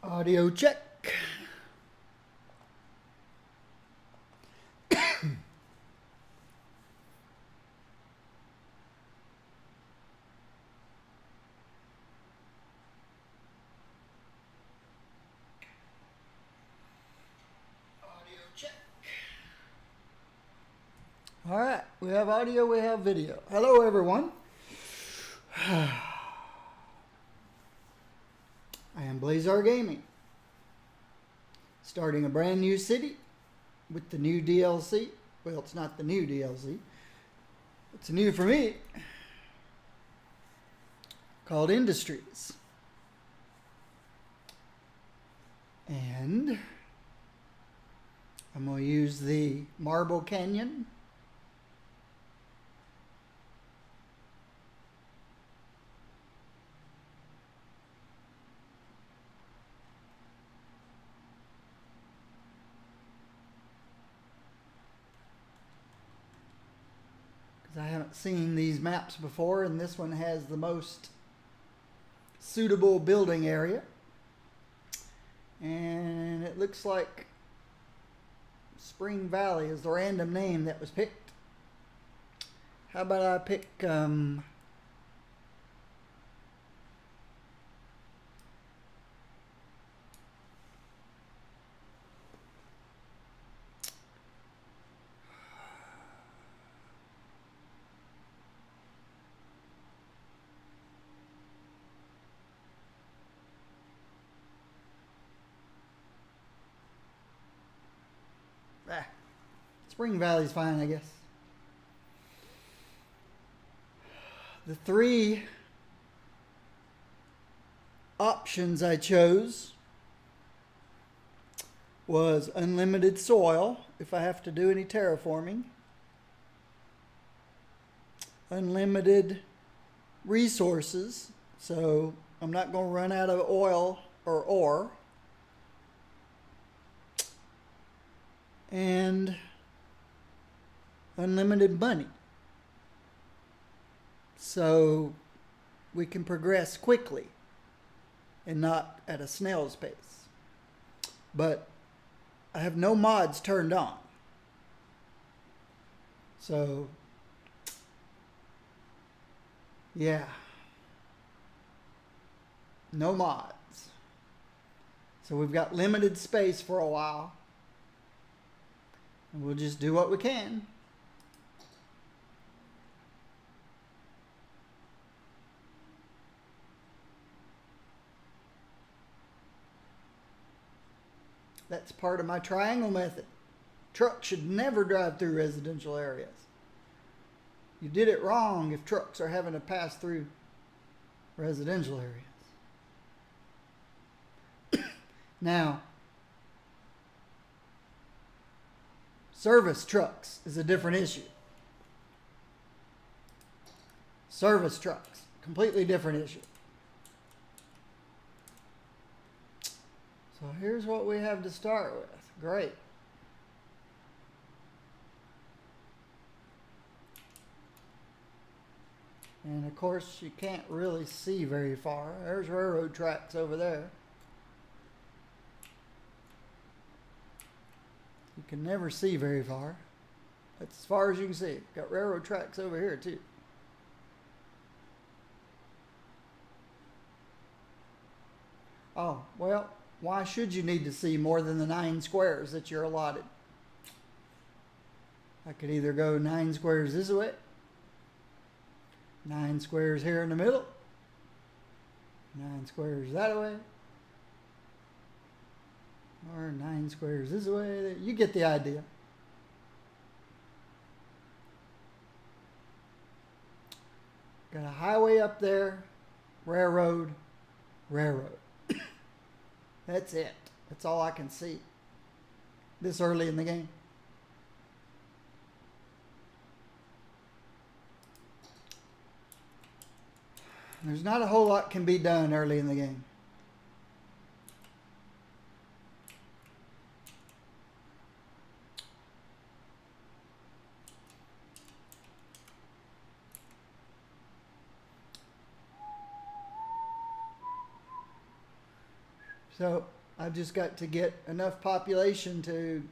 Audio check. Audio check. All right, we have audio, we have video. Hello, everyone. I am Blazar Gaming, starting a brand new city with the new DLC. Well, it's not the new DLC. It's new for me, called Industries. And I'm going to use the Marble Canyon. Because I haven't seen these maps before, and this one has the most suitable building area. And it looks like Spring Valley is the random name that was picked. How about I pick Spring Valley's fine, I guess. The three options I chose was unlimited soil, if I have to do any terraforming, unlimited resources, so I'm not going to run out of oil or ore, and unlimited money, so we can progress quickly and not at a snail's pace. But I have no mods turned on, so yeah, no mods. So we've got limited space for a while, and we'll just do what we can. That's part of my triangle method. Trucks should never drive through residential areas. You did it wrong if trucks are having to pass through residential areas. Now, service trucks is a different issue. Service trucks, completely different issue. So here's what we have to start with. Great. And of course, you can't really see very far. There's railroad tracks over there. You can never see very far. That's as far as you can see. Got railroad tracks over here too. Oh, well, why should you need to see more than the 9 squares that you're allotted? I could either go 9 squares this way, 9 squares here in the middle, 9 squares that way, or 9 squares this way. You get the idea. Got a highway up there, railroad, railroad. That's it. That's all I can see this early in the game. There's not a whole lot can be done early in the game. So I've just got to get enough population to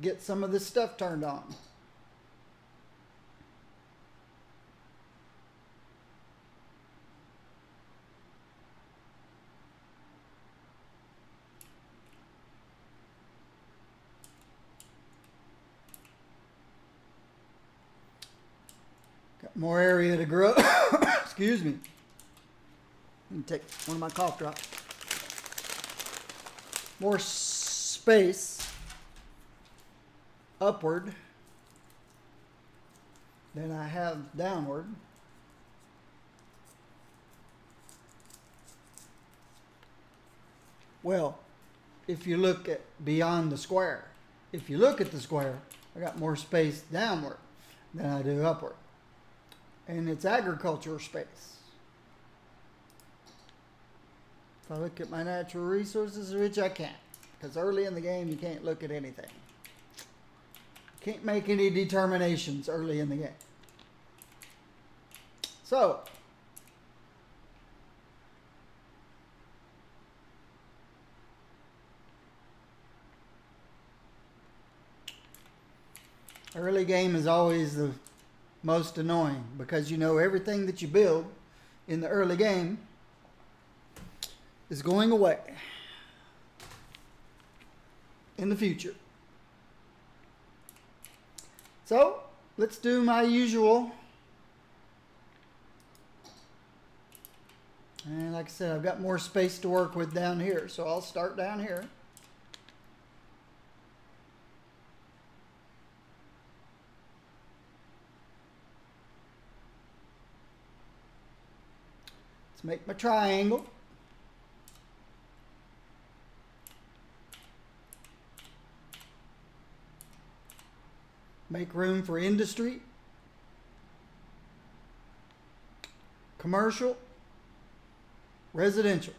get some of this stuff turned on. Got more area to grow. Excuse me. Let me take one of my cough drops. More space upward than I have downward. Well, if you look at beyond the square, if you look at the square, I got more space downward than I do upward. And it's agricultural space. If I look at my natural resources, which I can't, because early in the game you can't look at anything. You can't make any determinations early in the game. So, early game is always the most annoying because you know everything that you build in the early game is going away in the future. So let's do my usual. And like I said, I've got more space to work with down here, so I'll start down here. Let's make my triangle. Make room for industry, commercial, residential.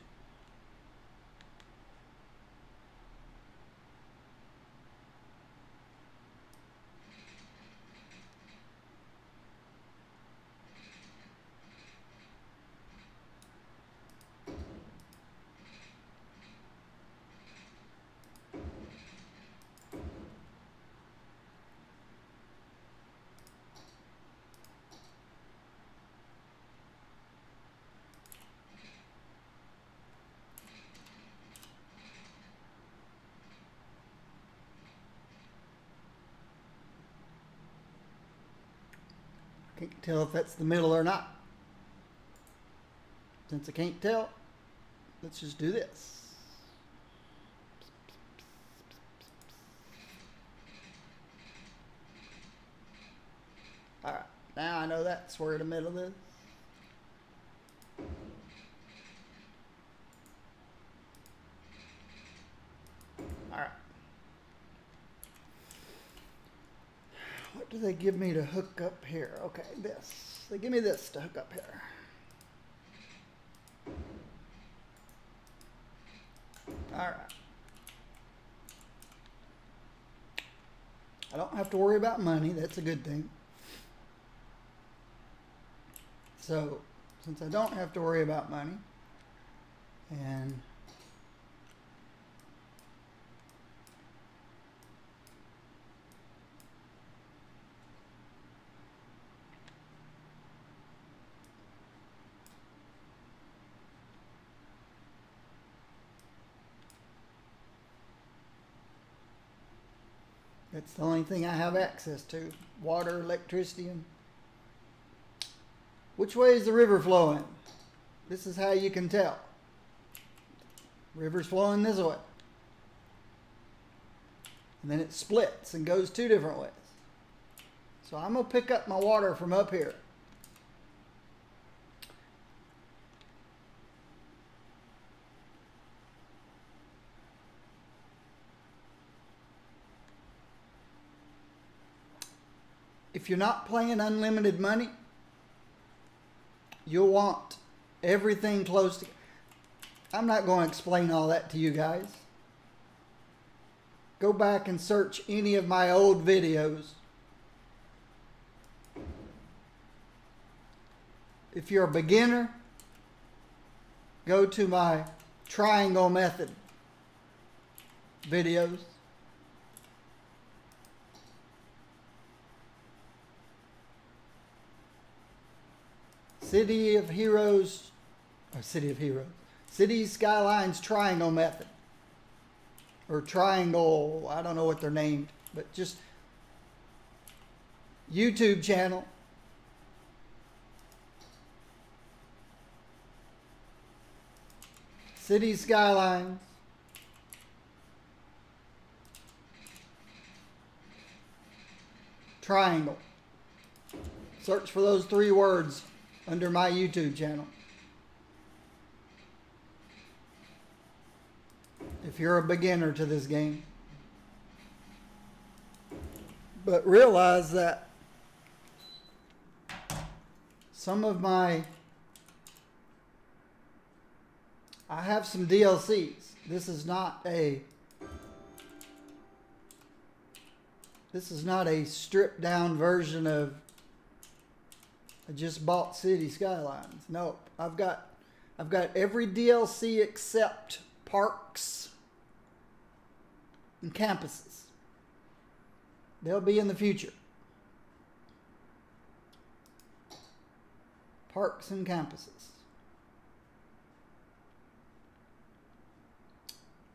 Can't tell if that's the middle or not. Since I can't tell, let's just do this. All right, now I know that's where the middle is. All right. What do they give me to hook up here? Okay, this. They give me this to hook up here. All right. I don't have to worry about money. That's a good thing. So, since I don't have to worry about money, and that's the only thing I have access to. Water, electricity, and which way is the river flowing? This is how you can tell. River's flowing this way. And then it splits and goes two different ways. So I'm going to pick up my water from up here. If you're not playing unlimited money, you'll want everything close to. I'm not going to explain all that to you guys. Go back and search any of my old videos. If you're a beginner, go to my triangle method videos. City of Heroes, or City of Heroes, City Skylines Triangle Method. Or Triangle, I don't know what they're named, but just YouTube channel. City Skylines. Triangle. Search for those 3 words under my YouTube channel. If you're a beginner to this game. But realize that some of I have some DLCs. This is not a stripped down version of I just bought City Skylines. Nope. I've got every DLC except parks and campuses. They'll be in the future. Parks and campuses.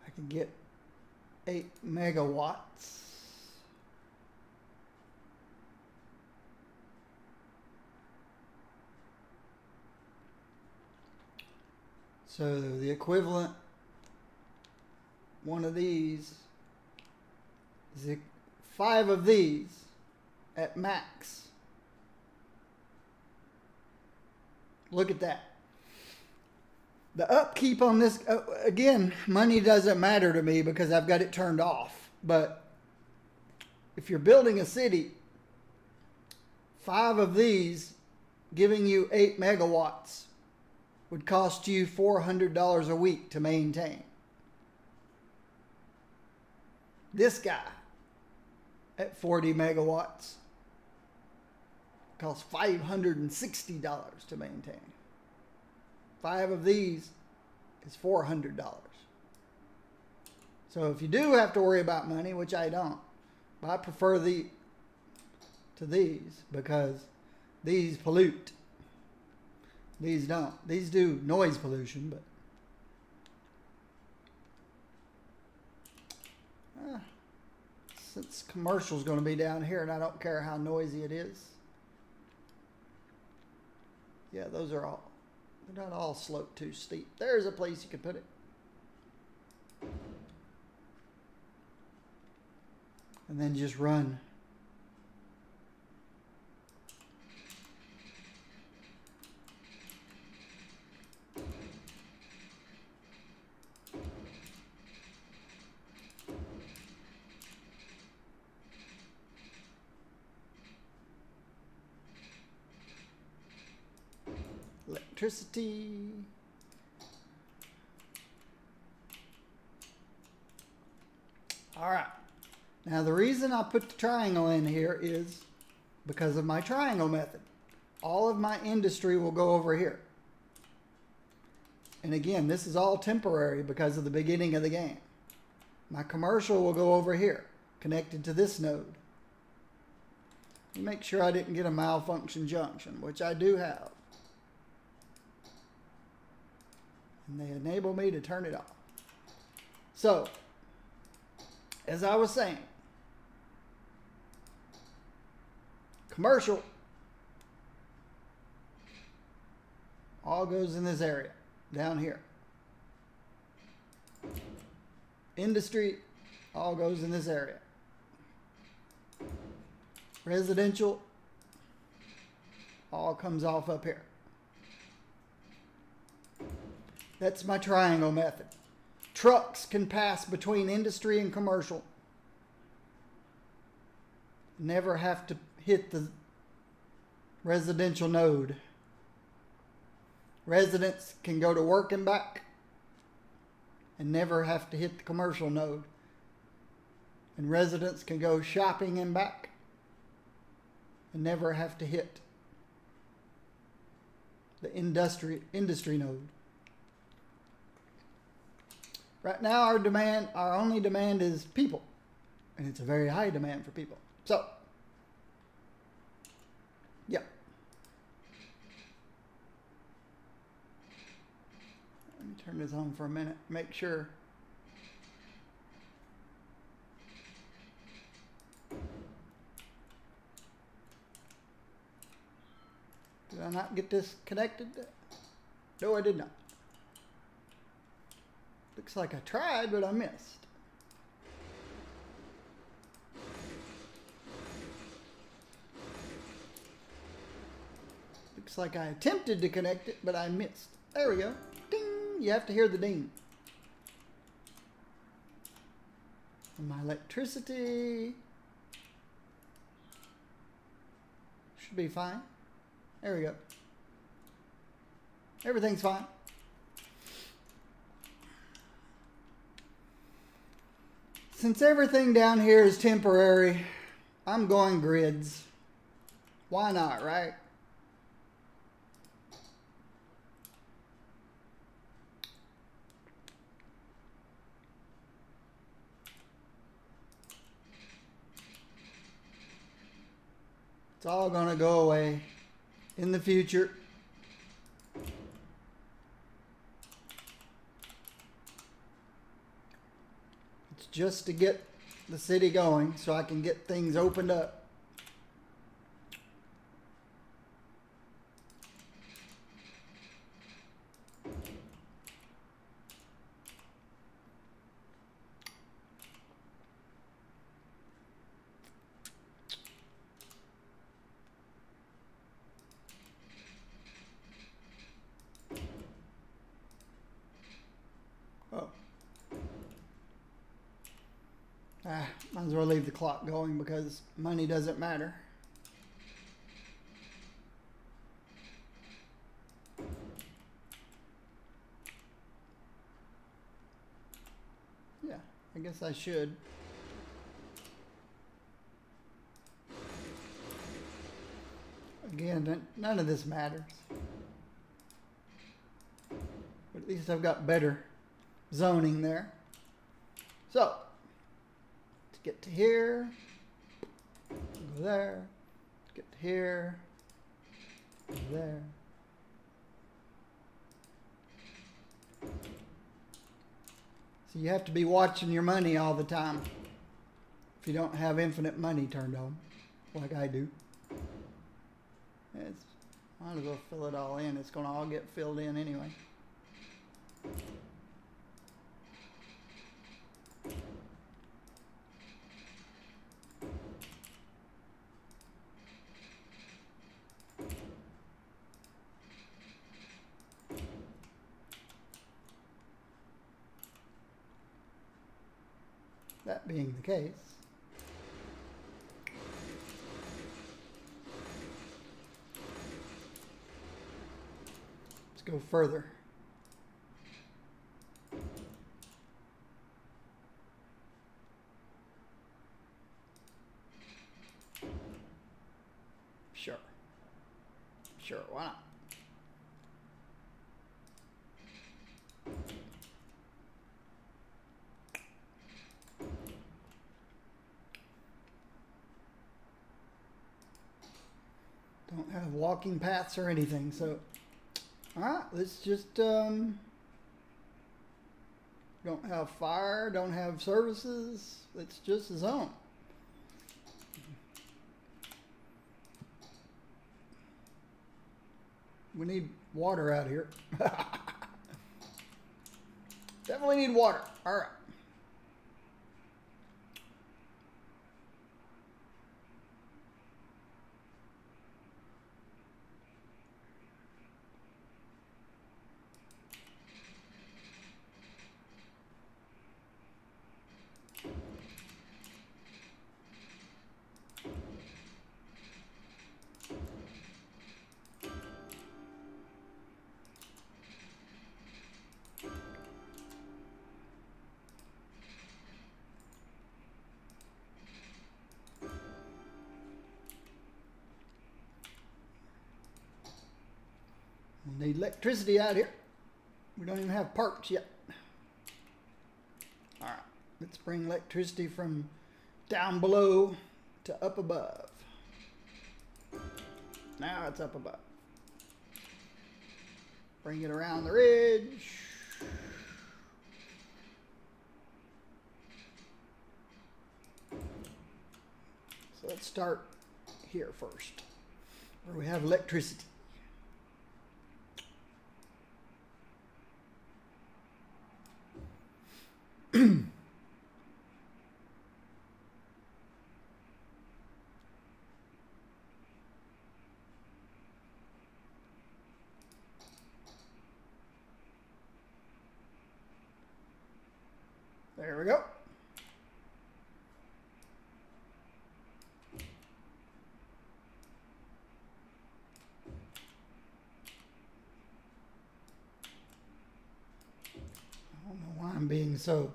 I can get 8 megawatts. So the equivalent, one of these, is 5 of these at max. Look at that. The upkeep on this, again, money doesn't matter to me because I've got it turned off. But if you're building a city, 5 of these giving you 8 megawatts would cost you $400 a week to maintain. This guy at 40 megawatts costs $560 to maintain. 5 of these is $400. So if you do have to worry about money, which I don't, but I prefer these because these pollute. These don't. These do noise pollution, but since commercial's going to be down here and I don't care how noisy it is. Yeah, those are all, they're not all sloped too steep. There's a place you could put it. And then just run. Electricity. All right. Now the reason I put the triangle in here is because of my triangle method. All of my industry will go over here. And again, this is all temporary because of the beginning of the game. My commercial will go over here, connected to this node. Make sure I didn't get a malfunction junction, which I do have. And they enable me to turn it off. So, as I was saying, commercial all goes in this area down here. Industry all goes in this area. Residential all comes off up here. That's my triangle method. Trucks can pass between industry and commercial. Never have to hit the residential node. Residents can go to work and back and never have to hit the commercial node. And residents can go shopping and back and never have to hit the industry node. Right now, our only demand is people. And it's a very high demand for people. So, yeah. Let me turn this on for a minute. Make sure. Did I not get this connected? No, I did not. Looks like I tried, but I missed. Looks like I attempted to connect it, but I missed. There we go. Ding! You have to hear the ding. And my electricity should be fine. There we go. Everything's fine. Since everything down here is temporary, I'm going grids. Why not, right? It's all going to go away in the future. It's just to get the city going so I can get things opened up. Might as well leave the clock going because money doesn't matter. Yeah, I guess I should. Again, none of this matters. But at least I've got better zoning there. So, to get to here, go there, get to here, go there. So you have to be watching your money all the time if you don't have infinite money turned on, like I do. Might as well fill it all in. It's going to all get filled in anyway. That being the case, let's go further. Sure, why not? Don't have walking paths or anything, so alright, let's just don't have fire, don't have services, let's just zone. We need water out here. Definitely need water. Alright. We need electricity out here. We don't even have parks yet. Let's bring electricity from down below to up above. Now it's up above. Bring it around the ridge. So let's start here first, where we have electricity. There we go. I don't know why I'm being so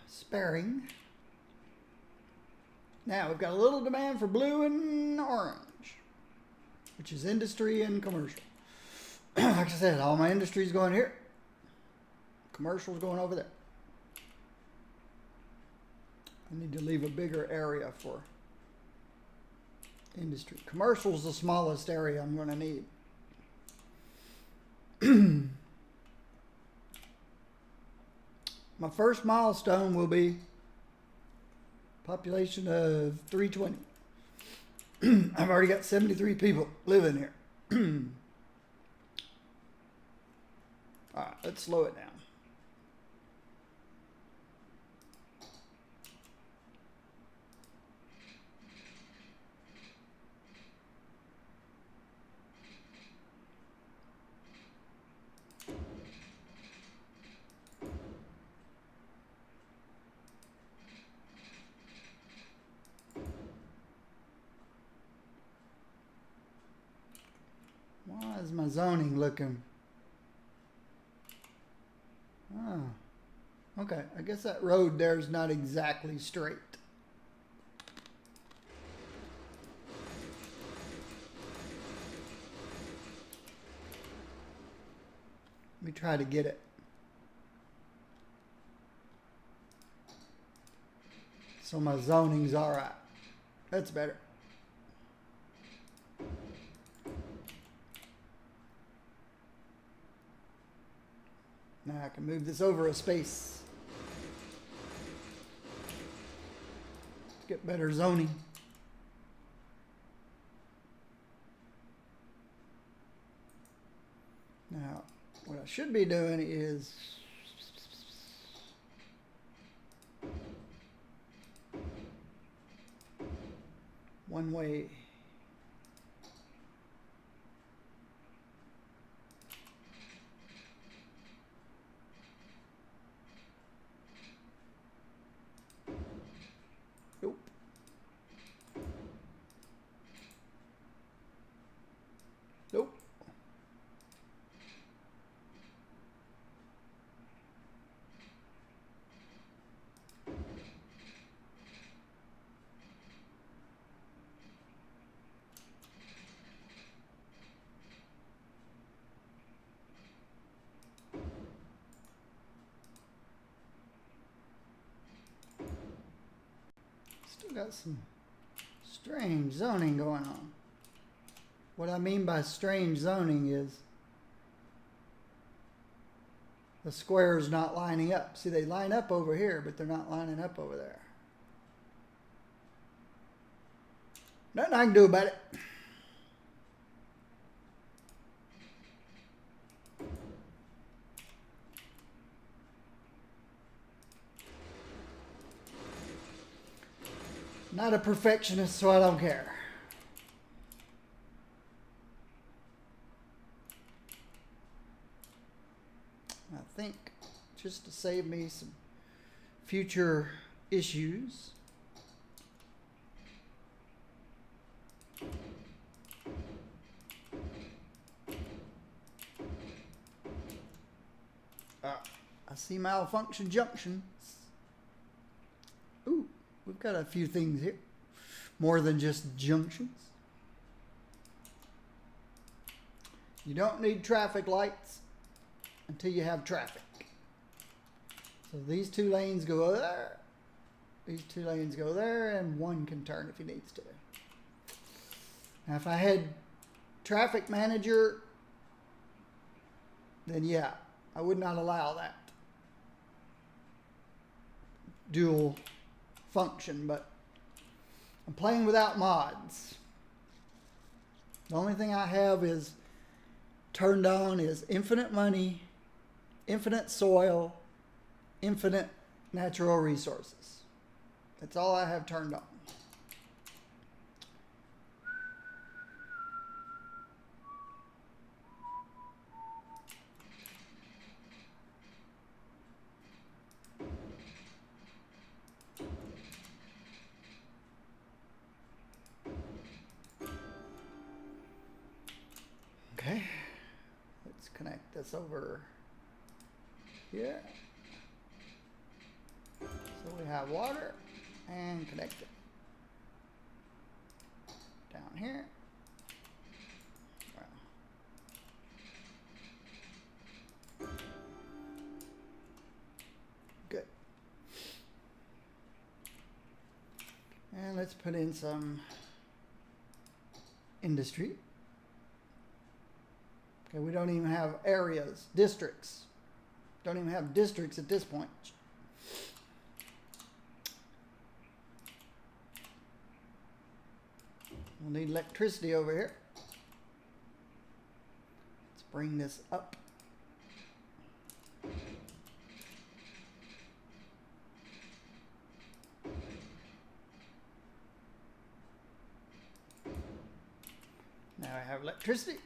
sparing. Now we've got a little demand for blue and orange, which is industry and commercial. Like I said, all my industry is going here. Commercial's going over there. I need to leave a bigger area for industry. Commercial's the smallest area I'm going to need. My first milestone will be population of 320. I've already got 73 people living here. All right, let's slow it down. Why is my zoning looking? Oh, okay. I guess that road there is not exactly straight. Let me try to get it. So my zoning's all right. That's better. Now I can move this over a space. Get better zoning. Now, what I should be doing is one way. Nope. Nope. Still got some strange zoning going on. What I mean by strange zoning is the squares not lining up. See, they line up over here, but they're not lining up over there. Nothing I can do about it. Not a perfectionist, so I don't care. I think just to save me some future issues, I see malfunction junctions. Ooh, we've got a few things here. More than just junctions. You don't need traffic lights until you have traffic. So these 2 lanes go there. These 2 lanes go there, and 1 can turn if he needs to. Now, if I had traffic manager, then yeah, I would not allow that dual function, but I'm playing without mods. The only thing I have is turned on is infinite money, infinite soil, infinite natural resources. That's all I have turned on. Okay, let's connect this over here. So we have water and connect it down here. Wow. Good. And let's put in some industry. Okay, we don't even have areas, districts. Don't even have districts at this point. We'll need electricity over here. Let's bring this up. Now I have electricity.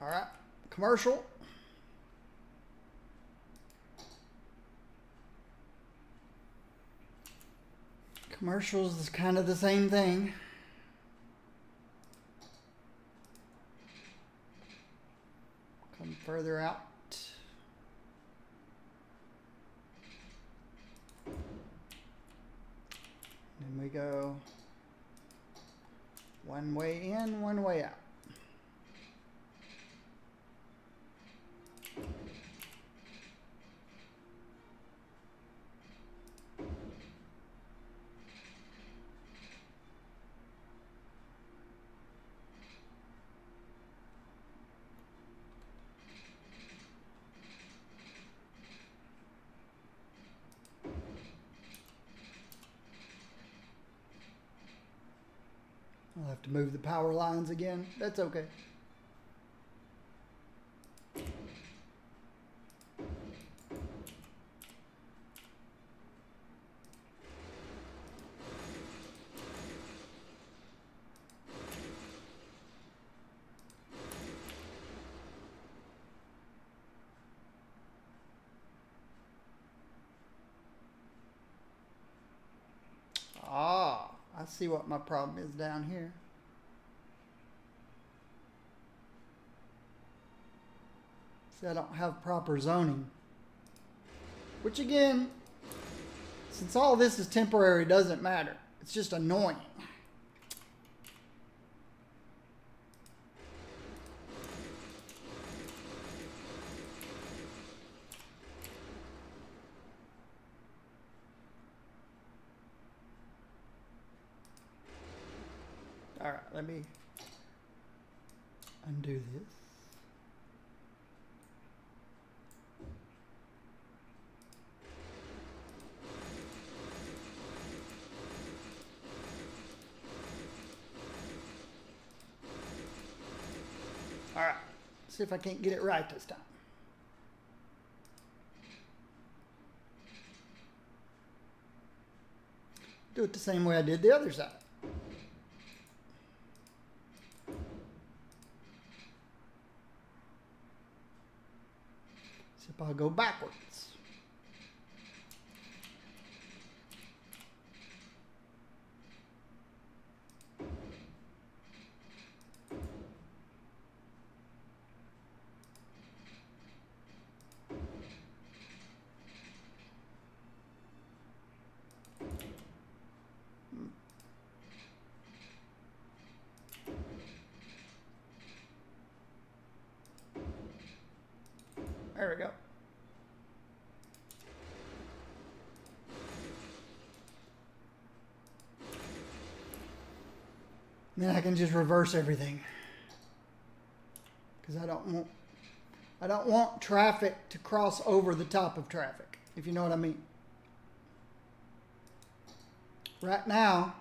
All right, commercial. Commercials is kind of the same thing. Come further out. Then we go one way in, one way out. I'll have to move the power lines again. That's okay. I see what my problem is down here. See, I don't have proper zoning. Which again, since all this is temporary, doesn't matter. It's just annoying. All right, let me undo this. All right, see if I can't get it right this time. Do it the same way I did the other side. See if I'll go backwards. There we go. And then I can just reverse everything. Because I don't want traffic to cross over the top of traffic, if you know what I mean. Right now,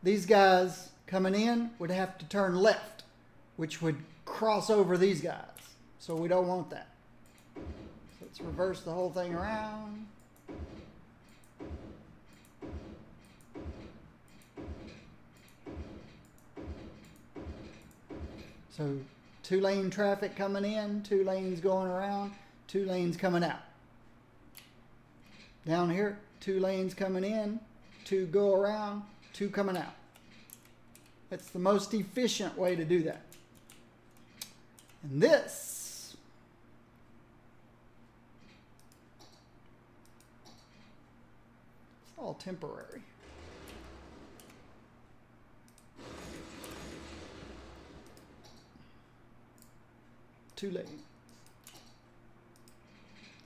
these guys coming in would have to turn left, which would cross over these guys. So we don't want that. So let's reverse the whole thing around. So 2-lane traffic coming in, 2 lanes going around, 2 lanes coming out. Down here, 2 lanes coming in, 2 go around, 2 coming out. That's the most efficient way to do that. And this it's all temporary. Two lanes.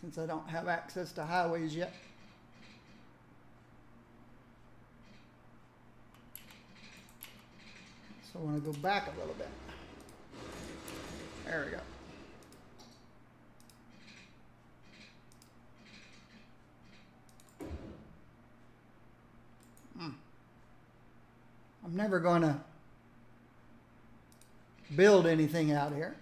Since I don't have access to highways yet. So I want to go back a little bit. There we go. I'm never going to build anything out here.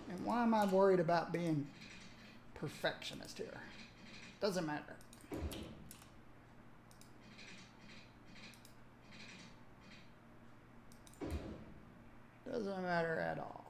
And why am I worried about being perfectionist here? Doesn't matter. Doesn't matter at all.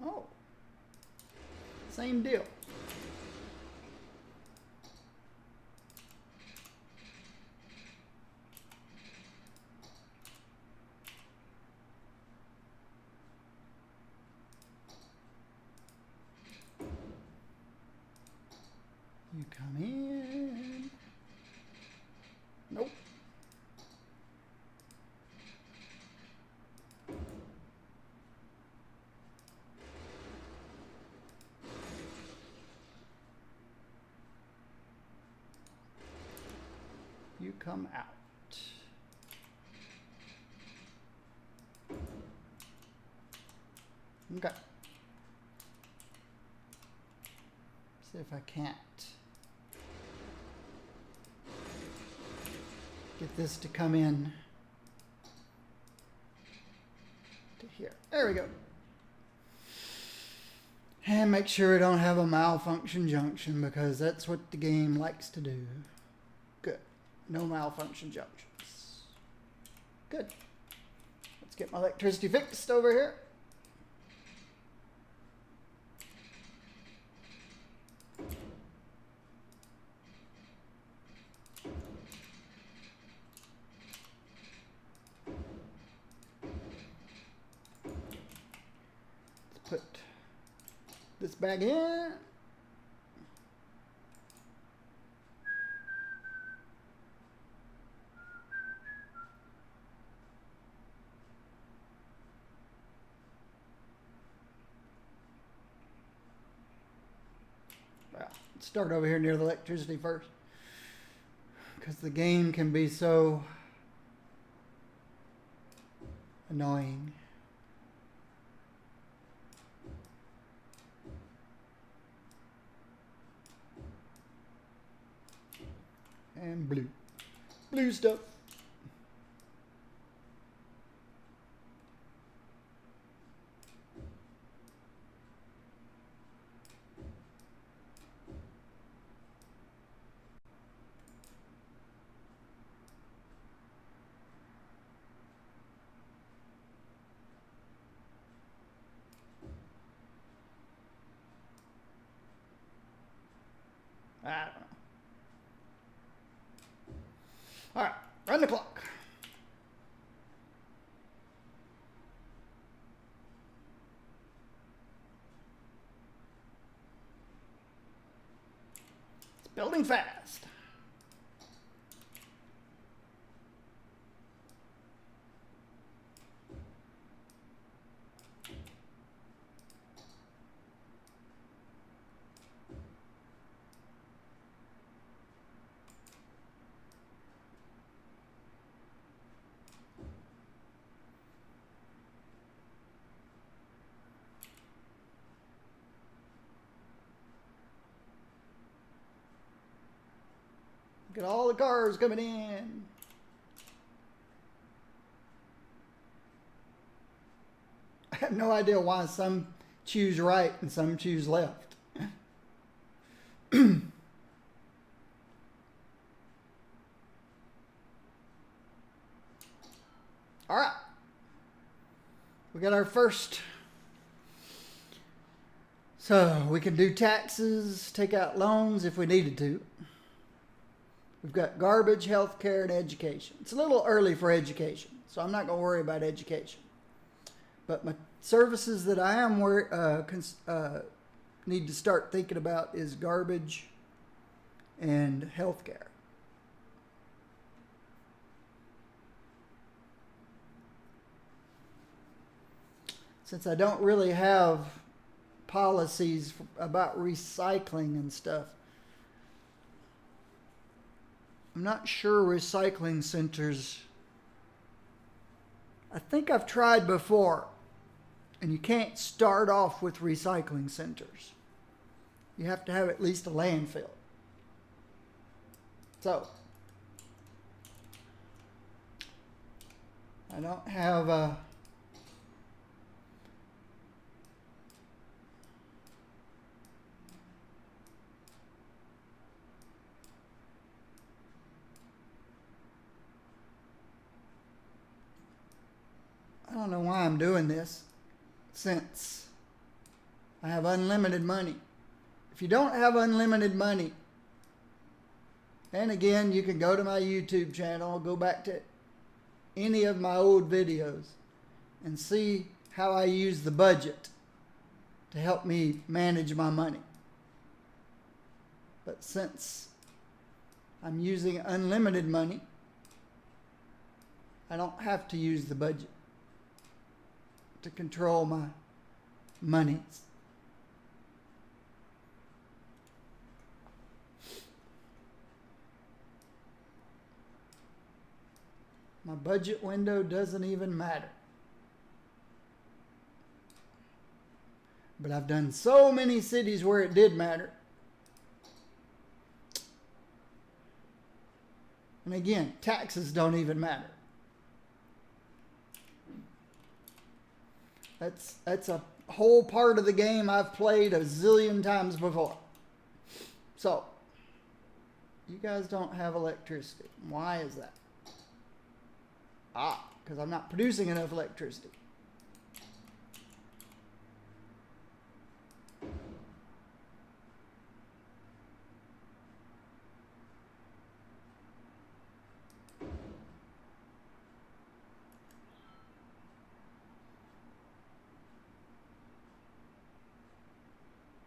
Oh, same deal. You come in. Nope. You come out. Okay. See if I can't get this to come in to here. There we go. And make sure we don't have a malfunction junction because that's what the game likes to do. Good. No malfunction junctions. Good. Let's get my electricity fixed over here. Let's put this back in. Well, let's start over here near the electricity first, because the game can be so annoying. And blue. Blue stuff. I don't know. All right, run the clock. It's building fast. Look at all the cars coming in. I have no idea why some choose right and some choose left. All right. We got our first. So we can do taxes, take out loans if we needed to. We've got garbage, healthcare, and education. It's a little early for education, so I'm not going to worry about education. But my services that I am need to start thinking about is garbage and healthcare. Since I don't really have policies about recycling and stuff, I'm not sure recycling centers. I think I've tried before, and you can't start off with recycling centers. You have to have at least a landfill. So, I don't have a I don't know why I'm doing this, since I have unlimited money. If you don't have unlimited money, and again, you can go to my YouTube channel, go back to any of my old videos, and see how I use the budget to help me manage my money. But since I'm using unlimited money, I don't have to use the budget to control my monies. My budget window doesn't even matter. But I've done so many cities where it did matter. And again, taxes don't even matter. That's a whole part of the game I've played a zillion times before. So, you guys don't have electricity. Why is that? Because I'm not producing enough electricity.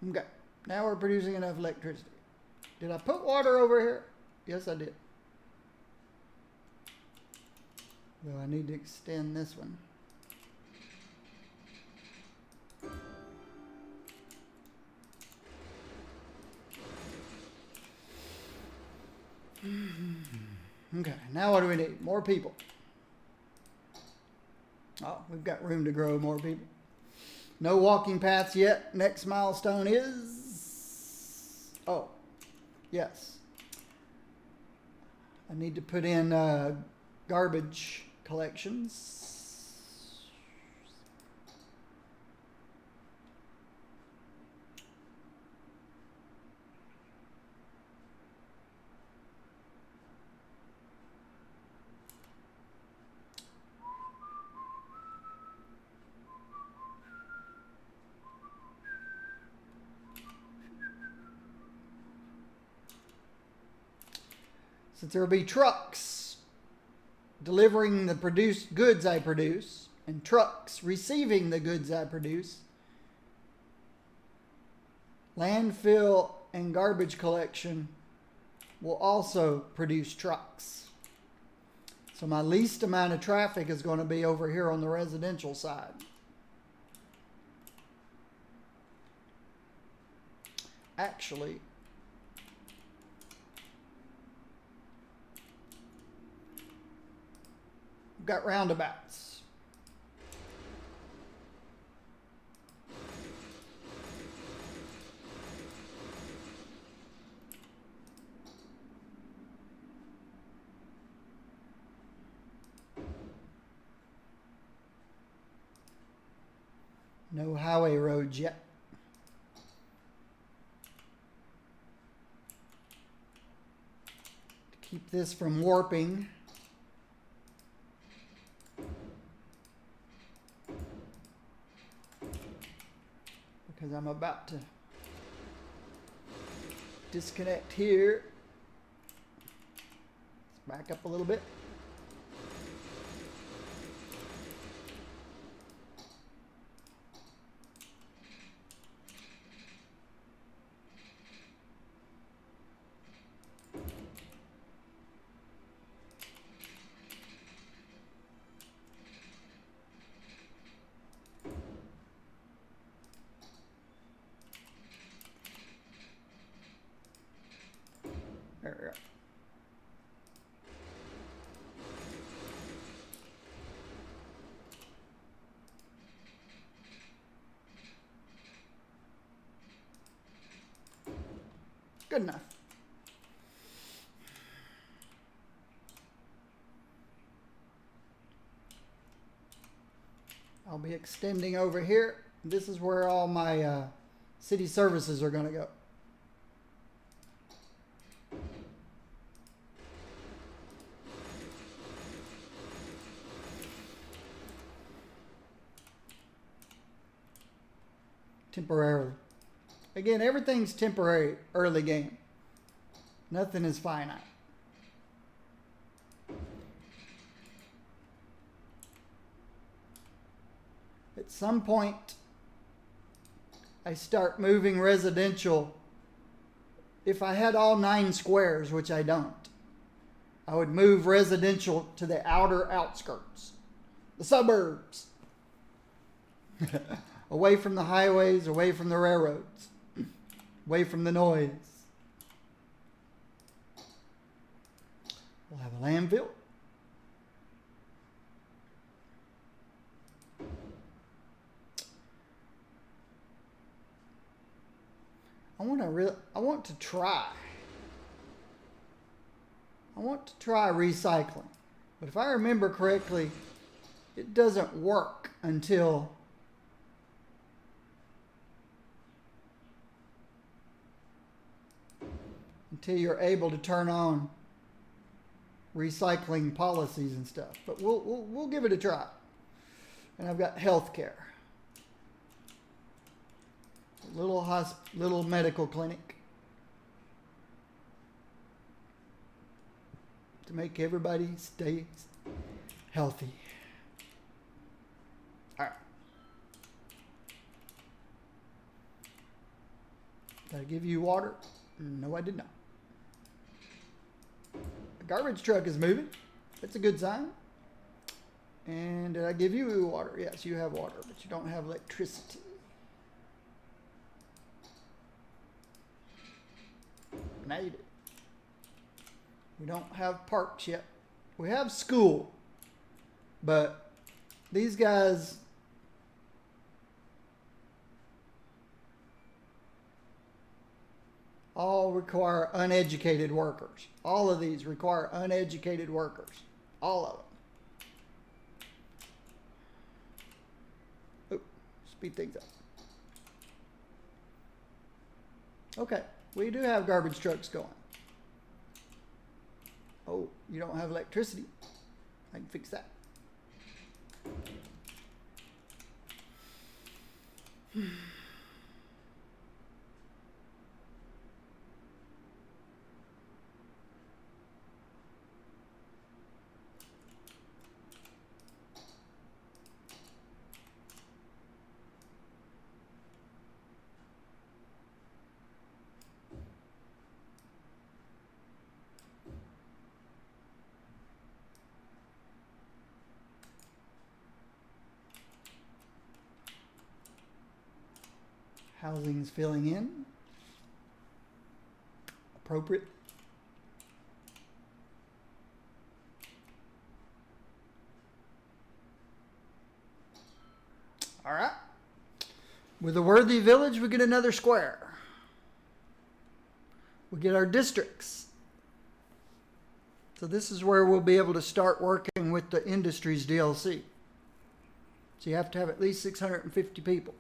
Okay, now we're producing enough electricity. Did I put water over here? Yes, I did. Though I need to extend this one. Okay, now what do we need? More people. Oh, we've got room to grow more people. No walking paths yet. Next milestone is... Oh, yes. I need to put in garbage collections. Since there will be trucks delivering the produced goods I produce, and trucks receiving the goods I produce. Landfill and garbage collection will also produce trucks. So my least amount of traffic is going to be over here on the residential side. Actually, we've got roundabouts. No highway roads yet. To keep this from warping, because I'm about to disconnect here. Let's back up a little bit. There we go. Good enough. I'll be extending over here. This is where all my city services are going to go. Temporarily. Again, everything's temporary early game. Nothing is finite. At some point, I start moving residential. If I had all 9 squares, which I don't, I would move residential to the outer outskirts, the suburbs. Away from the highways, away from the railroads, away from the noise. We'll have a landfill. I want to try recycling. But if I remember correctly, it doesn't work until you're able to turn on recycling policies and stuff. But we'll give it a try. And I've got healthcare. Little medical clinic to make everybody stay healthy. All right. Did I give you water? No, I did not. The garbage truck is moving. That's a good sign. And did I give you water? Yes, you have water, but you don't have electricity. Made it. We don't have parks yet. We have school, but these guys all require uneducated workers. All of these require uneducated workers. All of them. Oh, speed things up. Okay. We do have garbage trucks going. Oh, you don't have electricity. I can fix that. Housing's filling in. Appropriate. All right. With a worthy village, we get another square. We get our districts. So this is where we'll be able to start working with the industries DLC. So you have to have at least 650 people.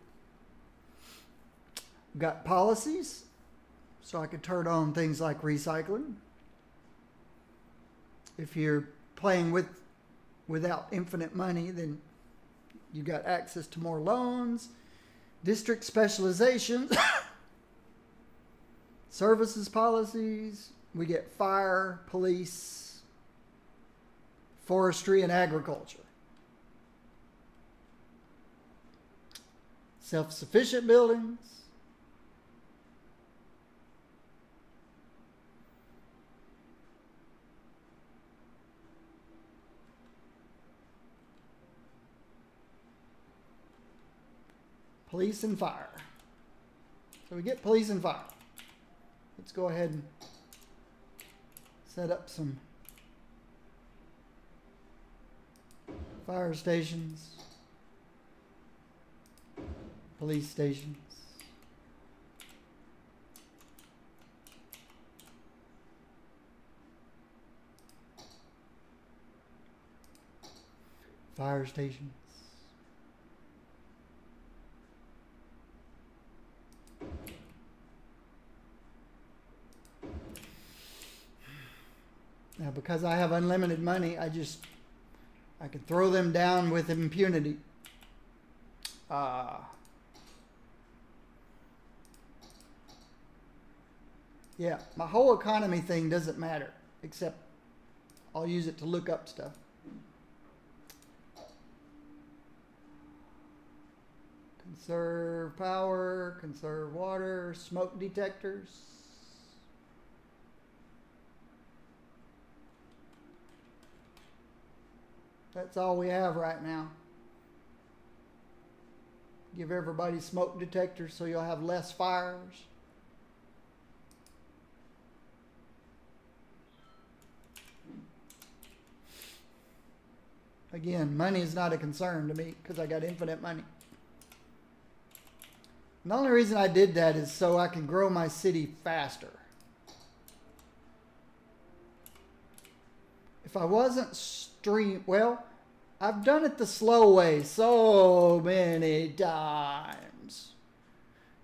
We've got policies. So I could turn on things like recycling. If you're playing without infinite money, then you got access to more loans. District specializations. Services policies. We get fire, police, forestry, and agriculture. Self-sufficient buildings. Police and fire. So we get police and fire. Let's go ahead and set up some fire stations, police stations. Fire stations. Now, because I have unlimited money, I can throw them down with impunity. Yeah, my whole economy thing doesn't matter, except I'll use it to look up stuff. Conserve power, conserve water, smoke detectors. That's all we have right now. Give everybody smoke detectors so you'll have less fires. Again, money is not a concern to me because I got infinite money. And the only reason I did that is so I can grow my city faster. If I wasn't well, I've done it the slow way so many times.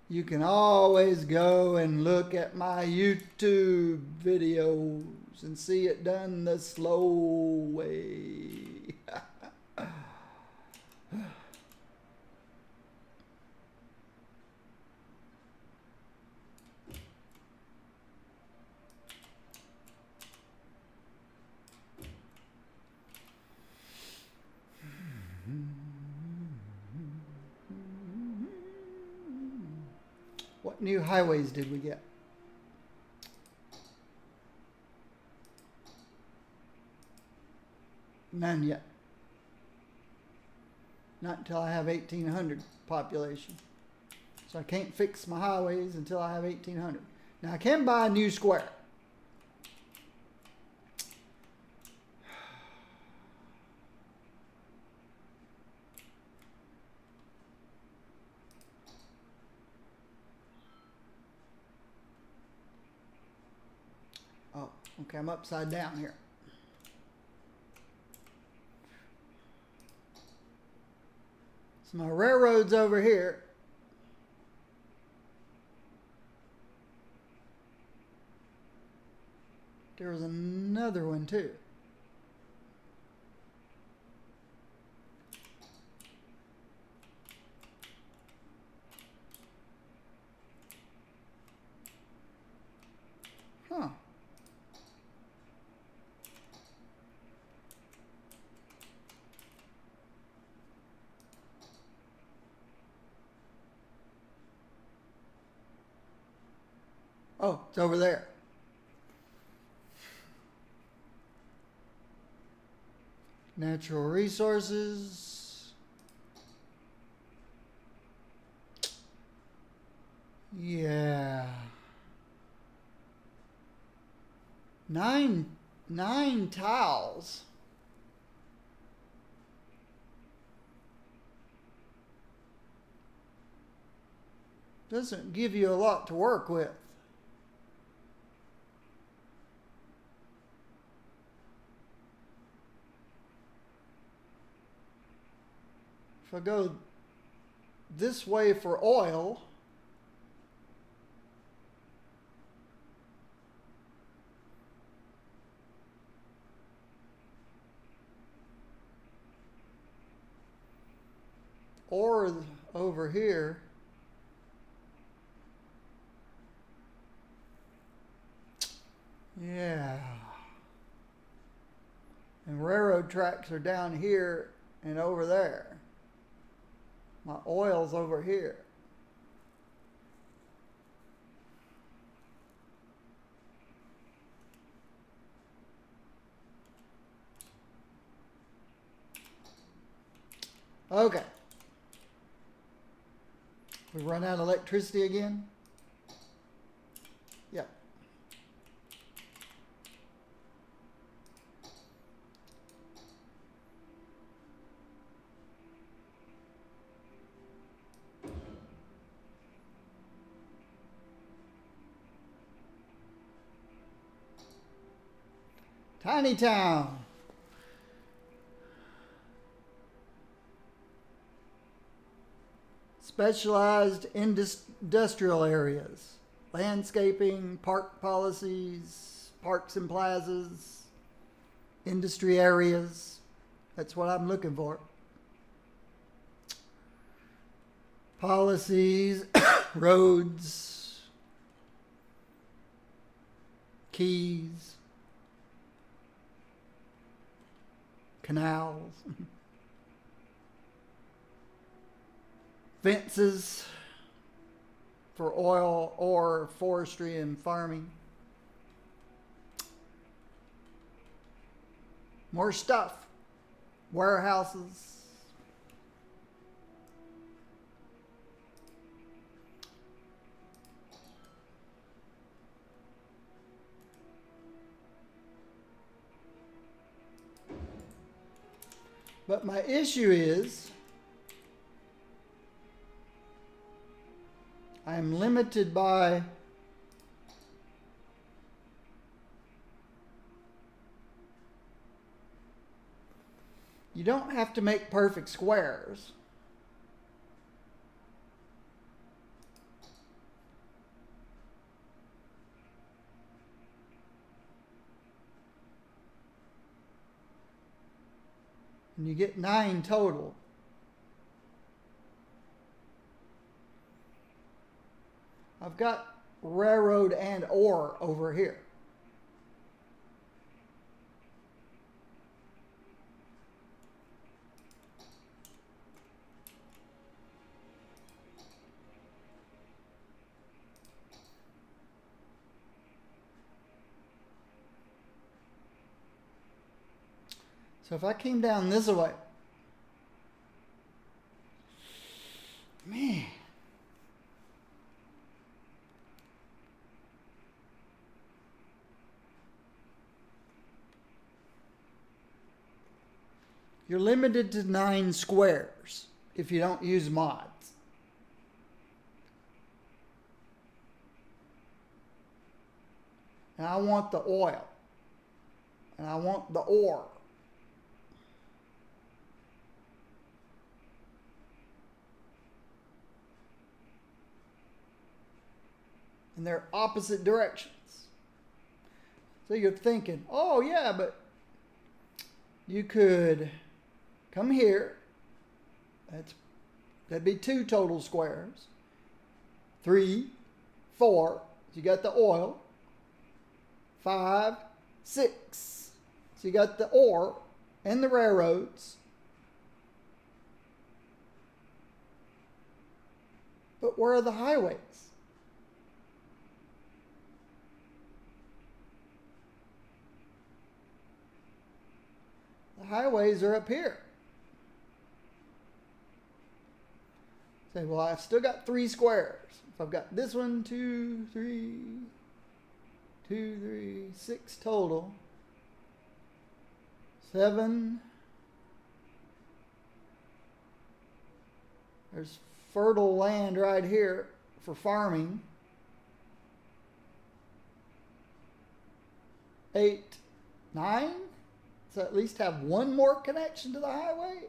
You can always go and look at my YouTube videos and see it done the slow way. What new highways did we get? None yet. Not until I have 1,800 population. So I can't fix my highways until I have 1,800. Now I can buy a new square. Oh, okay, I'm upside down here. So my railroad's over here. There was another one too. Huh. Oh, it's over there. Natural resources. Yeah. Nine tiles. Doesn't give you a lot to work with. If I go this way for oil, or over here, yeah. And railroad tracks are down here and over there. My oil's over here. Okay. We run out of electricity again? Yep. Tiny town. Specialized industrial areas. Landscaping, park policies, parks and plazas, industry areas. That's what I'm looking for. Policies, roads, keys, canals, fences for oil or forestry and farming. More stuff. Warehouses. But my issue is I am limited by you don't have to make perfect squares. And you get 9 total. I've got railroad and ore over here. So if I came down this way, man, you're limited to 9 squares if you don't use mods. And I want the oil. And I want the ore. And they're opposite directions. So you're thinking, oh yeah, but you could come here. That'd be 2 total squares. 3, 4. So you got the oil. 5, 6. So you got the ore and the railroads. But where are the highways? The highways are up here. Say, well, I've still got 3 squares. So I've got this one, 6 total. 7. There's fertile land right here for farming. 8, 9. So at least have one more connection to the highway.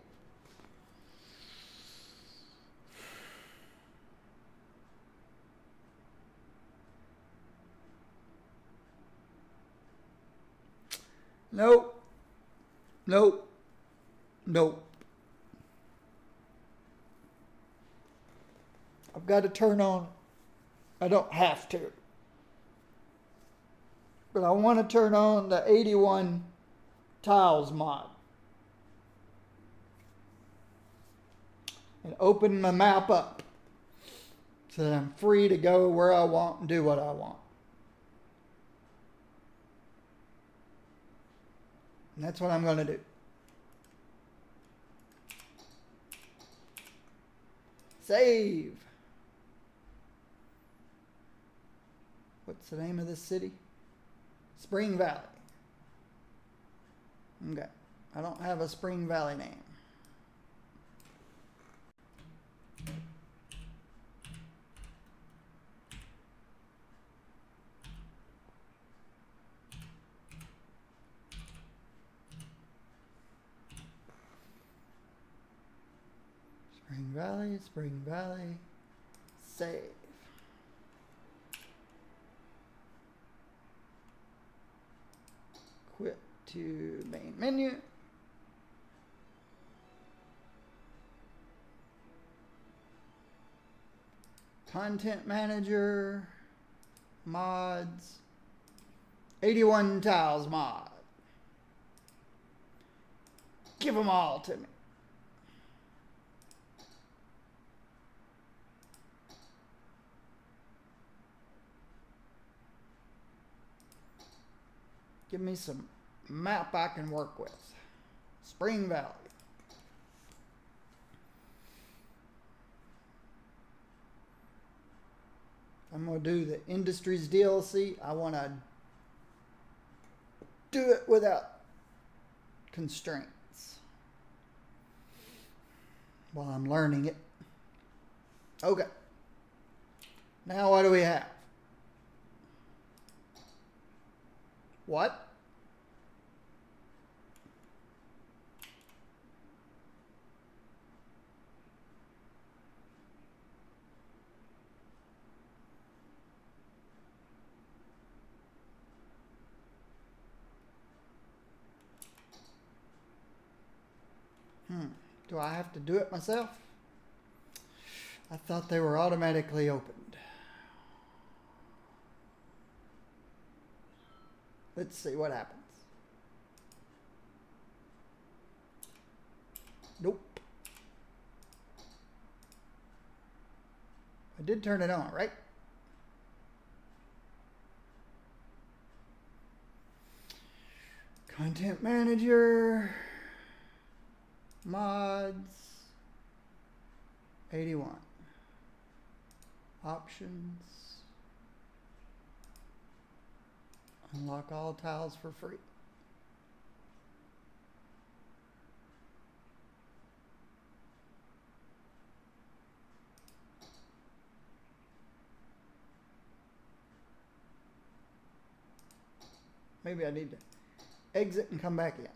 Nope. Nope. Nope. I've got to turn on. I don't have to. But I want to turn on the 81 tiles mod. And open my map up. So that I'm free to go where I want and do what I want. And that's what I'm going to do. Save. What's the name of this city? Spring Valley. Okay. I don't have a Spring Valley name. Spring Valley, save. Quit to main menu. Content manager, mods, 81 tiles mod. Give them all to me. Give me some map I can work with. Spring Valley. I'm going to do the Industries DLC. I want to do it without constraints while I'm learning it. Okay. Now what do we have? What? Do I have to do it myself? I thought they were automatically opened. Let's see what happens. Nope. I did turn it on, right? Content manager. Mods. 81. Options. Unlock all tiles for free. Maybe I need to exit and come back in.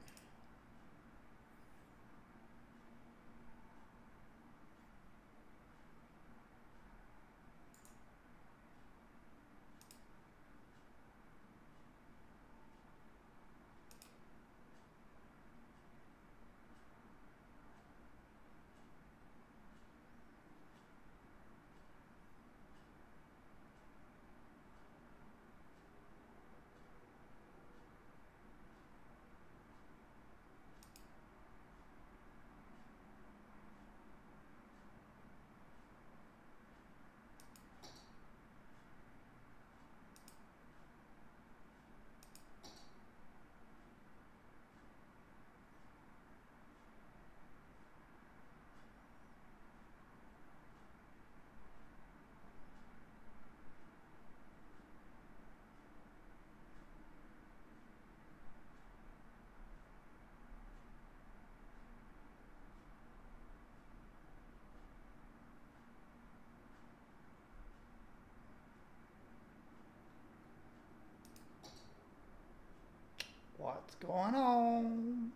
What's going on?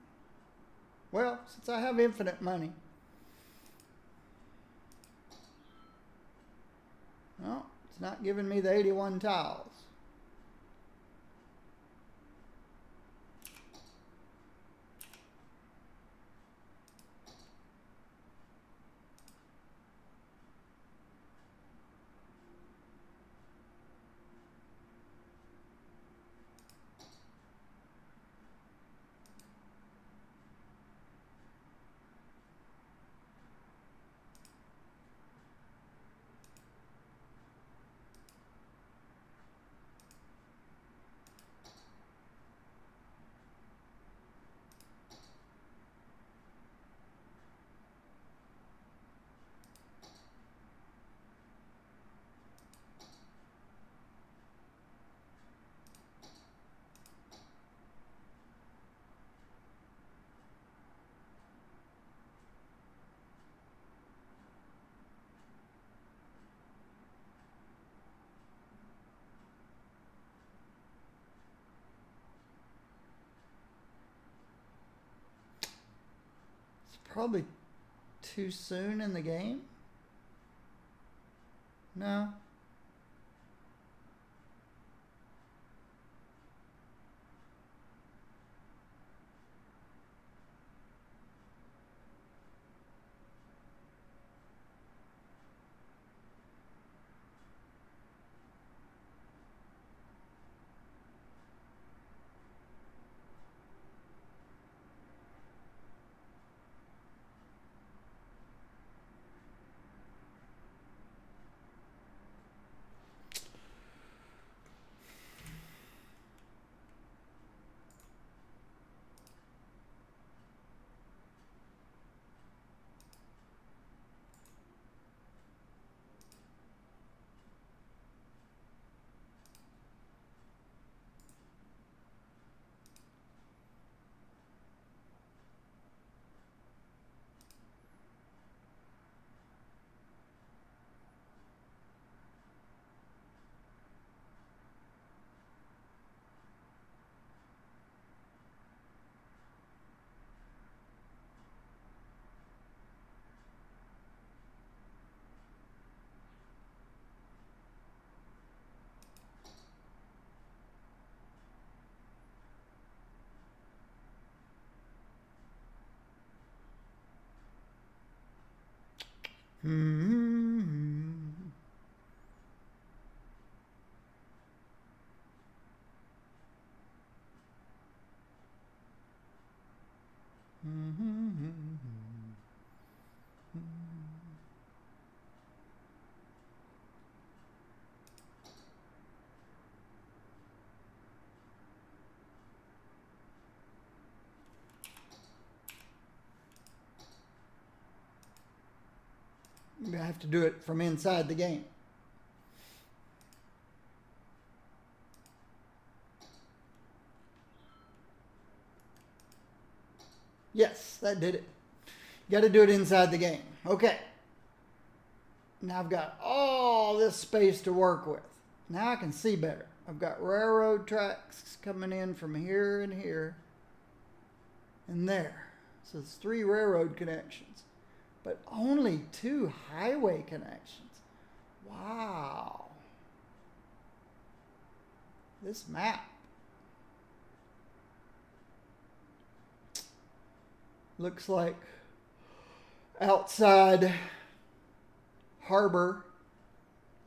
Well, since I have infinite money. No, it's not giving me the 81 tiles. Probably too soon in the game? No. Hmm. You have to do it from inside the game. Yes, that did it. You got to do it inside the game. Okay. Now I've got all this space to work with. Now I can see better. I've got railroad tracks coming in from here and here and there. So it's 3 railroad connections, but only 2 highway connections. Wow. This map looks like outside harbor.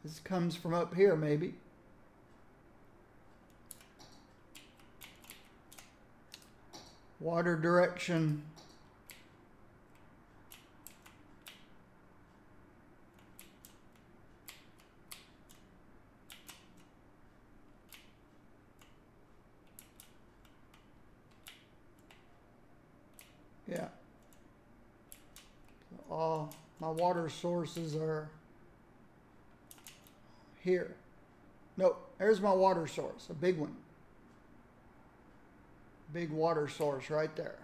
This comes from up here, maybe. Water direction. Yeah. All my water sources are here. Nope, there's my water source, a big one. Big water source right there.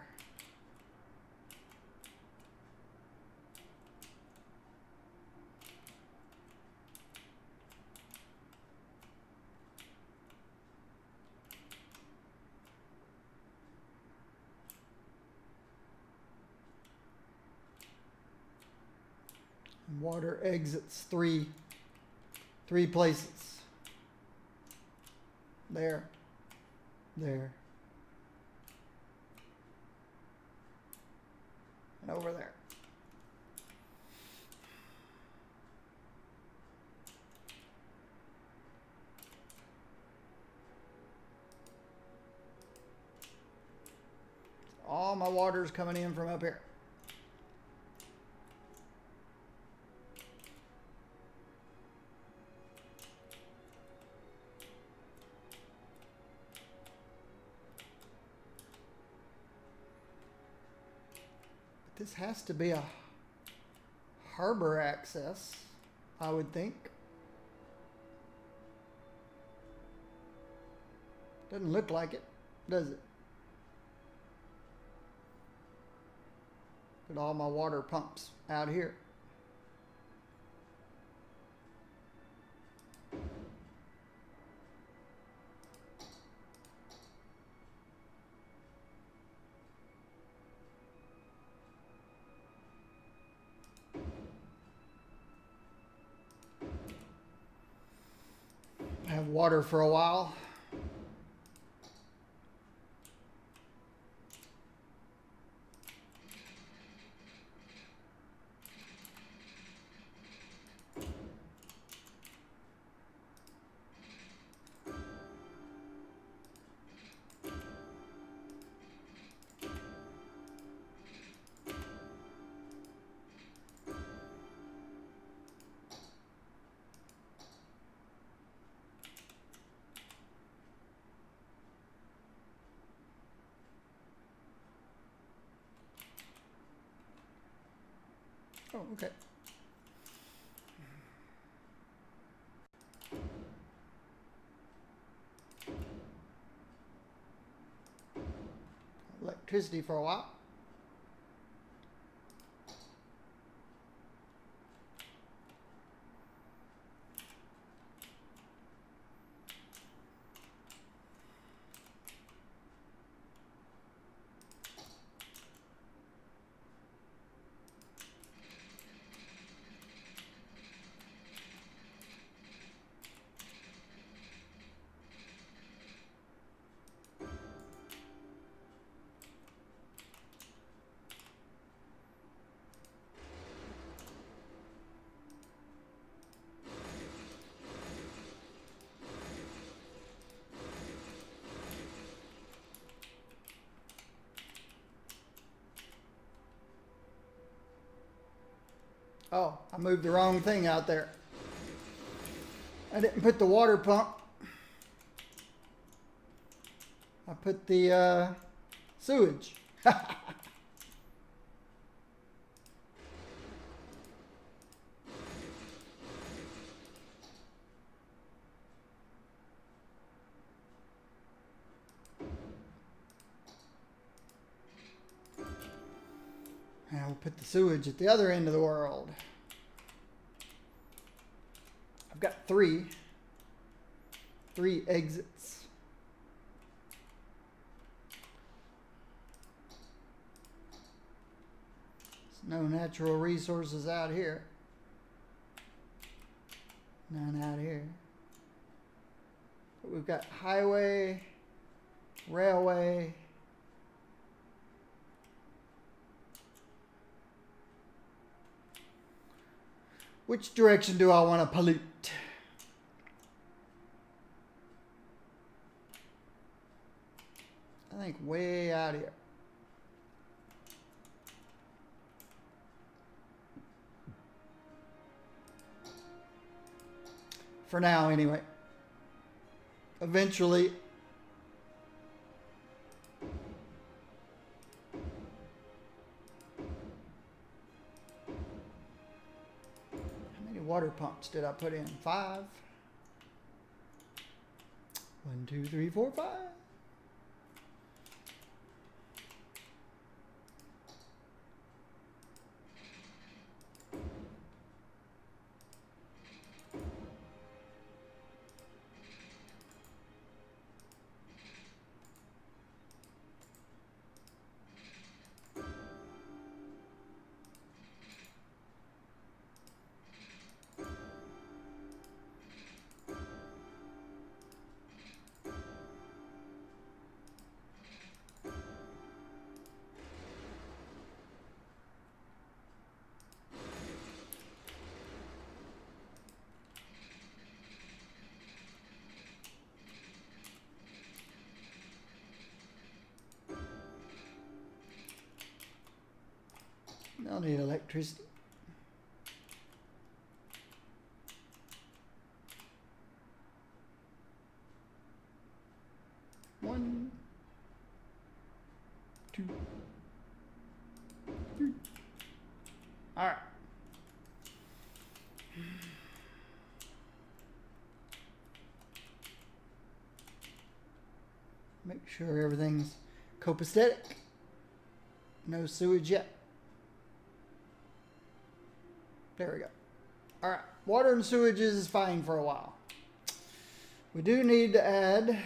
And water exits three places. There. There. And over there. All my water's coming in from up here. This has to be a harbor access, I would think. Doesn't look like it, does it? Put all my water pumps out here. Have water for a while. Oh, okay. Electricity for a while. Oh, I moved the wrong thing out there. I didn't put the water pump. I put the sewage. And we'll put the sewage at the other end of the world. I've got three exits. There's no natural resources out here. None out here. But we've got highway, railway, which direction do I want to pollute? I think way out here. For now, anyway. Eventually, water pumps did I put in? 5. 1, 2, 3, 4, 5. They'll need electricity. One, two, three. All right. Make sure everything's copacetic. No sewage yet. There we go. All right. Water and sewage is fine for a while. We do need to add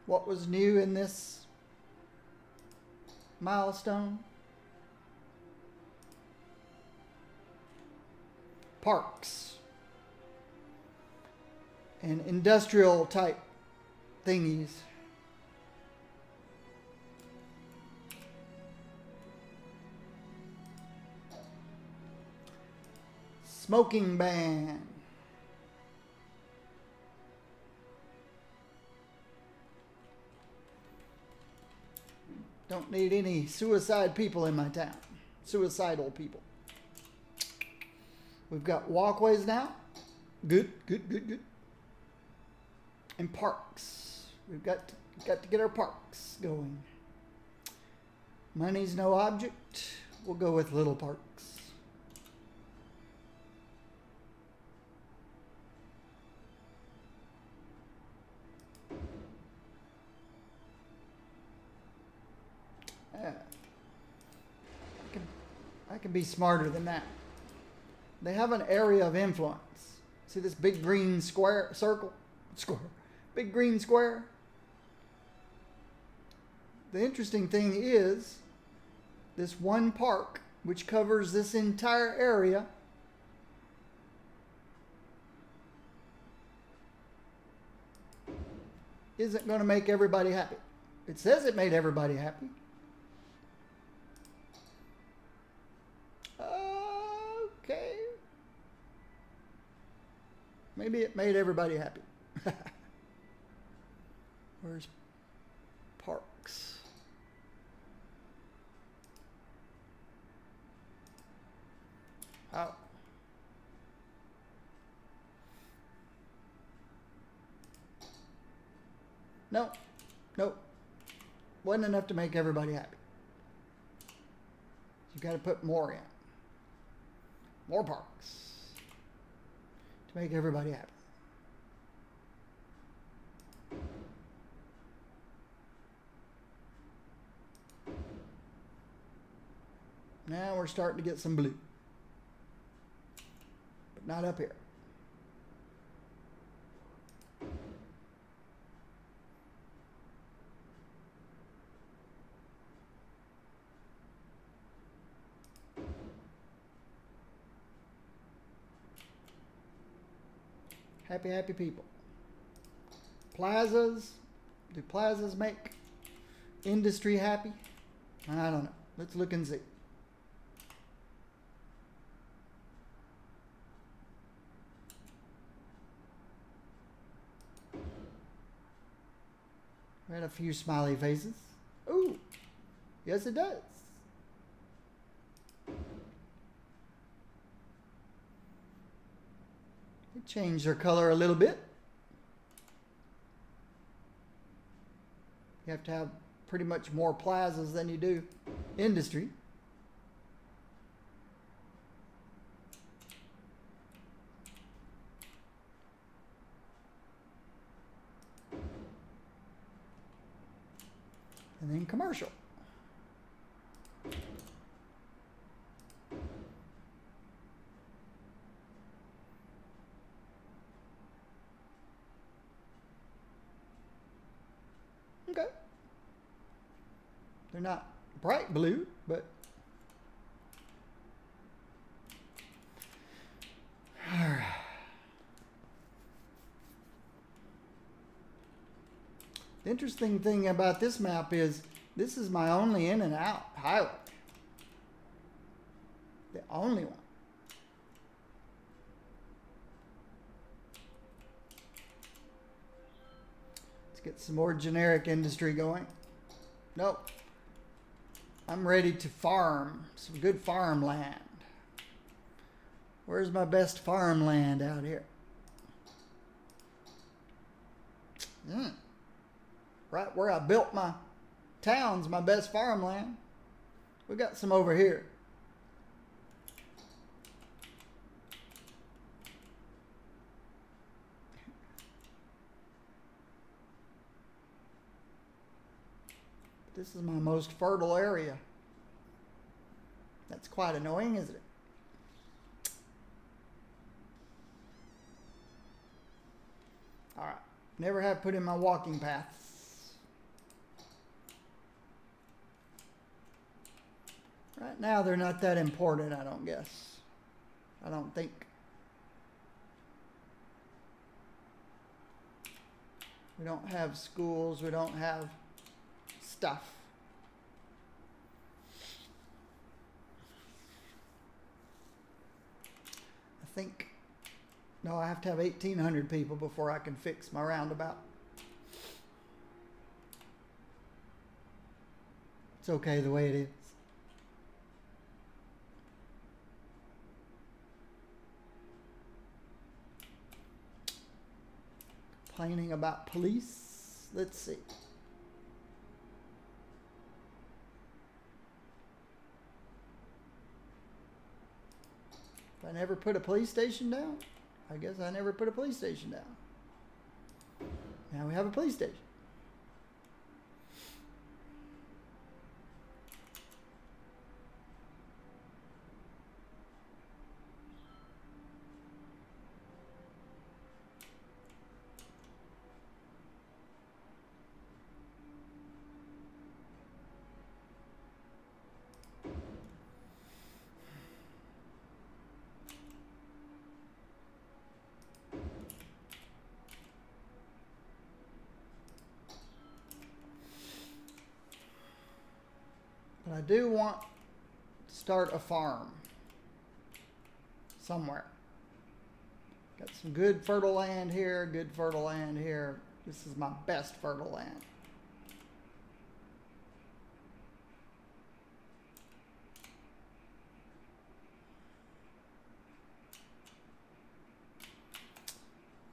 what was new in this milestone. Parks and industrial type thingies. Smoking ban. Don't need any suicide people in my town. Suicidal people. We've got walkways now. Good, good, good, good. And parks. We've got to get our parks going. Money's no object. We'll go with little parks. I can be smarter than that. They have an area of influence. See this big green square, big green square? The interesting thing is this one park, which covers this entire area, isn't going to make everybody happy. It says it made everybody happy. Okay. Maybe it made everybody happy. Where's parks? Oh. No. Nope. Wasn't enough to make everybody happy. You've got to put more in. More parks. To make everybody happy. Now we're starting to get some blue. But not up here. Happy, happy people. Plazas. Do plazas make industry happy? I don't know. Let's look and see. We had a few smiley faces. Ooh. Yes, it does. Change their color a little bit. You have to have pretty much more plazas than you do industry. And then commercial. Okay. They're not bright blue, but all right. The interesting thing about this map is this is my only in and out highway. The only one. Get some more generic industry going. Nope. I'm ready to farm some good farmland. Where's my best farmland out here? Right where I built my town's my best farmland. We got some over here. This is my most fertile area. That's quite annoying, isn't it? All right. Never have put in my walking paths. Right now, they're not that important, I don't guess. I don't think. We don't have schools. We don't have stuff. I think, no, I have to have 1,800 people before I can fix my roundabout. It's okay the way it is. Complaining about police. Let's see. I never put a police station down. I guess I never put a police station down. Now we have a police station. But I do want to start a farm somewhere. Got some good fertile land here, good fertile land here. This is my best fertile land.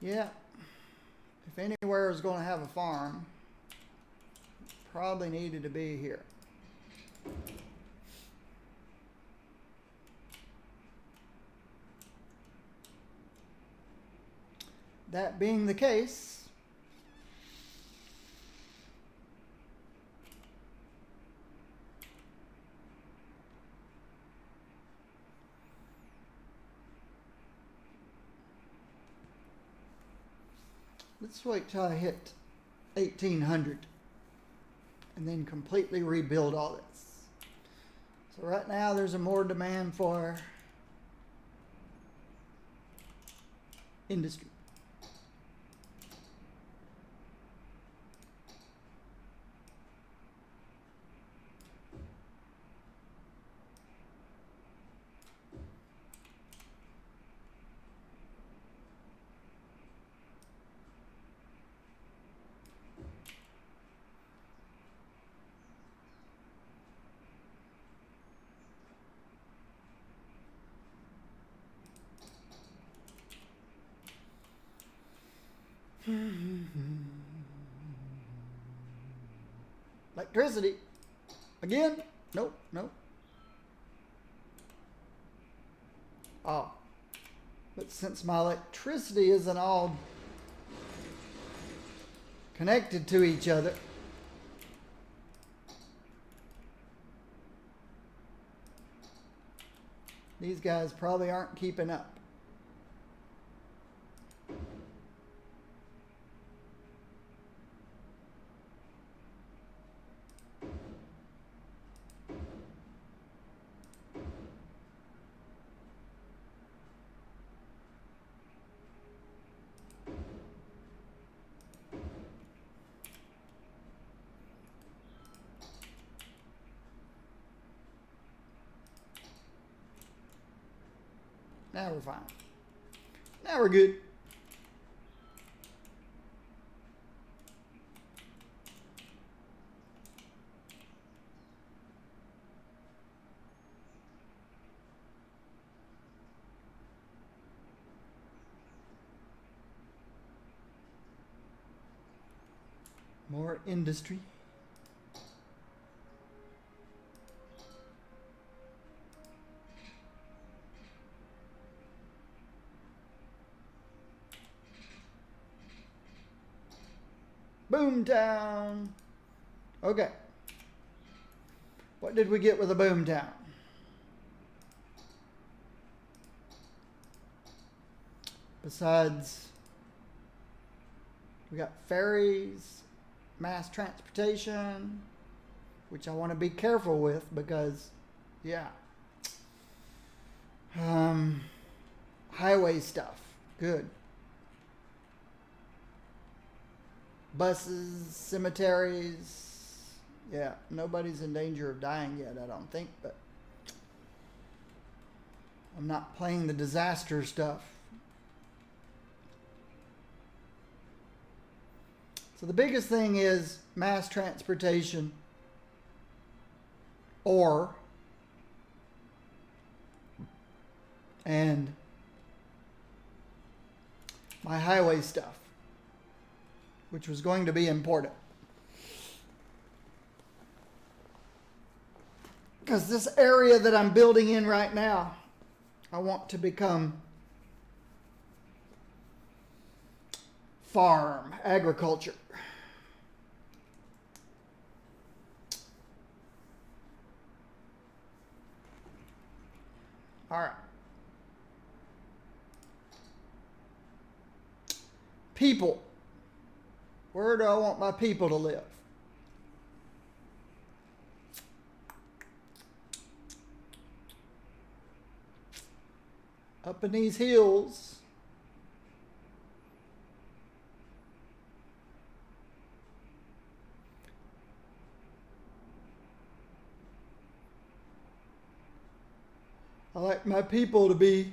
Yeah, if anywhere is going to have a farm, probably needed to be here. That being the case, let's wait till I hit 1,800 and then completely rebuild all this. So right now there's a more demand for industry. Electricity. Again? Nope, nope. Oh. But since my electricity isn't all connected to each other, these guys probably aren't keeping up. Now we're fine. Now we're good. More industry. Boomtown. Okay. What did we get with a boomtown? Besides, we got ferries, mass transportation, which I want to be careful with because, yeah. Highway stuff. Good. Buses, cemeteries. Yeah, nobody's in danger of dying yet, I don't think, but I'm not playing the disaster stuff. So the biggest thing is mass transportation and my highway stuff, which was going to be important. Because this area that I'm building in right now, I want to become farm, agriculture. All right. People. Where do I want my people to live? Up in these hills. I like my people to be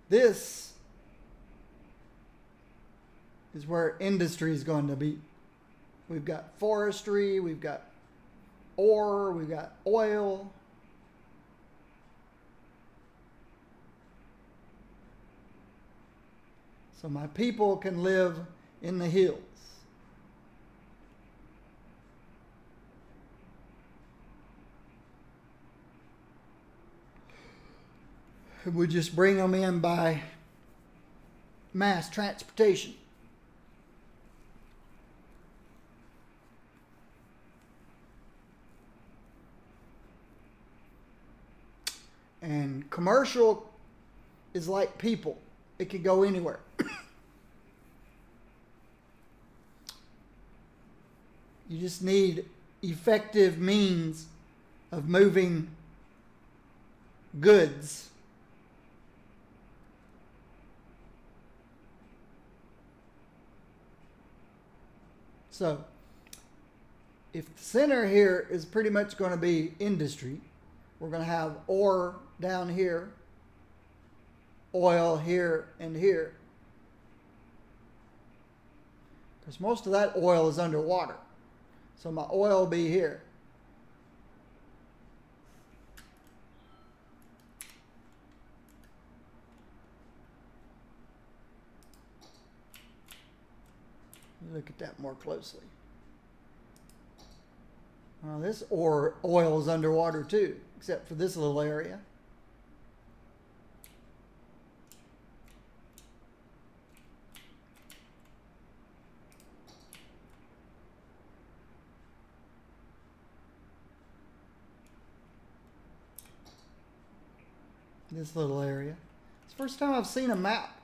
this is where industry is going to be. We've got forestry, we've got ore, we've got oil. So my people can live in the hills. We just bring them in by mass transportation. And commercial is like people. It can go anywhere. You just need effective means of moving goods. So, if the center here is pretty much going to be industry, we're going to have ore down here, oil here and here. Because most of that oil is underwater. So my oil will be here. Look at that more closely. Well, this oil is underwater too, except for this little area. This little area. It's the first time I've seen a map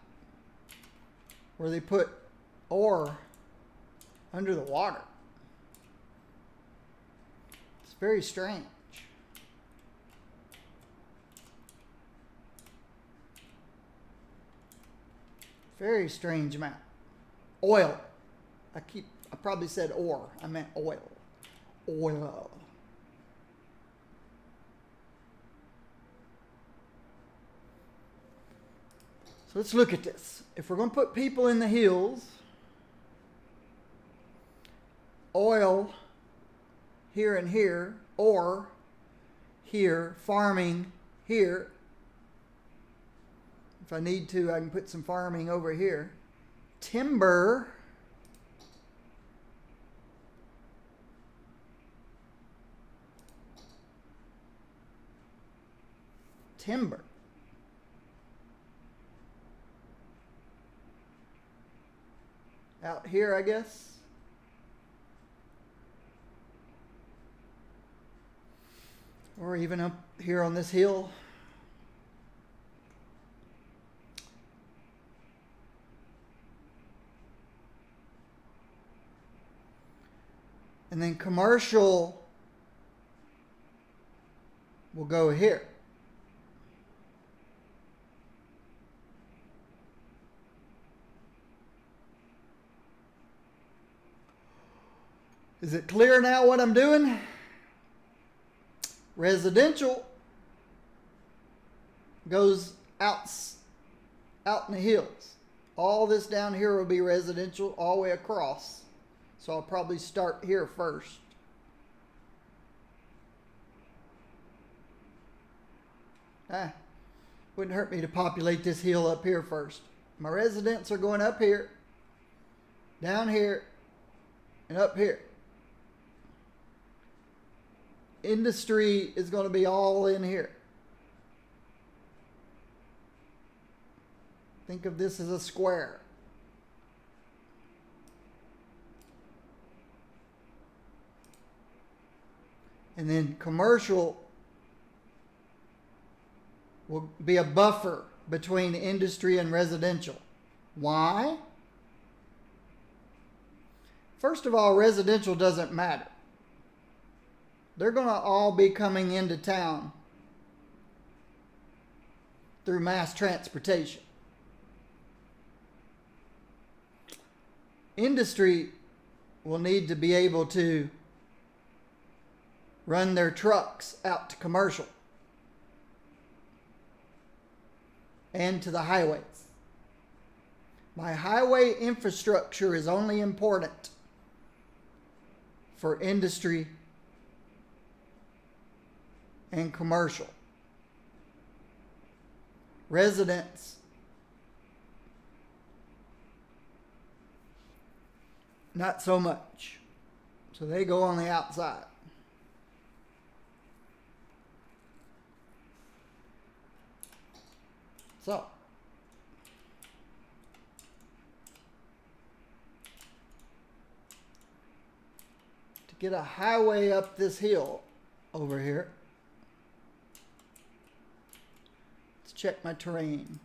where they put ore under the water. It's very strange. Very strange map. Oil. I probably said ore. I meant oil. Oil. So let's look at this. If we're going to put people in the hills, oil here and here, or here, farming here. If I need to, I can put some farming over here. Timber. Timber. Out here, I guess. Or even up here on this hill. And then commercial will go here. Is it clear now what I'm doing? Residential goes out in the hills. All this down here will be residential all the way across. So I'll probably start here first. Wouldn't hurt me to populate this hill up here first. My residents are going up here, down here, and up here. Industry is going to be all in here. Think of this as a square. And then commercial will be a buffer between industry and residential. Why? First of all, residential doesn't matter. They're going to all be coming into town through mass transportation. Industry will need to be able to run their trucks out to commercial and to the highways. My highway infrastructure is only important for industry and commercial. Residents, not so much. So they go on the outside. So, to get a highway up this hill over here, let's check my terrain.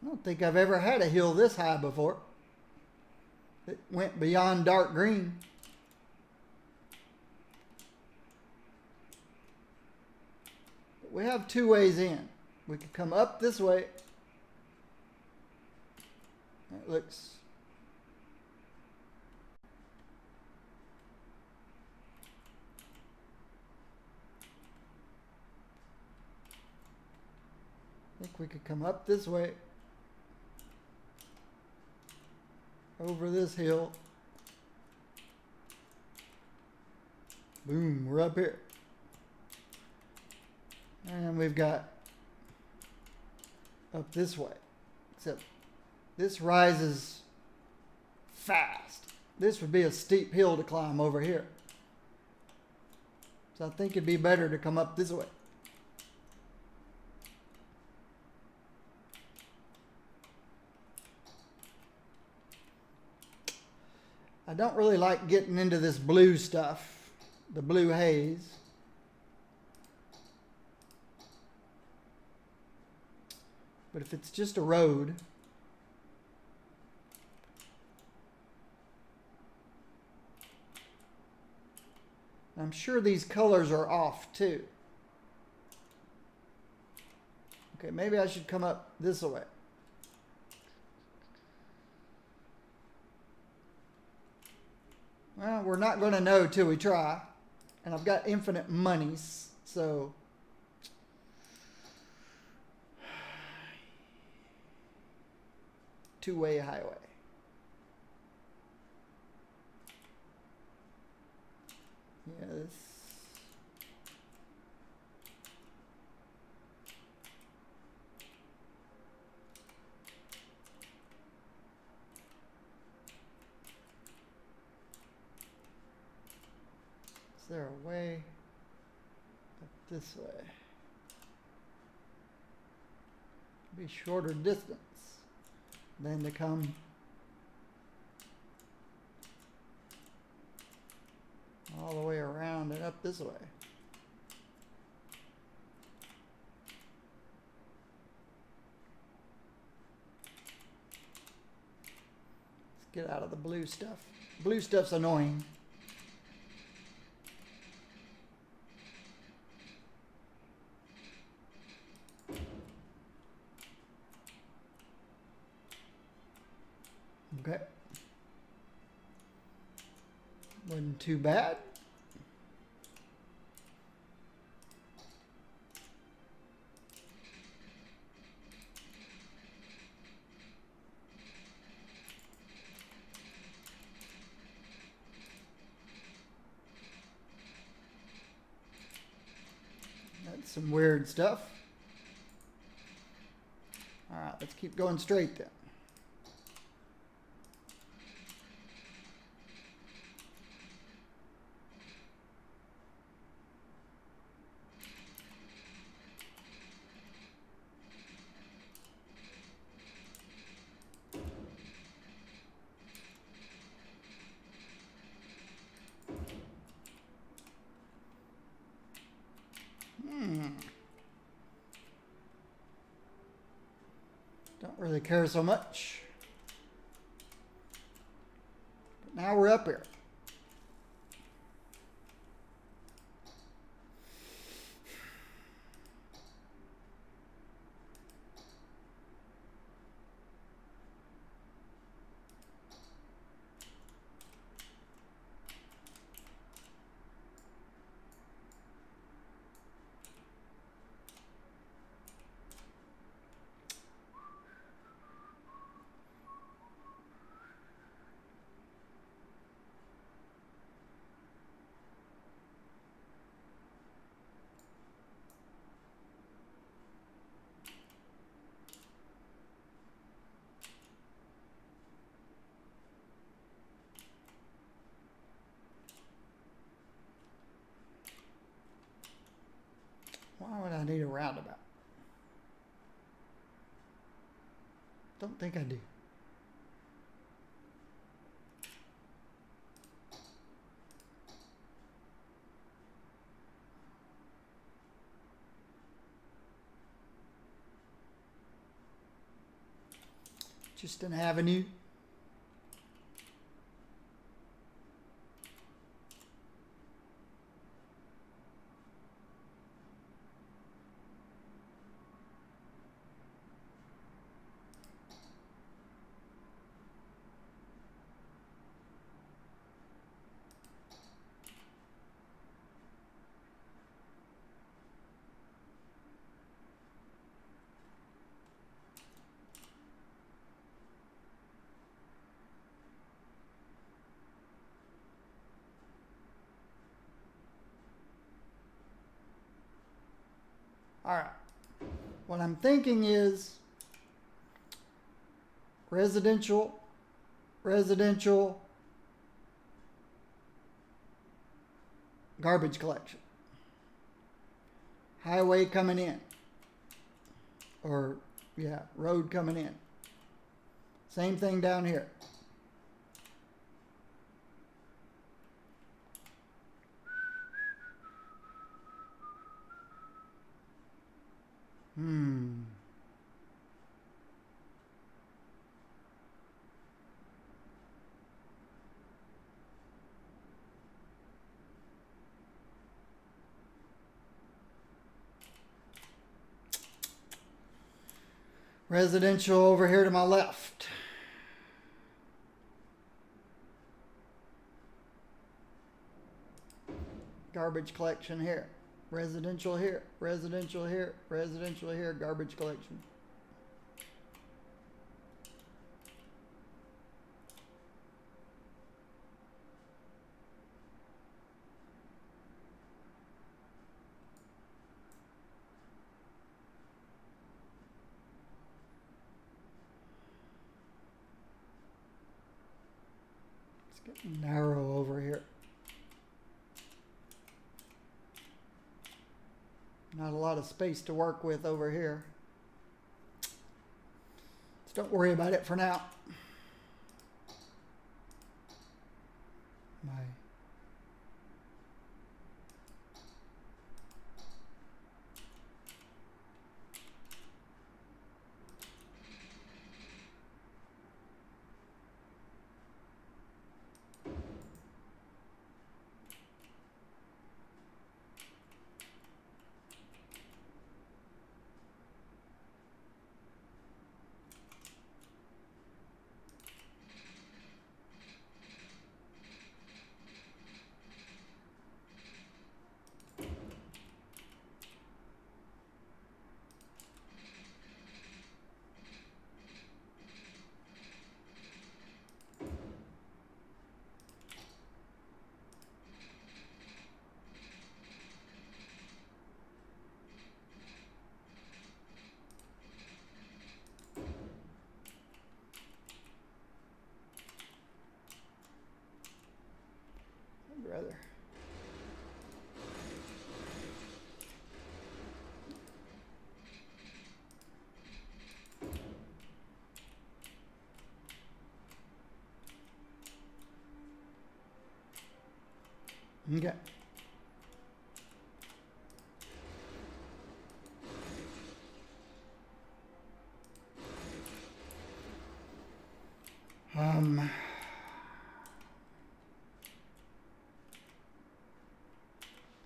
I don't think I've ever had a hill this high before. It went beyond dark green. We have two ways in. We could come up this way. It looks I think we could come up this way, over this hill. Boom, we're up here. And we've got up this way. Except this rises fast. This would be a steep hill to climb over here. So I think it'd be better to come up this way. I don't really like getting into this blue stuff, the blue haze. But if it's just a road, I'm sure these colors are off too. Okay, maybe I should come up this way. Well, we're not going to know till we try. And I've got infinite monies, so two-way highway. Yeah, this. Is there a way up this way? Be shorter distance than to come all the way around and up this way. Let's get out of the blue stuff. Blue stuff's annoying. Okay. Wasn't too bad. That's some weird stuff. All right, let's keep going straight then. Don't really care so much. But now we're up here. Why would I need a roundabout? Don't think I do. Just an avenue. All right. What I'm thinking is residential, garbage collection. Highway coming in. Or, yeah, road coming in. Same thing down here. Residential over here to my left. Garbage collection here. Residential here. Residential here. Residential here. Garbage collection. Getting narrow over here. Not a lot of space to work with over here. Just don't worry about it for now. My rather. Okay.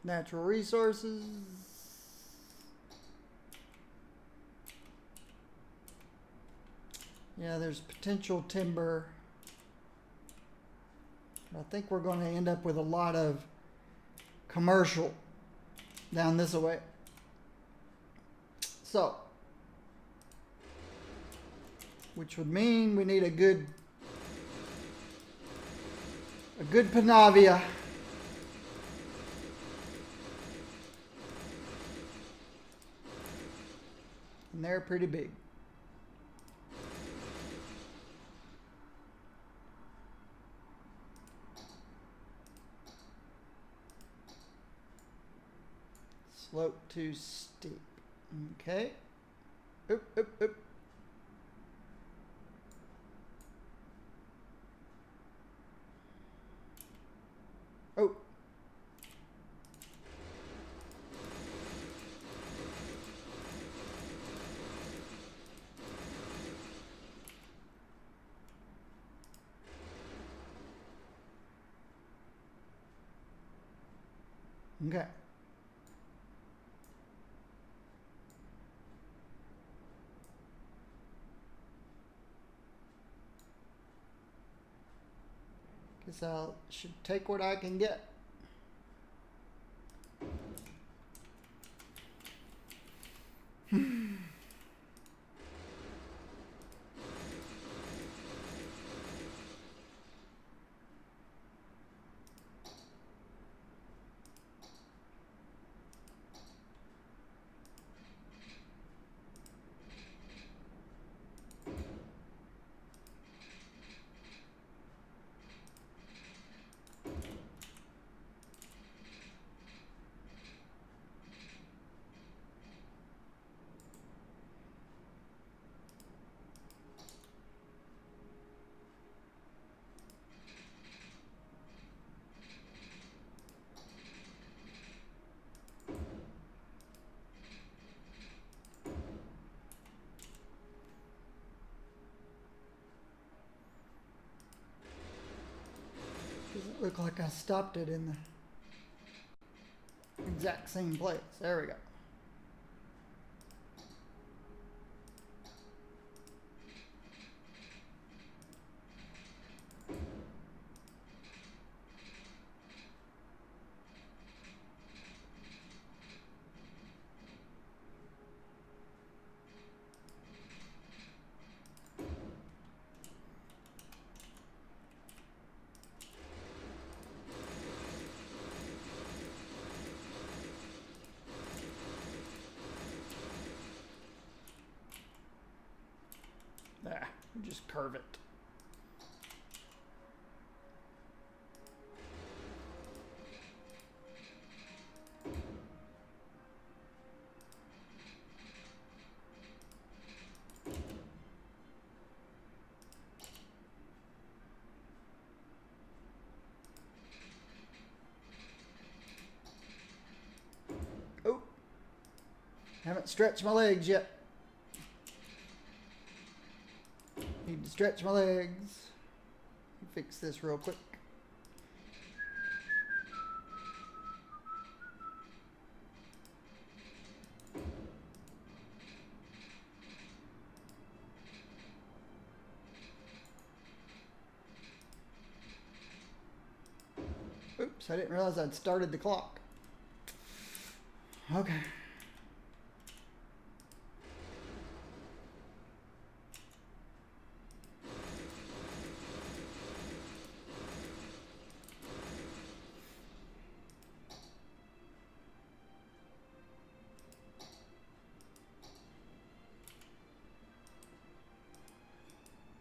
Natural resources. Yeah, there's potential timber. I think we're going to end up with a lot of commercial down this way. So, which would mean we need a good Panavia. And they're pretty big. Slope too steep. Okay. Oop, oop, oop. Oh. Okay. Guess I should take what I can get. Doesn't look like I stopped it in the exact same place. There we go. Just curve it. Haven't stretched my legs yet. Need to stretch my legs. Fix this real quick. Oops, I didn't realize I'd started the clock. Okay.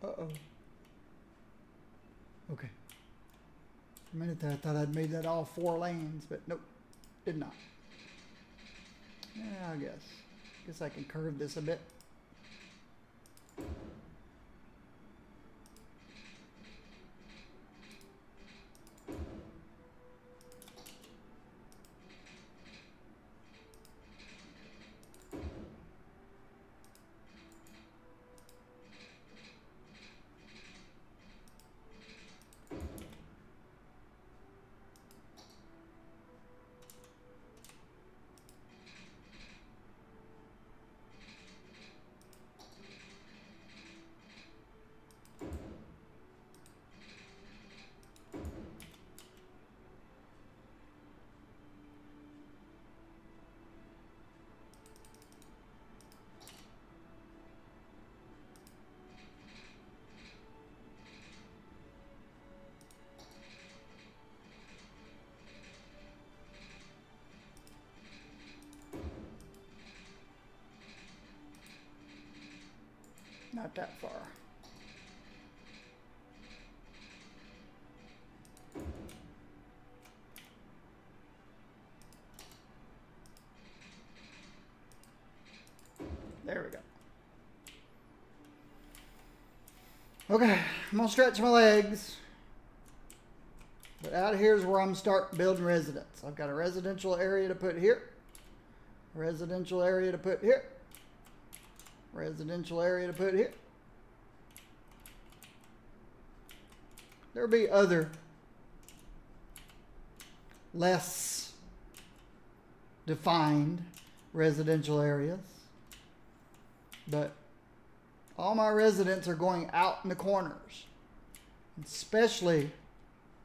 Uh-oh. Okay. For a minute there, I thought I'd made that all 4 lanes, but nope, did not. Yeah, I guess I can curve this a bit. Not that far. There we go. Okay, I'm gonna stretch my legs. But out of here is where I'm starting building residence. I've got a residential area to put here. A residential area to put here. Residential area to put here. There'll be other less defined residential areas, but all my residents are going out in the corners, especially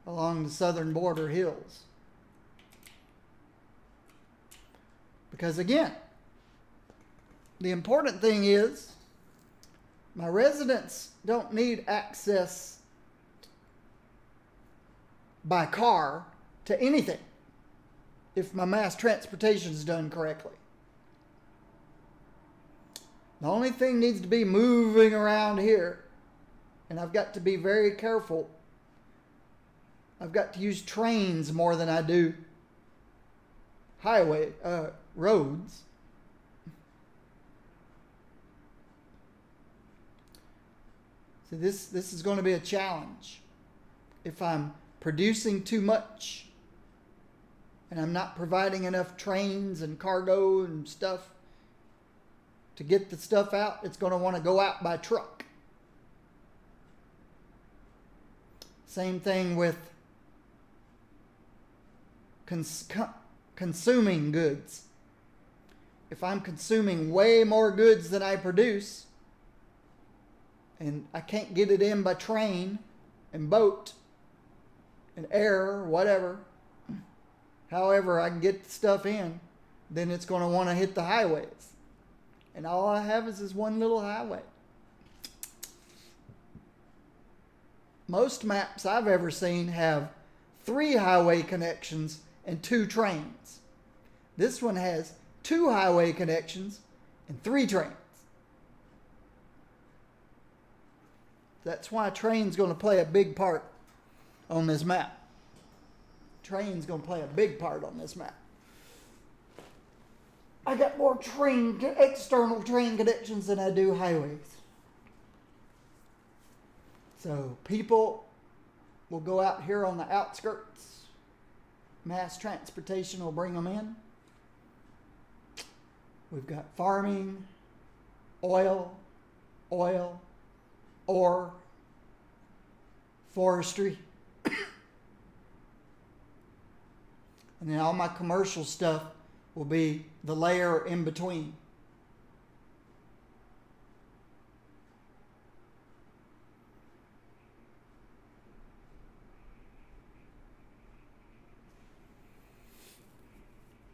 along the southern border hills. Because again, the important thing is my residents don't need access by car to anything if my mass transportation is done correctly. The only thing needs to be moving around here, and I've got to be very careful. I've got to use trains more than I do roads. So this is going to be a challenge. If I'm producing too much and I'm not providing enough trains and cargo and stuff to get the stuff out, it's going to want to go out by truck. Same thing with consuming goods. If I'm consuming way more goods than I produce, and I can't get it in by train and boat and air or whatever, however I can get the stuff in, then it's going to want to hit the highways. And all I have is this one little highway. Most maps I've ever seen have 3 highway connections and 2 trains. This one has 2 highway connections and 3 trains. That's why train's going to play a big part on this map. Train's going to play a big part on this map. I got more external train connections than I do highways. So people will go out here on the outskirts. Mass transportation will bring them in. We've got farming, oil, ore, forestry. And then all my commercial stuff will be the layer in between.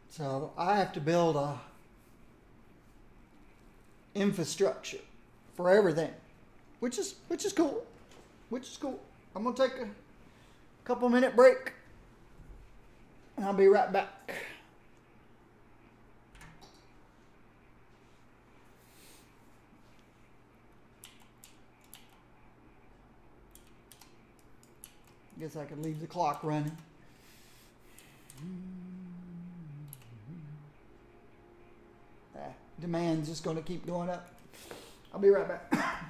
So I have to build a infrastructure for everything, which is cool. I'm gonna take a couple-minute break, and I'll be right back. Guess I could leave the clock running. Demand's just going to keep going up. I'll be right back.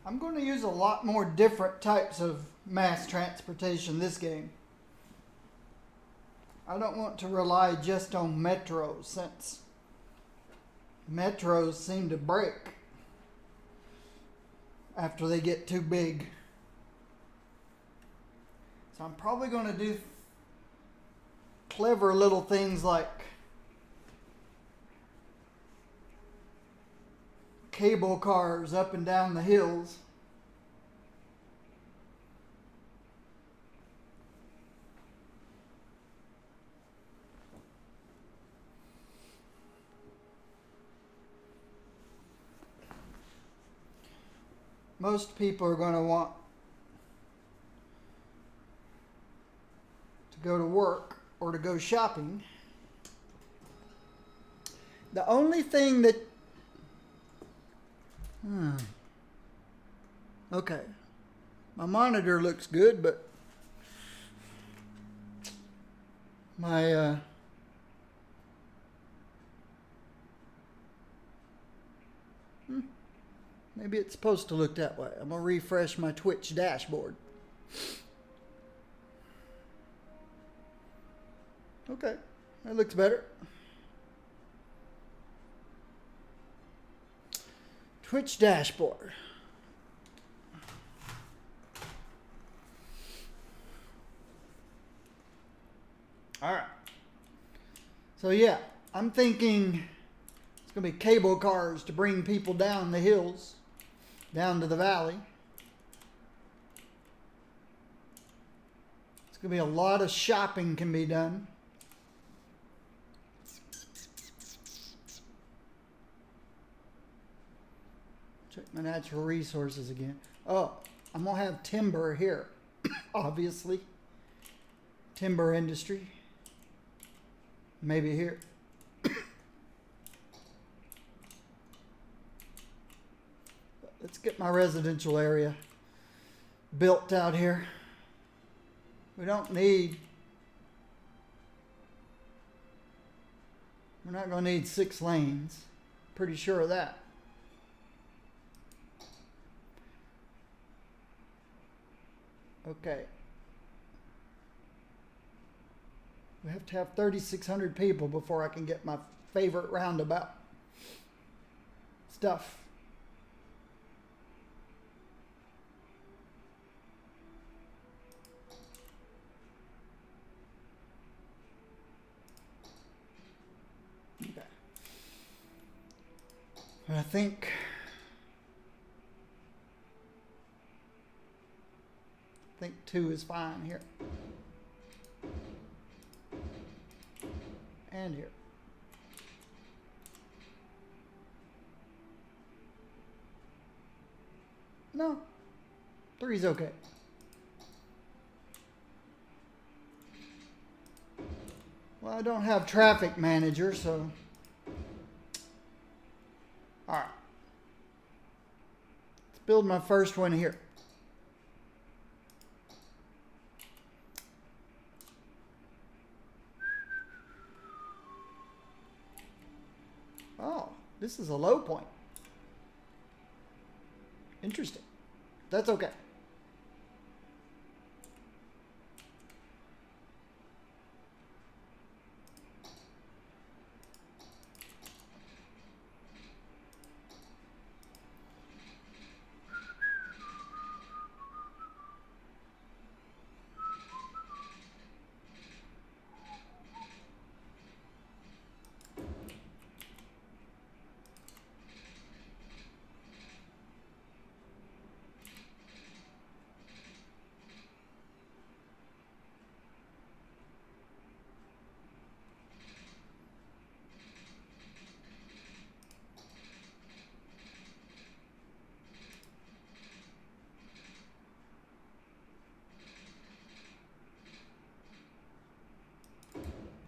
I'm going to use a lot more different types of mass transportation this game. I don't want to rely just on metros, since metros seem to break after they get too big. So I'm probably going to do clever little things like cable cars up and down the hills. Most people are going to want to go to work or to go shopping. The only thing that okay, my monitor looks good, but my maybe it's supposed to look that way. I'm gonna refresh my Twitch dashboard. Okay, that looks better. Twitch dashboard. So yeah, I'm thinking it's going to be cable cars to bring people down the hills, down to the valley. It's going to be a lot of shopping can be done. Check my natural resources again. Oh, I'm going to have timber here, obviously. Timber industry. Maybe here. Let's get my residential area built out here. We're not going to need 6 lanes. Pretty sure of that. Okay. We have to have 3,600 people before I can get my favorite roundabout stuff. Okay. I think I think 2 is fine here. And here. No. 3 is okay. Well, I don't have traffic manager, so. Alright. Let's build my first one here. Oh, this is a low point. Interesting. That's okay.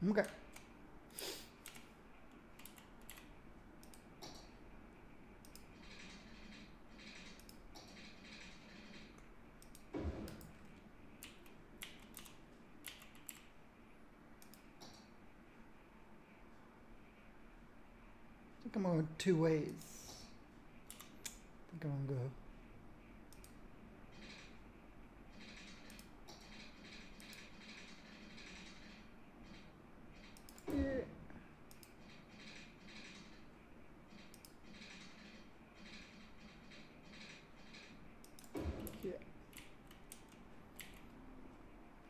Okay. I think I'm going 2 ways. I think I'm going to go.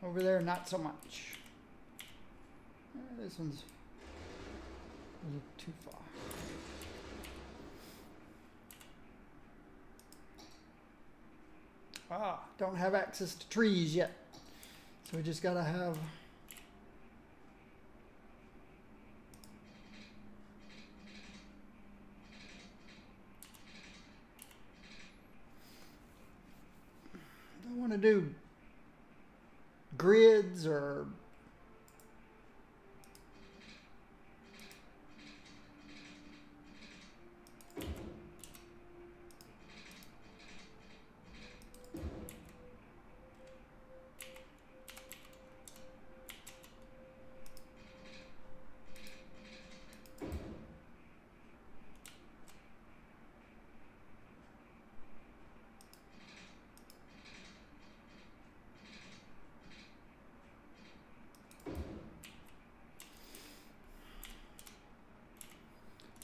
Over there, not so much. This one's a little too far. Don't have access to trees yet. So we just gotta have don't want to do grids or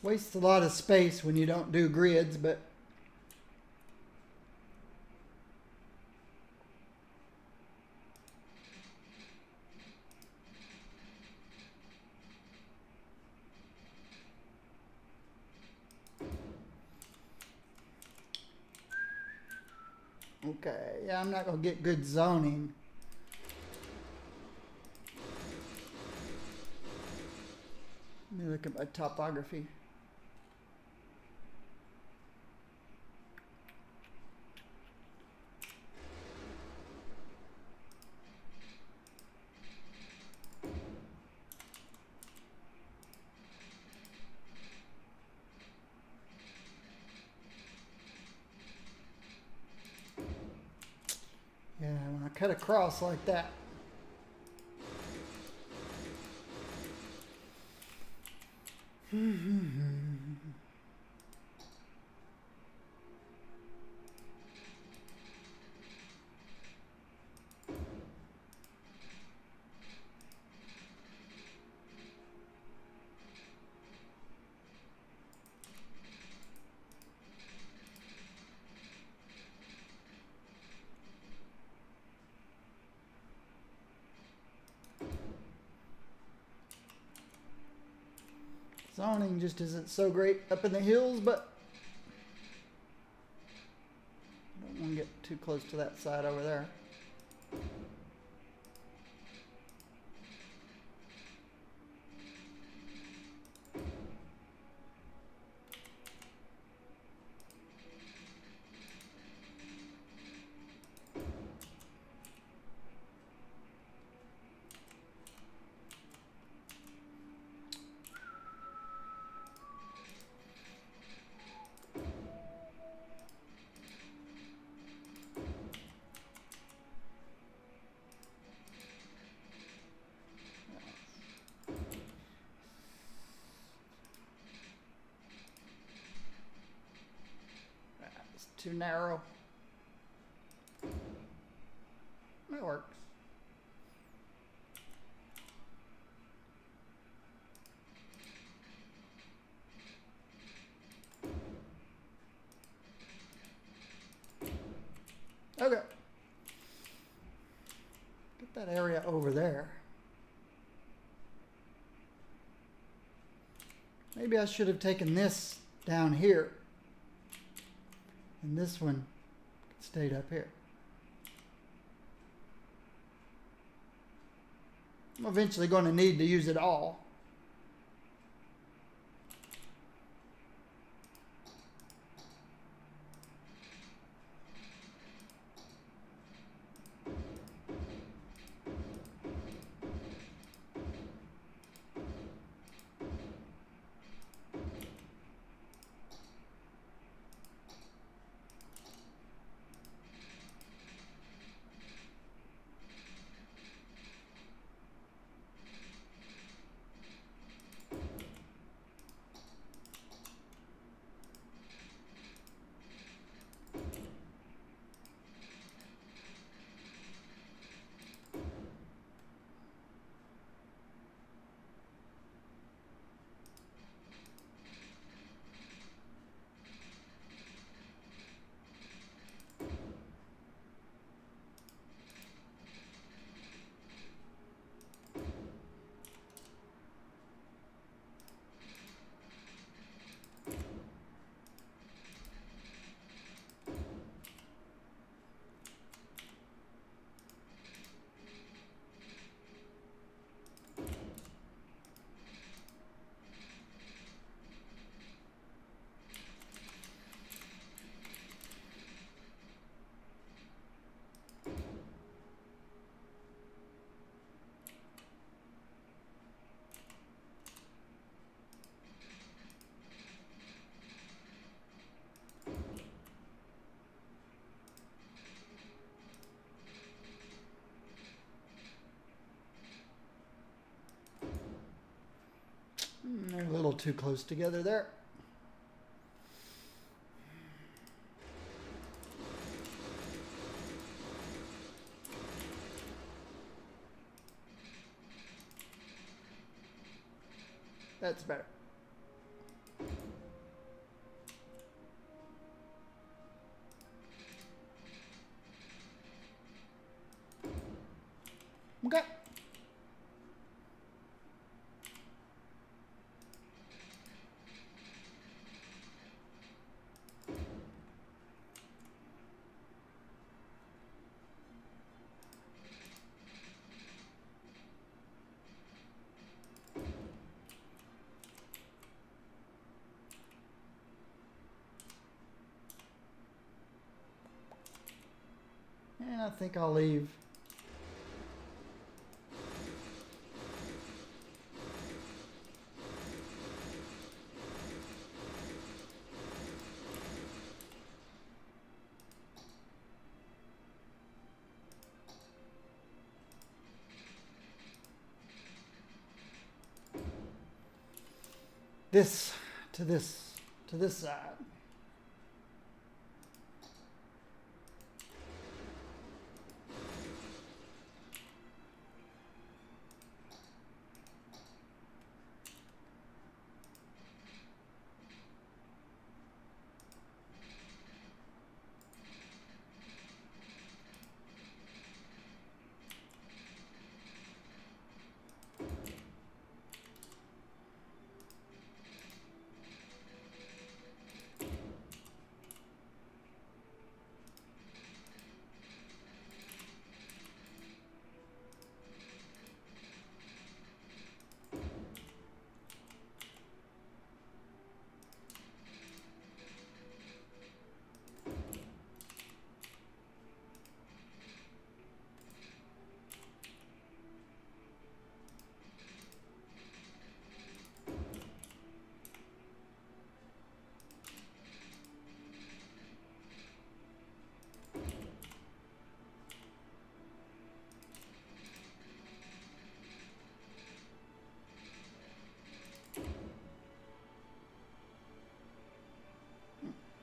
wastes a lot of space when you don't do grids, but Okay, yeah, I'm not gonna get good zoning. Let me look at my topography. Yeah, when I cut across like that. Zoning just isn't so great up in the hills, but I don't want to get too close to that side over there. It's too narrow. It works. Okay. Get that area over there. Maybe I should have taken this down here. And this one stayed up here. I'm eventually going to need to use it all. They're a little too close together there. That's better. Okay. And I think I'll leave. This to this side.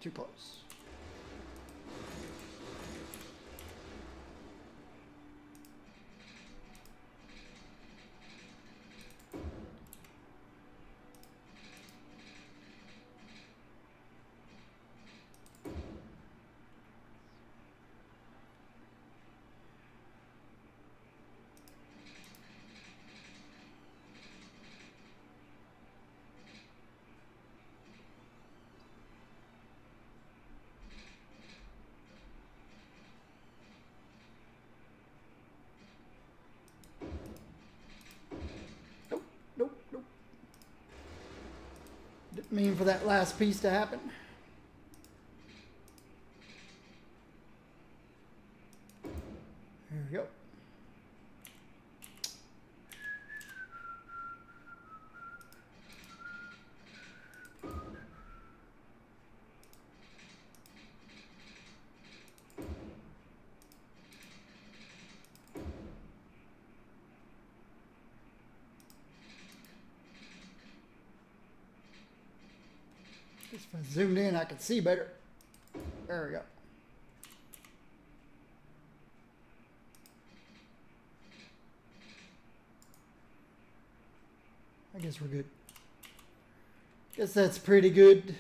Too close. Nope. Didn't mean for that last piece to happen. There we go. If I zoomed in, I could see better. There we go. I guess we're good. Guess that's pretty good.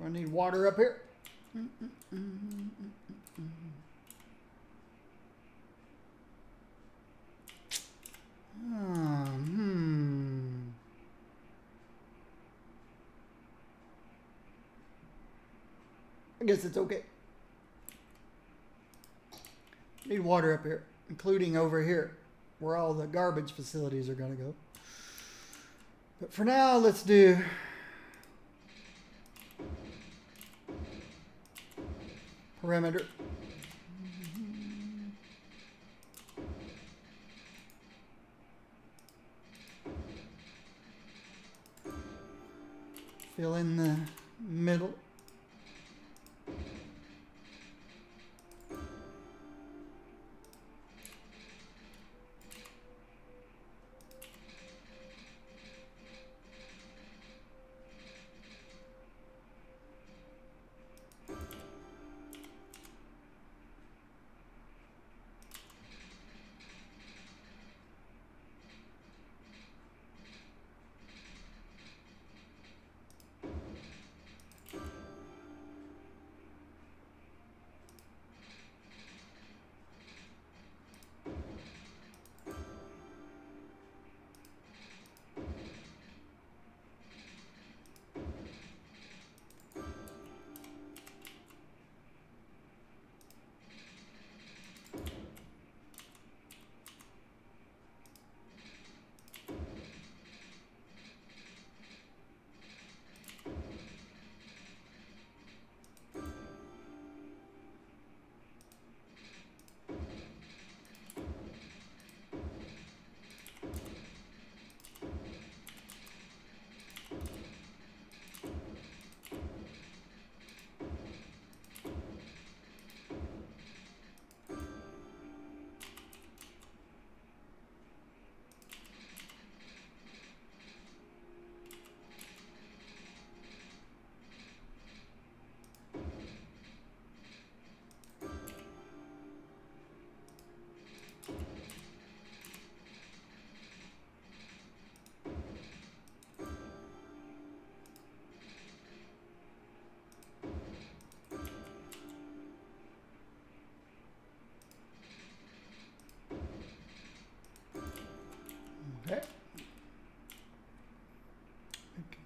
I need water up here. I guess it's okay. Need water up here, including over here, where all the garbage facilities are going to go. But for now, let's do perimeter. Fill in the middle.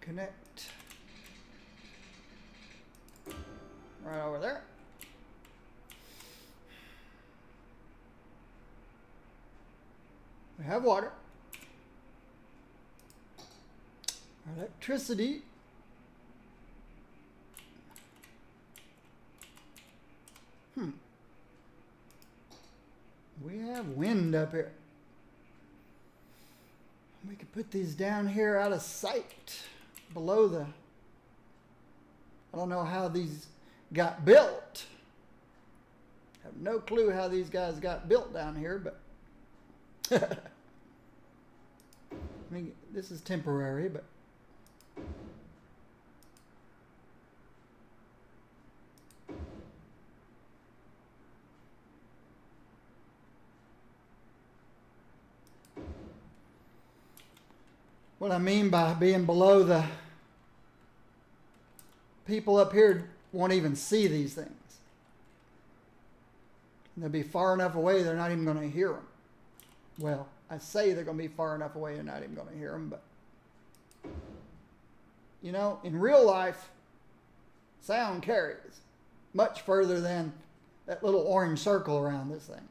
connect right over there. We have water. Our electricity. We have wind up here. We could put these down here out of sight below the... I don't know how these got built. I have no clue how these guys got built down here, but... I mean, this is temporary, but... What I mean by being below the... People up here won't even see these things. They'll be far enough away they're not even going to hear them. Well, I say they're going to be far enough away they're not even going to hear them, but... You know, in real life, sound carries much further than that little orange circle around this thing.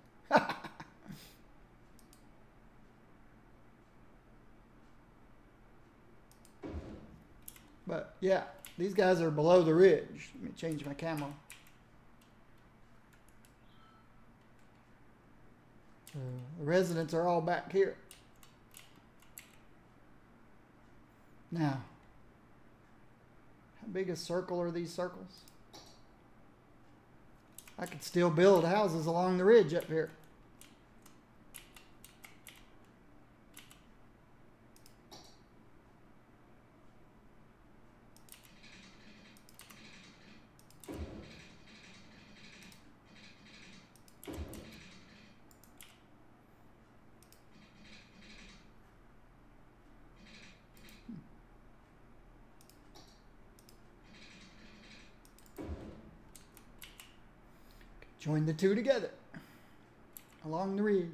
But yeah, these guys are below the ridge. Let me change my camera. The residents are all back here. Now, how big a circle are these circles? I could still build houses along the ridge up here. Join the two together along the ridge.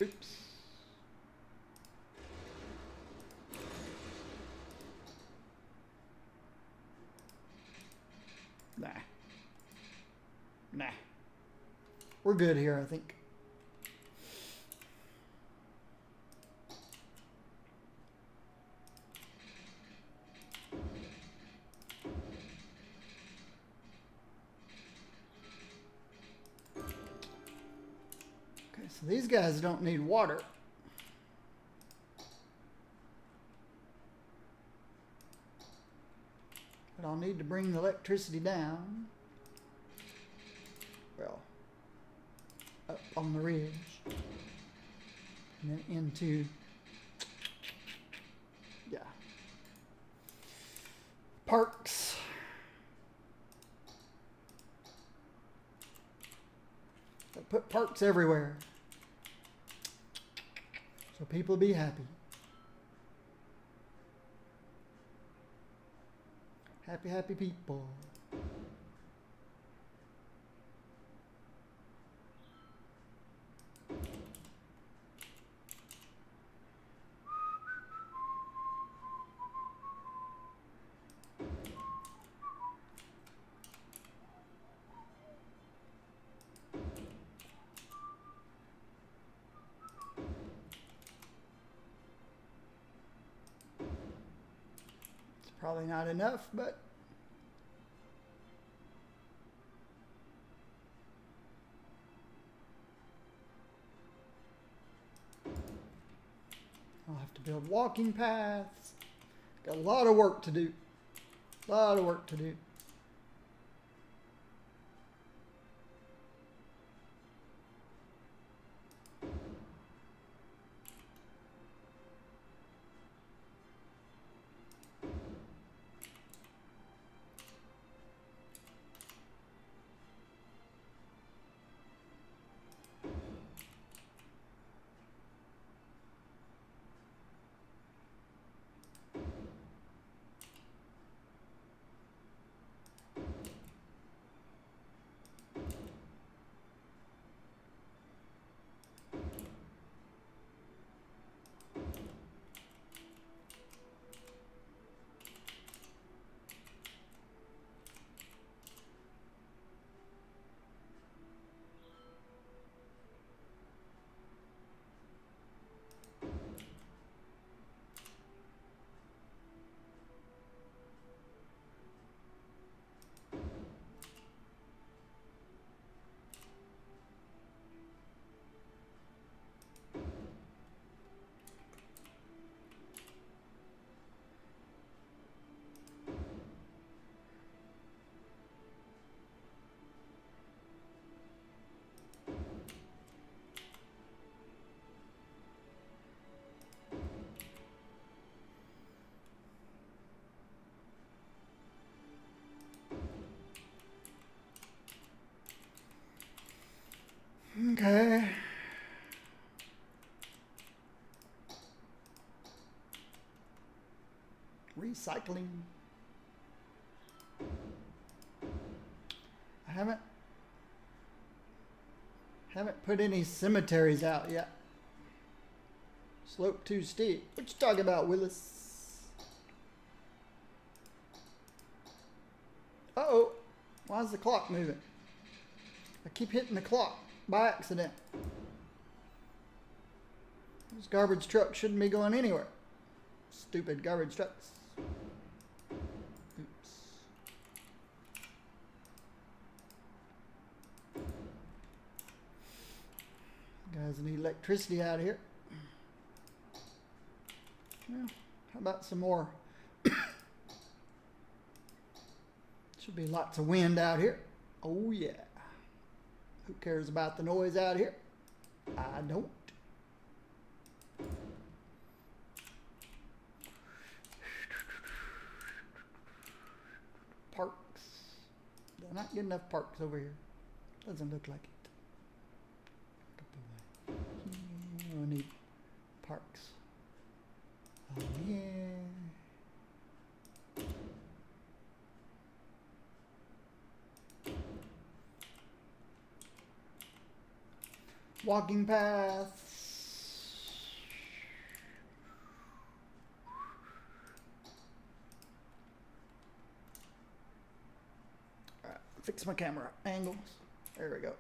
Oops. Nah. We're good here, I think. So these guys don't need water. But I'll need to bring the electricity down. Well, up on the ridge. And then into, yeah, parks. I put parks everywhere. So people be happy. Happy, happy people. Probably not enough, but I'll have to build walking paths. Got a lot of work to do. A lot of work to do. Recycling. I haven't put any cemeteries out yet. Slope too steep. What you talking about, Willis? Uh-oh. Why is the clock moving? I keep hitting the clock by accident. This garbage truck shouldn't be going anywhere. Stupid garbage trucks. Oops. Guys need electricity out of here. Well, how about some more? Should be lots of wind out here. Oh yeah. Who cares about the noise out here? I don't. Parks. They're not getting enough parks over here. Doesn't look like it. I need parks. Oh yeah. Walking paths. All right, fix my camera angles. There we go.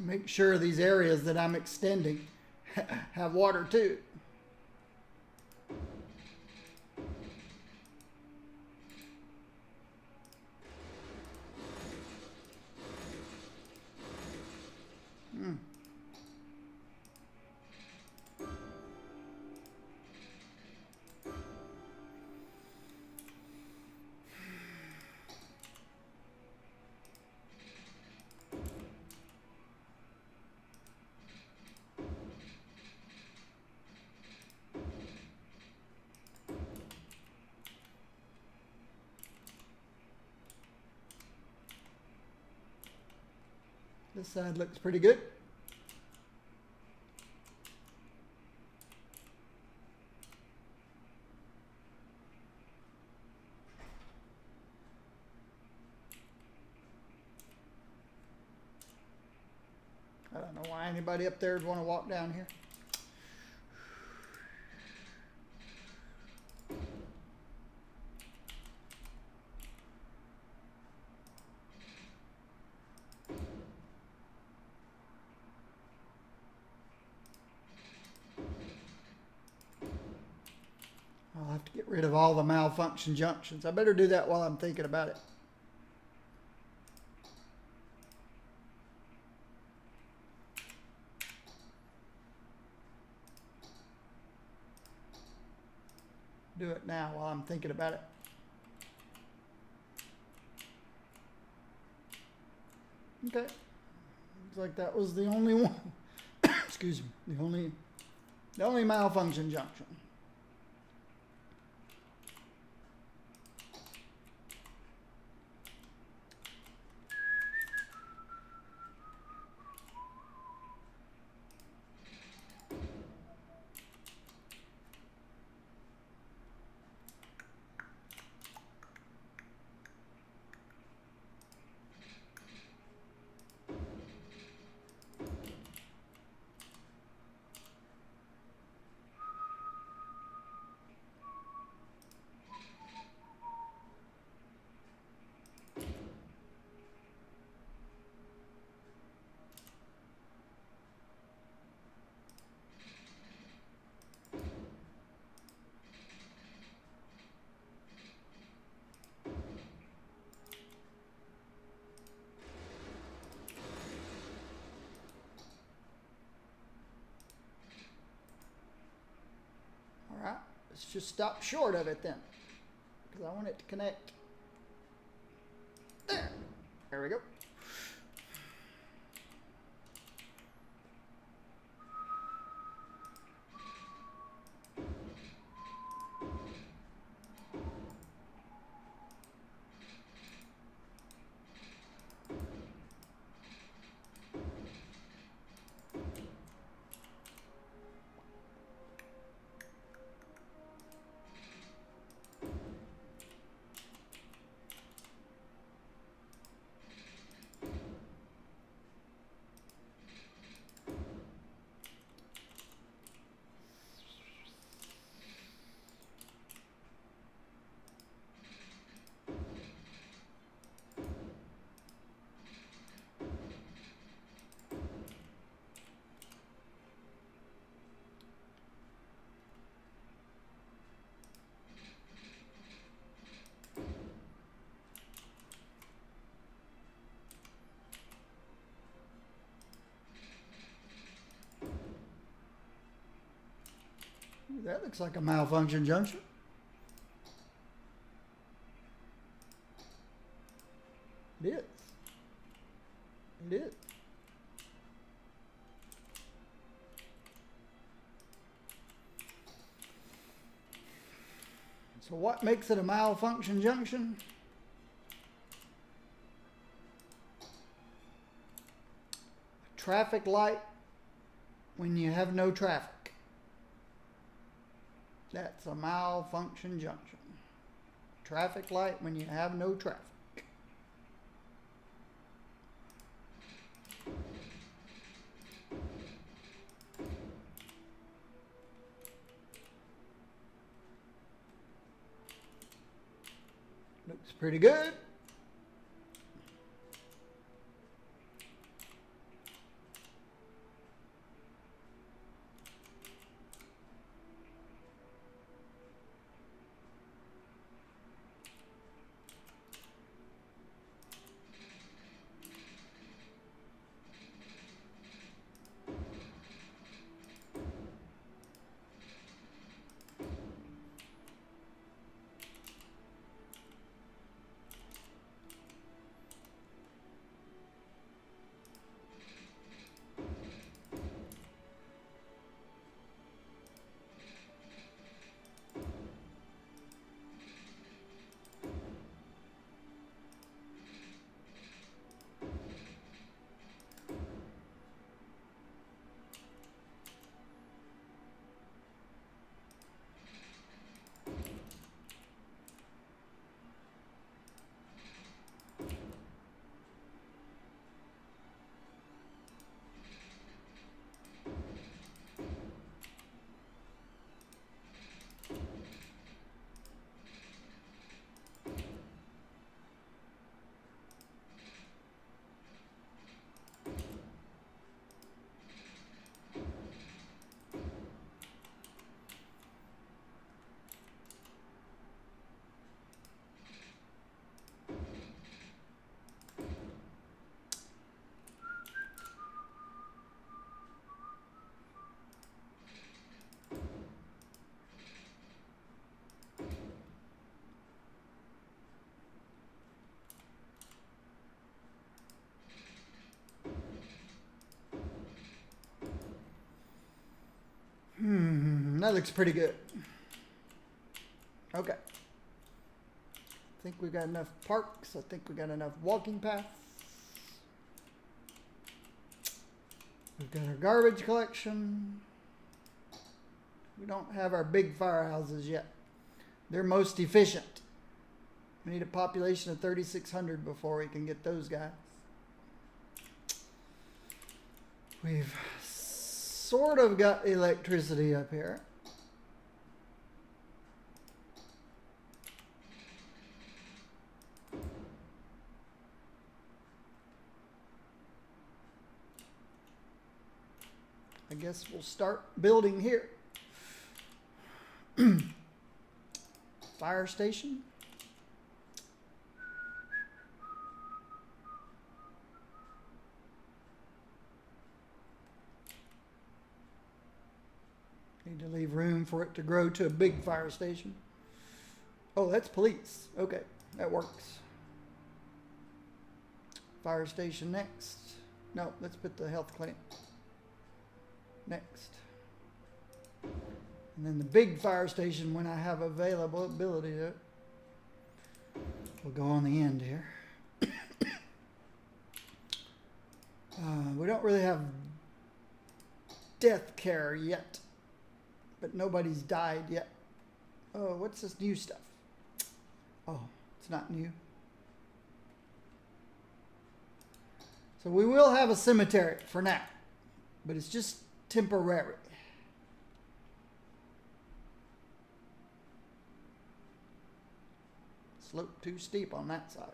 Make sure these areas that I'm extending have water too. This side looks pretty good. I don't know why anybody up there would want to walk down here. I'll have to get rid of all the malfunction junctions. I better do that while I'm thinking about it. Do it now while I'm thinking about it. Okay. Looks like that was the only one. Excuse me. The only malfunction junction. Alright, let's just stop short of it then, because I want it to connect. There we go. That looks like a malfunction junction. It is. It is. So what makes it a malfunction junction? A traffic light when you have no traffic. That's a malfunction junction. Traffic light when you have no traffic. Looks pretty good. That looks pretty good. Okay. I think we've got enough parks. I think we've got enough walking paths. We've got our garbage collection. We don't have our big firehouses yet. They're most efficient. We need a population of 3,600 before we can get those guys. We've sort of got electricity up here. I guess we'll start building here. Fire station. Need to leave room for it to grow to a big fire station. Oh, that's police. Okay, that works. Fire station next. No, let's put the health clinic next. And then the big fire station, when I have availability to it, will go on the end here. We don't really have death care yet, but nobody's died yet. Oh, what's this new stuff? Oh, it's not new. So we will have a cemetery for now, but it's just temporary. Slope too steep on that side.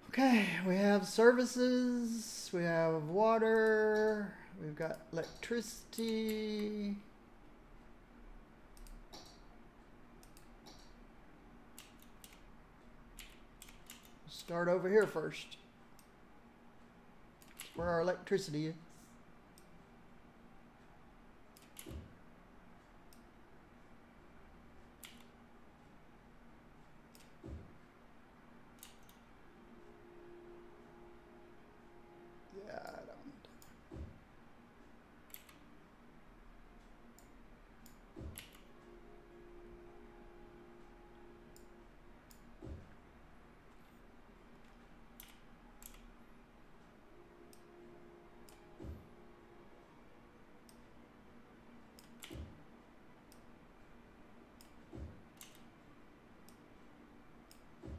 Okay, we have services, we have water, we've got electricity. Start over here first. That's where our electricity is. Yeah,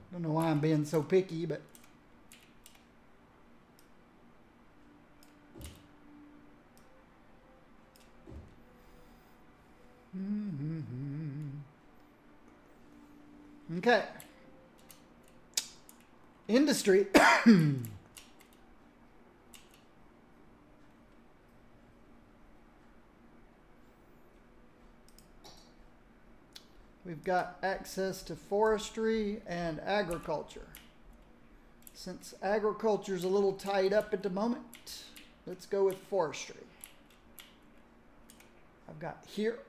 I don't know why I'm being so picky, but okay. Industry. We've got access to forestry and agriculture. Since agriculture's a little tied up at the moment, let's go with forestry. I've got here.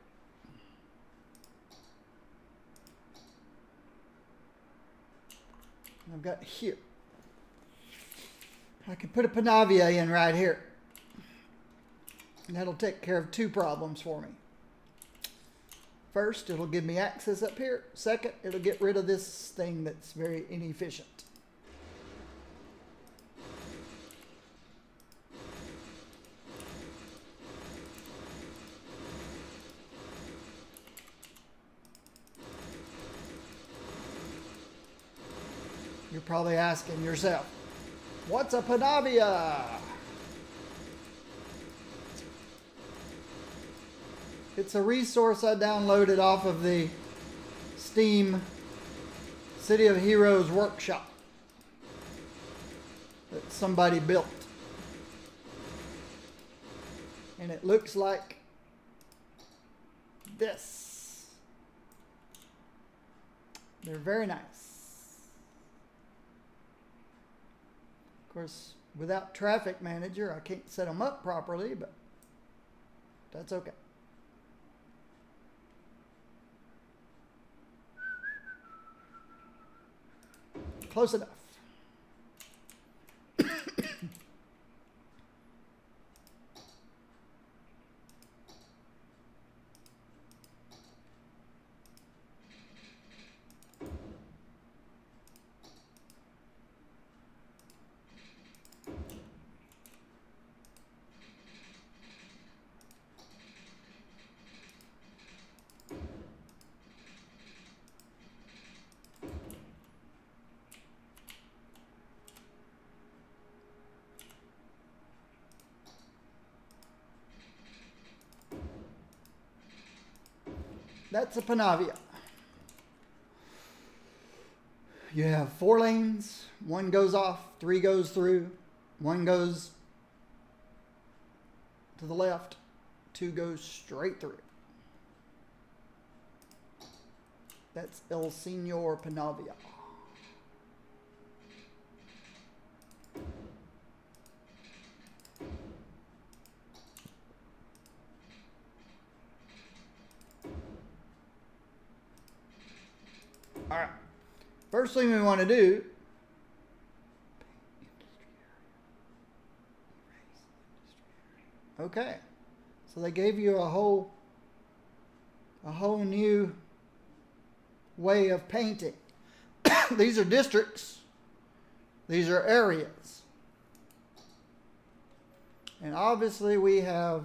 And I've got here. I can put a Panavia in right here. And that'll take care of two problems for me. First, it'll give me access up here. Second, it'll get rid of this thing that's very inefficient. You're probably asking yourself, what's a Panavia? It's a resource I downloaded off of the Steam City of Heroes workshop that somebody built. And it looks like this. They're very nice. Of course, without Traffic Manager, I can't set them up properly, but that's okay. Close enough. That's a Panavia. You have 4 lanes. 1 goes off, 3 goes through, 1 goes to the left, 2 goes straight through. That's El Senor Panavia. All right. First thing we want to do, okay. So they gave you a whole new way of painting. These are districts. These are areas. And obviously we have,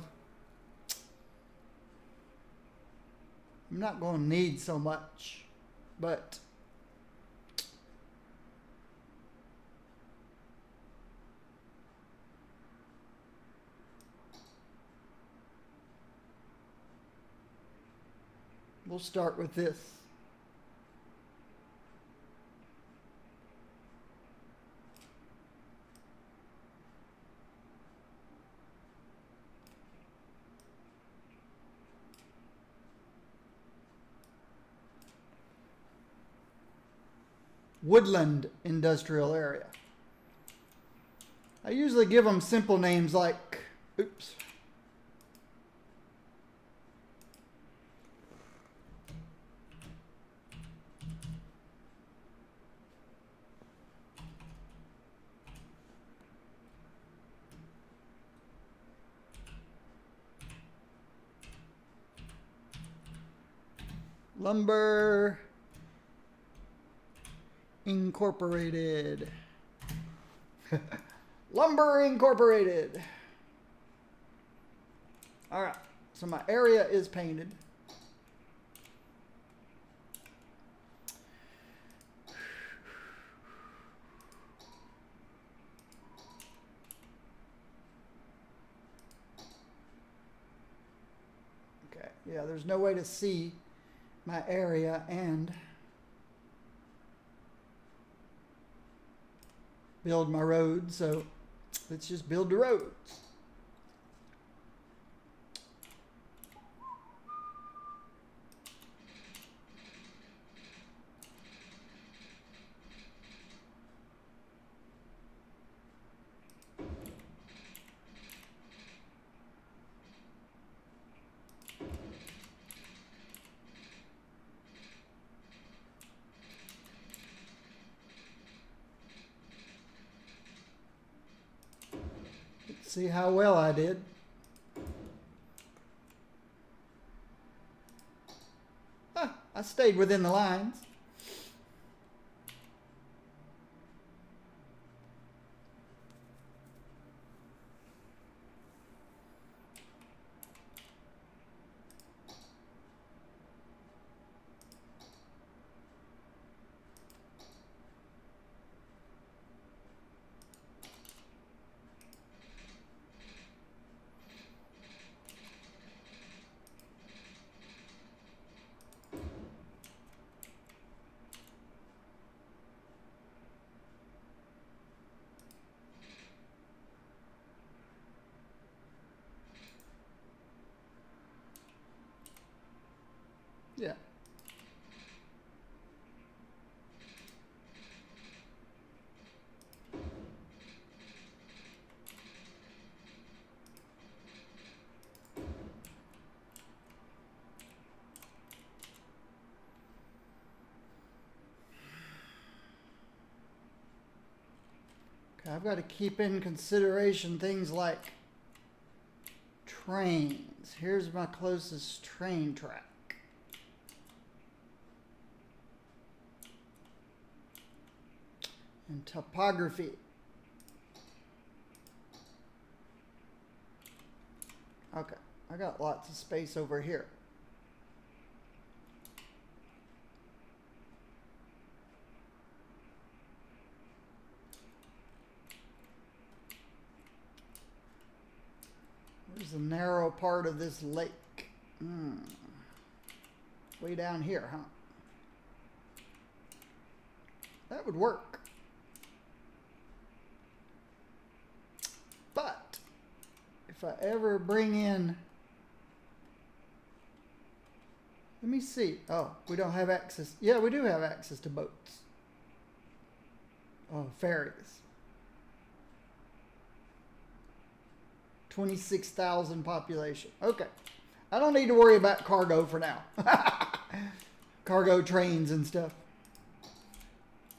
I'm not going to need so much, but we'll start with this. Woodland industrial area. I usually give them simple names like, oops. Lumber Incorporated. Lumber Incorporated. All right, so my area is painted. Okay, yeah, there's no way to see my area and build my road, so let's just build the roads. See how well I did. I stayed within the lines. Yeah. I've got to keep in consideration things like trains. Here's my closest train track. And topography. Okay, I got lots of space over here. There's a narrow part of this lake. Way down here, huh? That would work. But if I ever bring in, let me see. Oh, we don't have access. Yeah, we do have access to boats. Oh, ferries. 26,000 population. Okay. I don't need to worry about cargo for now. Cargo trains and stuff.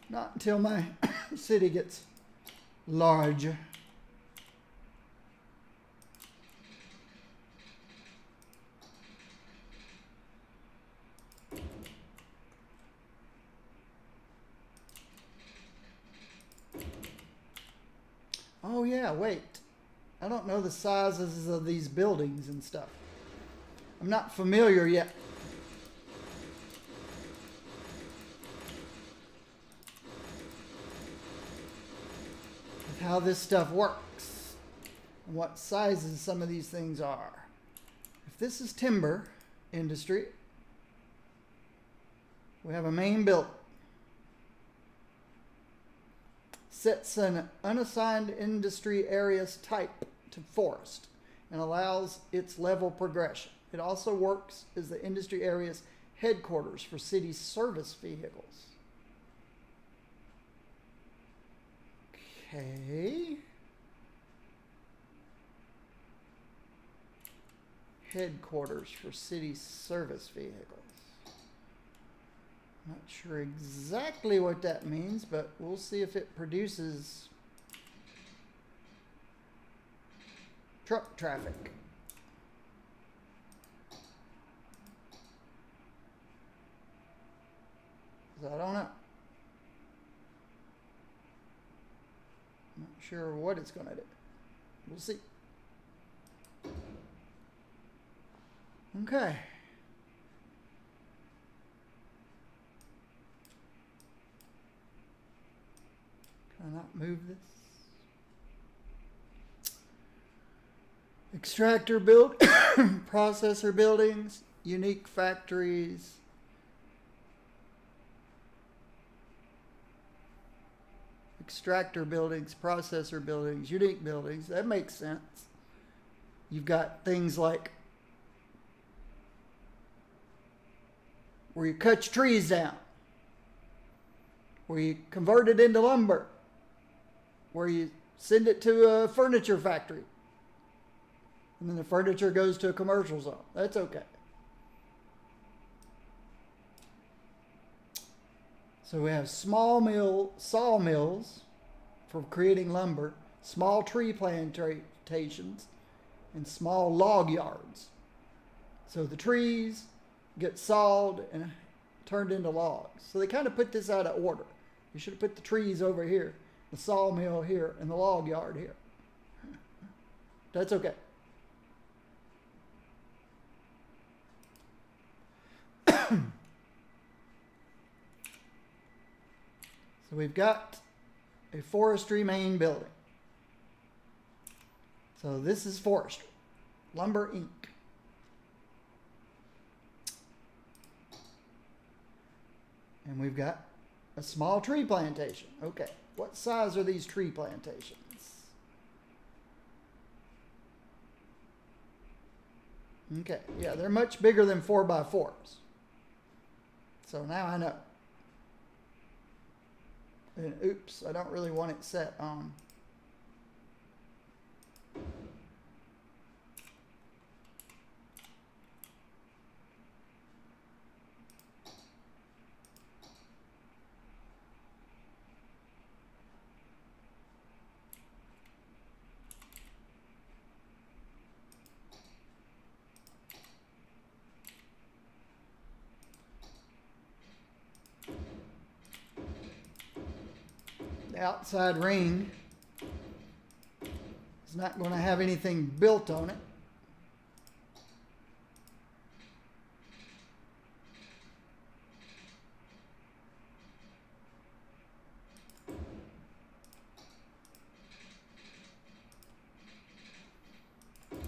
Not until my city gets large. Oh yeah, wait. I don't know the sizes of these buildings and stuff. I'm not familiar yet. With how this stuff works and what sizes some of these things are. If this is timber industry, we have a main building. Sets an unassigned industry area's type to forest and allows its level progression. It also works as the industry area's headquarters for city service vehicles. Okay. Headquarters for city service vehicles. Not sure exactly what that means, but we'll see if it produces truck traffic. So I don't know. Not sure what it's going to do. We'll see. Okay. Can I not move this? Extractor build, processor buildings, unique factories. Extractor buildings, processor buildings, unique buildings. That makes sense. You've got things like where you cut your trees down, where you convert it into lumber, where you send it to a furniture factory, and then the furniture goes to a commercial zone. That's okay. So we have sawmills for creating lumber, small tree plantations, and small log yards. So the trees get sawed and turned into logs. So they kind of put this out of order. You should have put the trees over here, the sawmill here, and the log yard here. That's okay. So we've got a forestry main building. So this is forestry. Lumber Inc. And we've got a small tree plantation. Okay, what size are these tree plantations? Okay, yeah, they're much bigger than 4x4s. So now I know. And oops, I don't really want it set on. outside ring is not going to have anything built on it.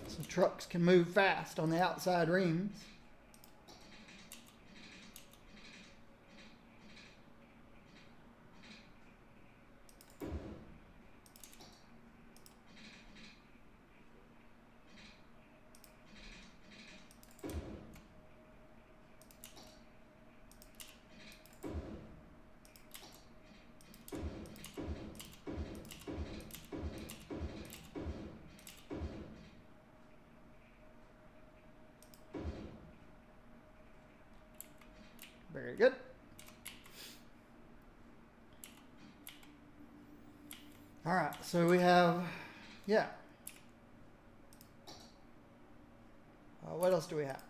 So trucks can move fast on the outside rings. Very good. All right, so we have, yeah. What else do we have?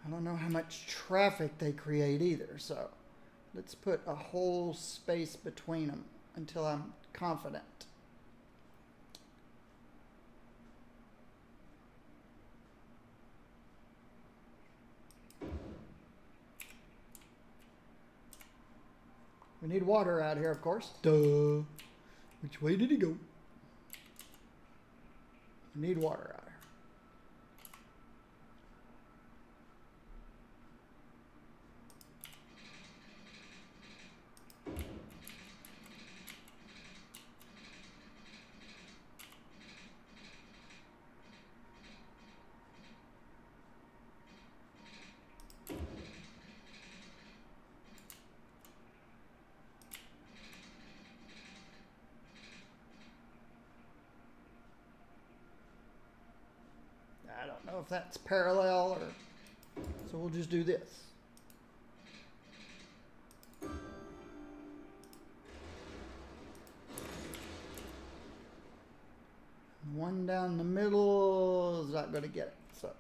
I don't know how much traffic they create either, so let's put a whole space between them until I'm confident. We need water out here, of course. Duh. Which way did he go? We need water out here. I don't know if that's parallel or, so we'll just do this. One down the middle is not going to get it, so.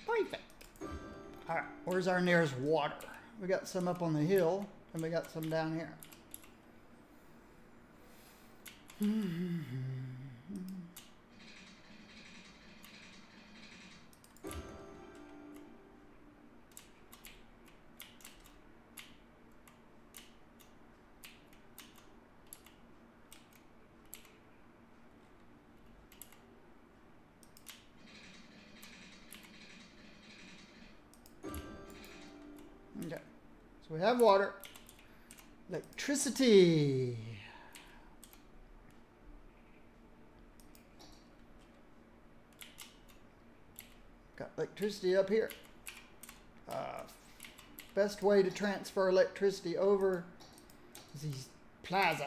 Perfect. All right, where's our nearest water? We got some up on the hill, and we got some down here. Okay, so we have water, electricity. Got electricity up here. Best way to transfer electricity over is these plazas.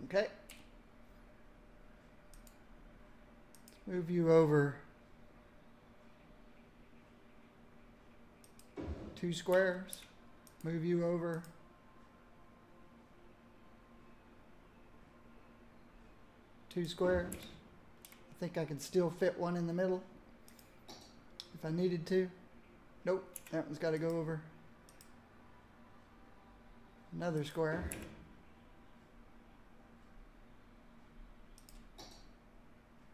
Okay. Let's move you over 2 squares. Move you over 2 squares. I think I can still fit one in the middle if I needed to. Nope, that one's got to go over another square.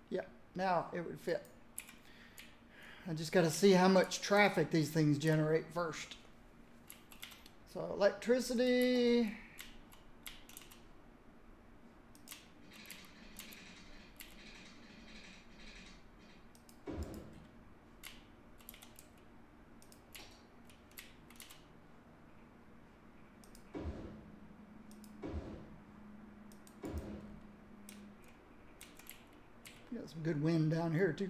Yeah, now it would fit. I just got to see how much traffic these things generate first. So electricity. Got some good wind down here too.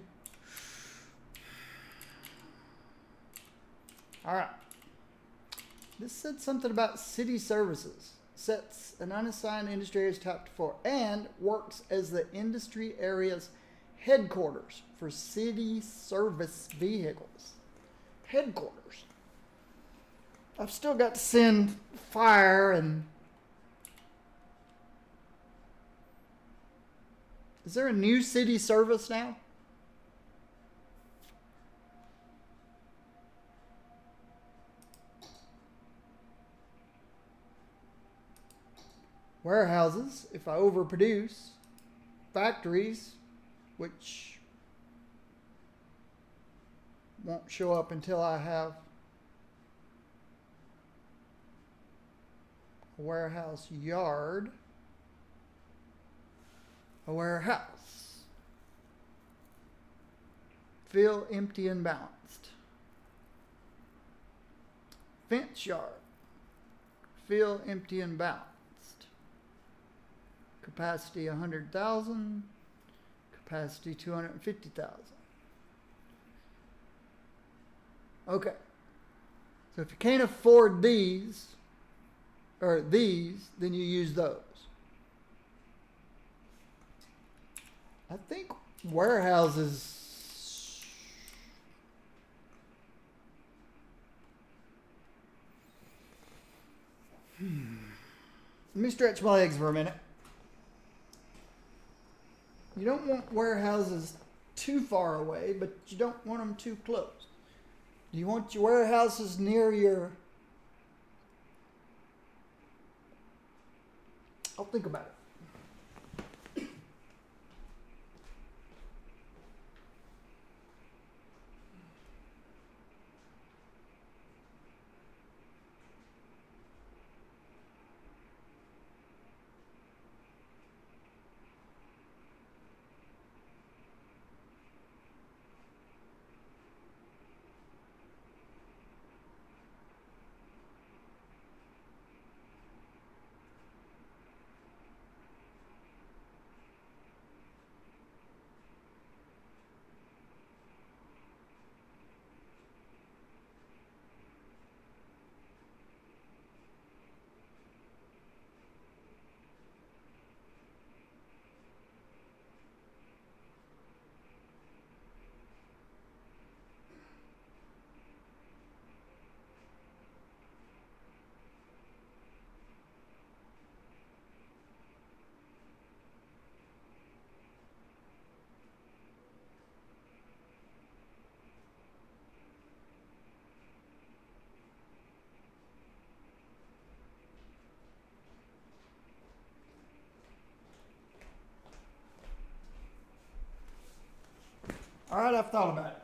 All right. This said something about city services. Sets an unassigned industry area as top 4 and works as the industry area's headquarters for city service vehicles. Headquarters. I've still got to send fire and... Is there a new city service now? Warehouses, if I overproduce. Factories, which won't show up until I have a warehouse yard. A warehouse. Fill empty and balanced. Fence yard. Fill empty and balanced. Capacity 100,000. Capacity 250,000. Okay. So if you can't afford these, then you use those. I think warehouses. Let me stretch my legs for a minute. You don't want warehouses too far away, but you don't want them too close. Do you want your warehouses near your... I'll think about it. All right, I've thought about it.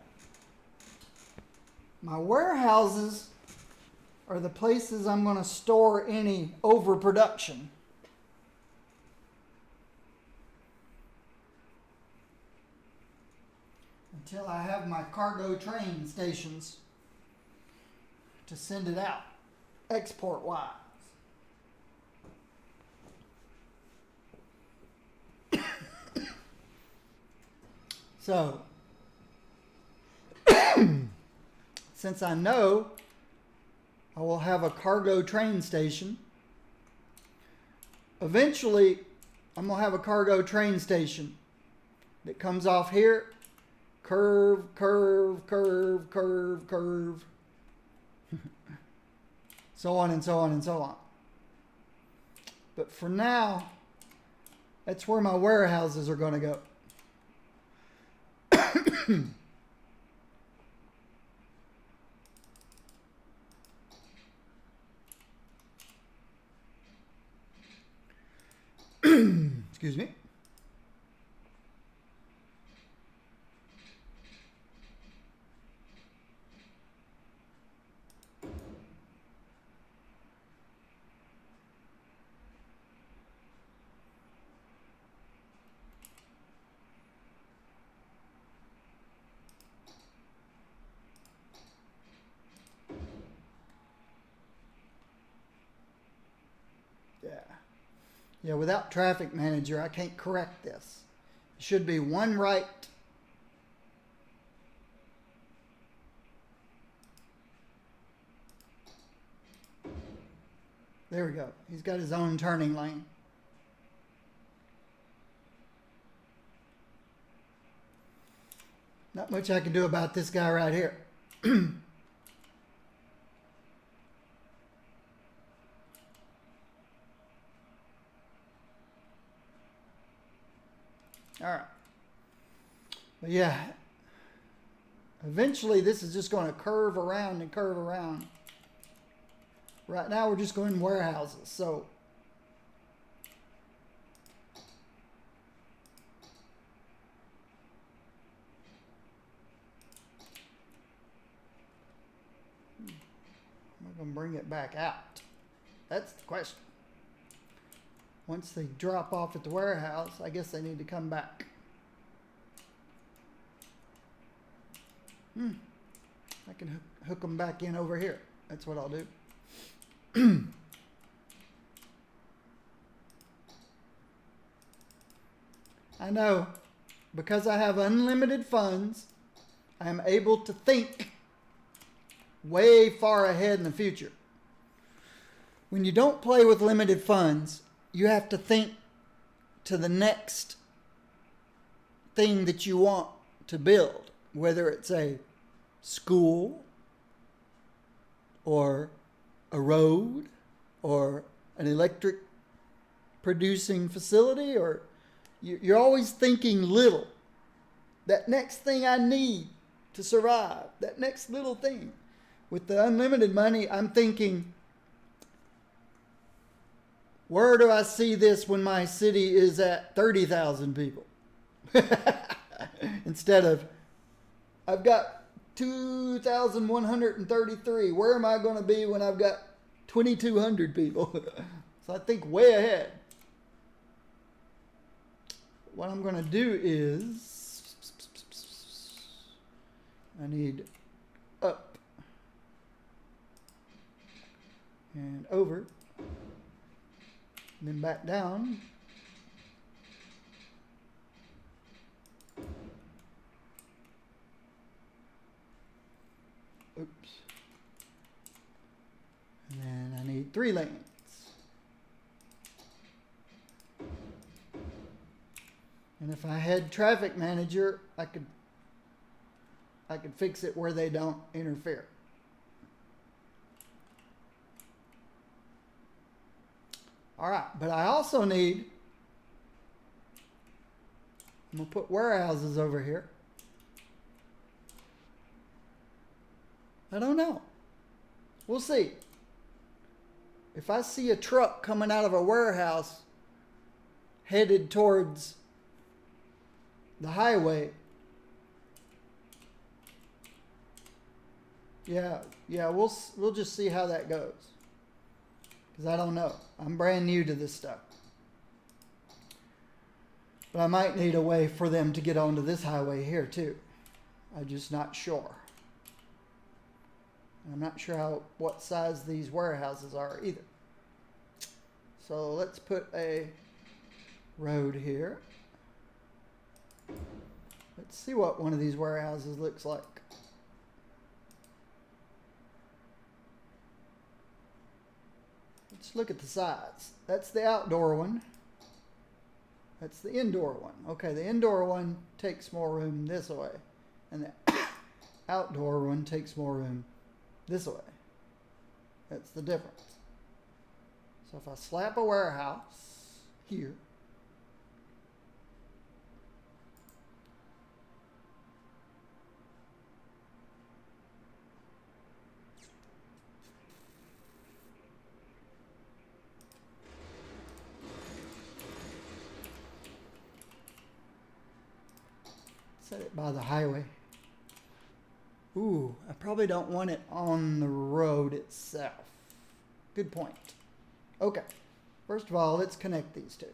My warehouses are the places I'm going to store any overproduction. Until I have my cargo train stations to send it out, export-wise. So, since I know I will have a cargo train station, eventually I'm going to have a cargo train station that comes off here, curve, curve, curve, curve, curve, so on and so on and so on. But for now, that's where my warehouses are going to go. Excuse me. Yeah, without traffic manager, I can't correct this. It should be one right. There we go. He's got his own turning lane. Not much I can do about this guy right here. All right. But yeah, eventually this is just going to curve around and curve around. Right now we're just going warehouses. So we're going to bring it back out. That's the question. Once they drop off at the warehouse, I guess they need to come back. I can hook them back in over here. That's what I'll do. I know, because I have unlimited funds, I am able to think way far ahead in the future. When you don't play with limited funds, you have to think to the next thing that you want to build, whether it's a school or a road or an electric producing facility, or you're always thinking little. That next thing I need to survive, that next little thing. With the unlimited money, I'm thinking, where do I see this when my city is at 30,000 people? Instead of, I've got 2,133. Where am I going to be when I've got 2,200 people? So I think way ahead. What I'm going to do is, I need up and over, and then back down. Oops. And then I need 3 lanes. And if I had traffic manager, I could fix it where they don't interfere. All right, but I also need, I'm going to put warehouses over here. I don't know. We'll see. If I see a truck coming out of a warehouse headed towards the highway, yeah, we'll just see how that goes. Because I don't know. I'm brand new to this stuff. But I might need a way for them to get onto this highway here too. I'm just not sure. I'm not sure what size these warehouses are either. So let's put a road here. Let's see what one of these warehouses looks like. Let's look at the size. That's the outdoor one. That's the indoor one. Okay, the indoor one takes more room this way, and the outdoor one takes more room this way. That's the difference. So if I slap a warehouse here, set it by the highway. Ooh, I probably don't want it on the road itself. Good point. Okay, first of all, let's connect these two.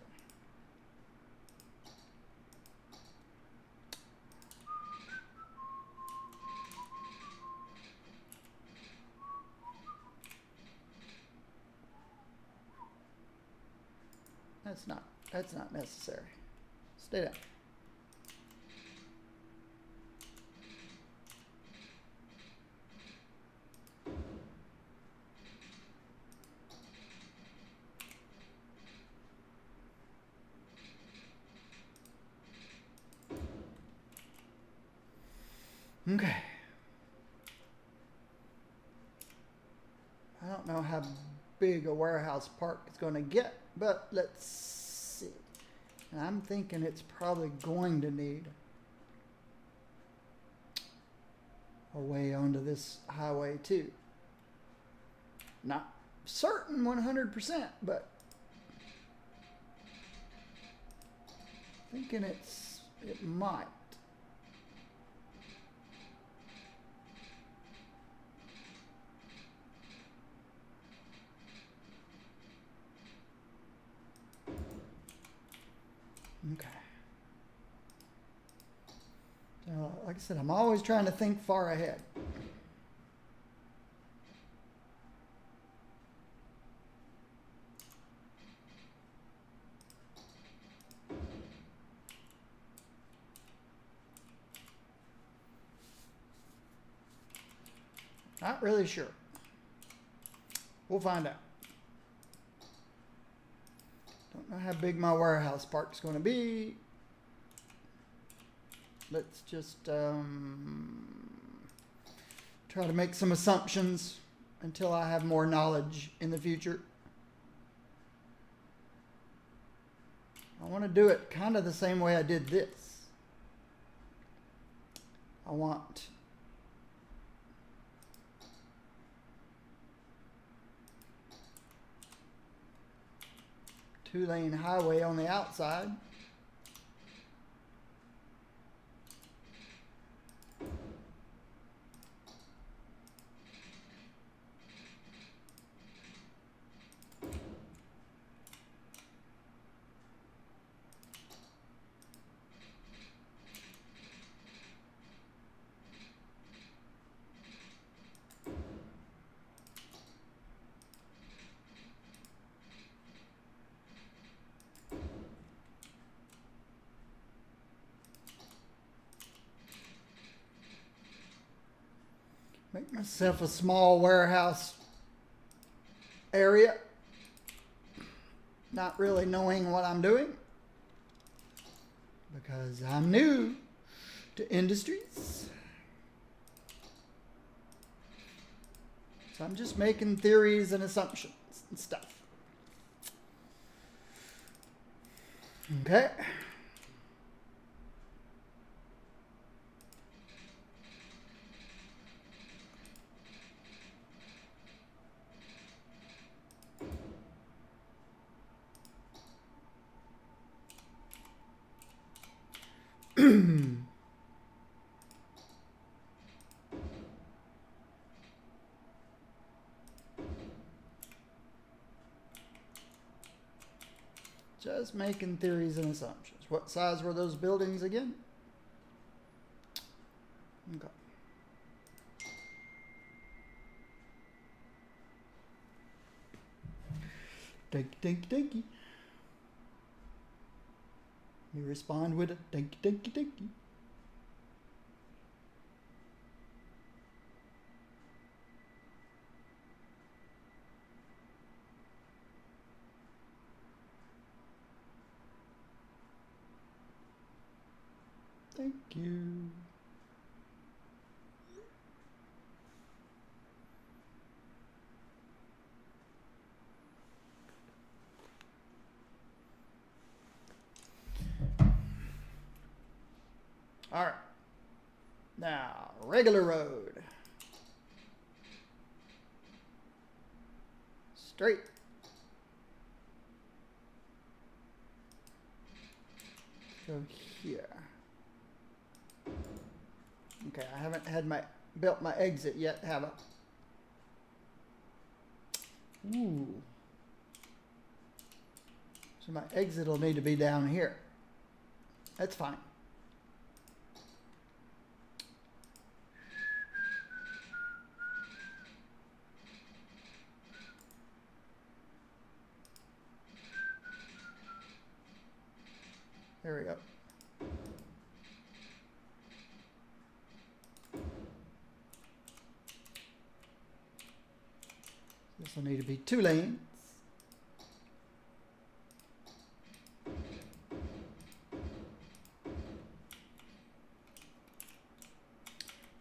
That's not necessary. Stay down. Okay. I don't know how big a warehouse park is going to get, but let's see. And I'm thinking it's probably going to need a way onto this highway too. Not certain 100%, but thinking it might. Okay. So, like I said, I'm always trying to think far ahead. Not really sure. We'll find out. Don't know how big my warehouse park's going to be. Let's just try to make some assumptions until I have more knowledge in the future. I want to do it kind of the same way I did this. I want two-lane highway on the outside. Make myself a small warehouse area. Not really knowing what I'm doing because I'm new to industries. So I'm just making theories and assumptions and stuff. Okay. Just making theories and assumptions. What size were those buildings again? Okay. Thank you. You respond with a thank you. Thank you. All right. Now, regular road. Straight. Go here. Okay, I haven't had built my exit yet, have I? Ooh. So my exit will need to be down here. That's fine. There we go. This will need to be 2 lanes.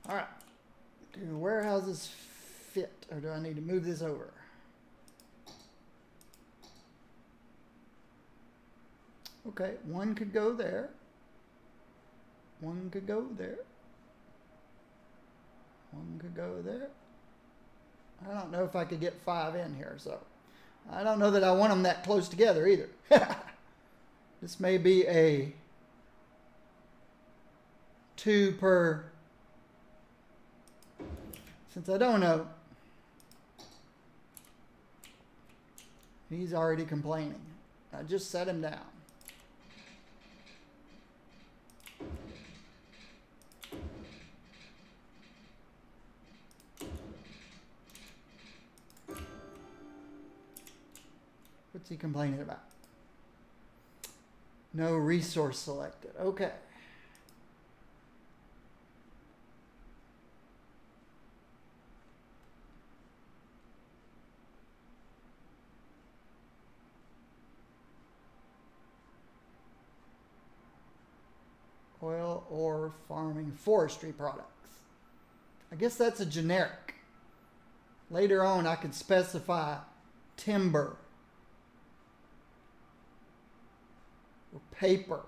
All right. Do warehouses fit, or do I need to move this over? Okay, one could go there. One could go there. One could go there. I don't know if I could get 5 in here, so I don't know that I want them that close together either. This may be a 2 per, since I don't know. He's already complaining. I just set him down. What's he complaining about? No resource selected. Okay. Oil or farming forestry products. I guess that's a generic. Later on, I could specify timber or paper.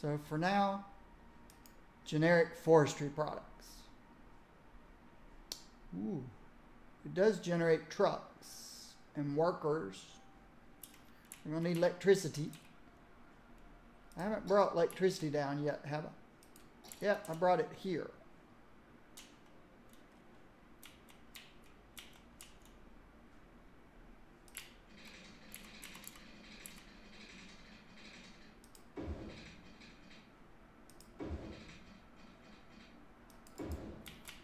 So for now, generic forestry products. Ooh, it does generate trucks and workers. We're going to need electricity. I haven't brought electricity down yet, have I? Yep, I brought it here.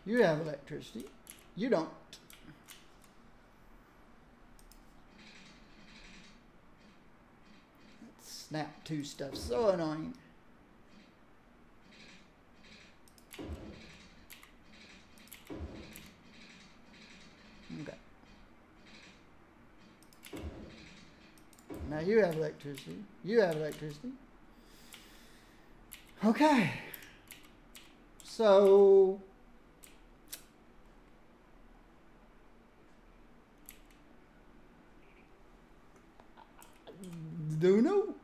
You have electricity. You don't. That snap 2 stuff so annoying. Okay. Now you have electricity. You have electricity. Okay. So do know.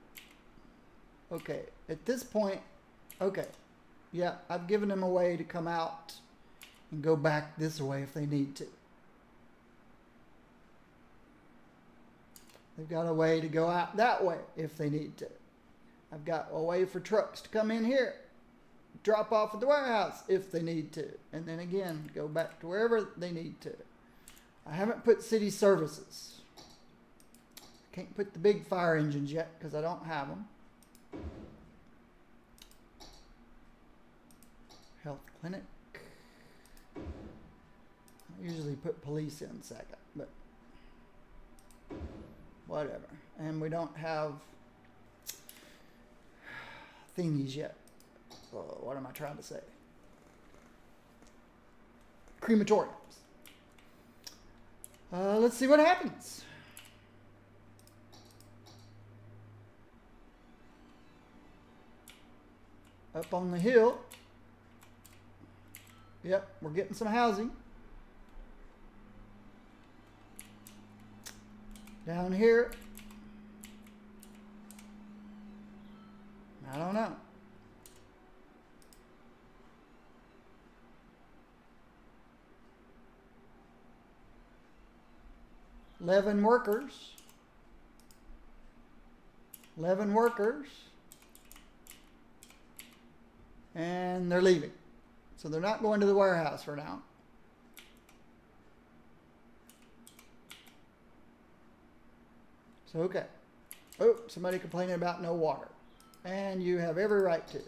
Okay, at this point, okay, yeah, I've given them a way to come out and go back this way if they need to. They've got a way to go out that way if they need to. I've got a way for trucks to come in here, drop off at the warehouse if they need to, and then again, go back to wherever they need to. I haven't put city services. Can't put the big fire engines yet because I don't have them. Health clinic. I usually put police in second, but whatever. And we don't have thingies yet. What am I trying to say? Crematoriums. Let's see what happens. Up on the hill. Yep, we're getting some housing. Down here. I don't know. Eleven workers. 11 workers. And they're leaving. So they're not going to the warehouse for now. So, okay. Oh, somebody complaining about no water. And you have every right to.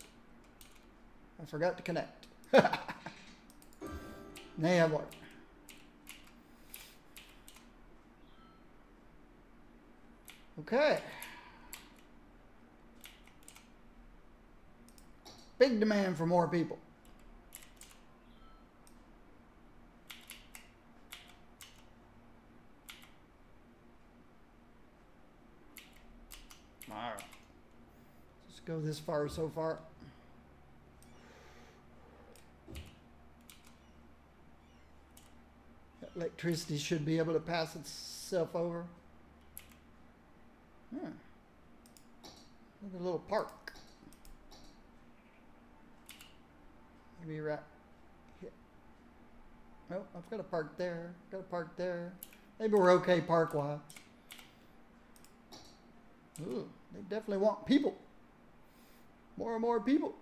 I forgot to connect. They have water. Okay. Big demand for more people. All right. Let's go this far so far. Electricity should be able to pass itself over. Look at a little park. Maybe right here. Oh, I've got a park there. Got a park there. Maybe we're okay park-wise. Ooh, they definitely want people. More and more people.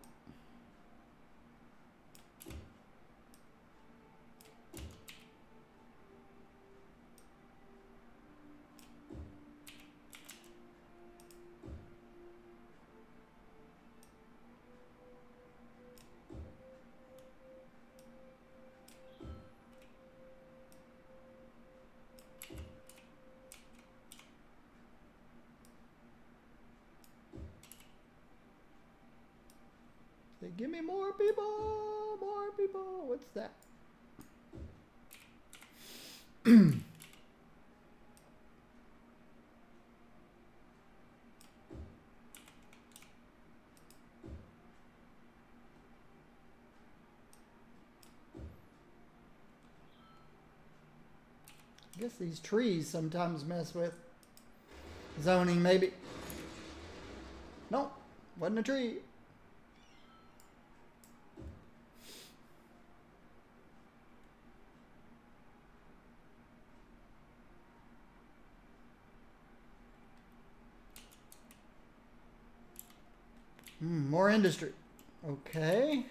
They give me more people, more people. What's that? I guess these trees sometimes mess with zoning, maybe. Nope, wasn't a tree. More industry. Okay.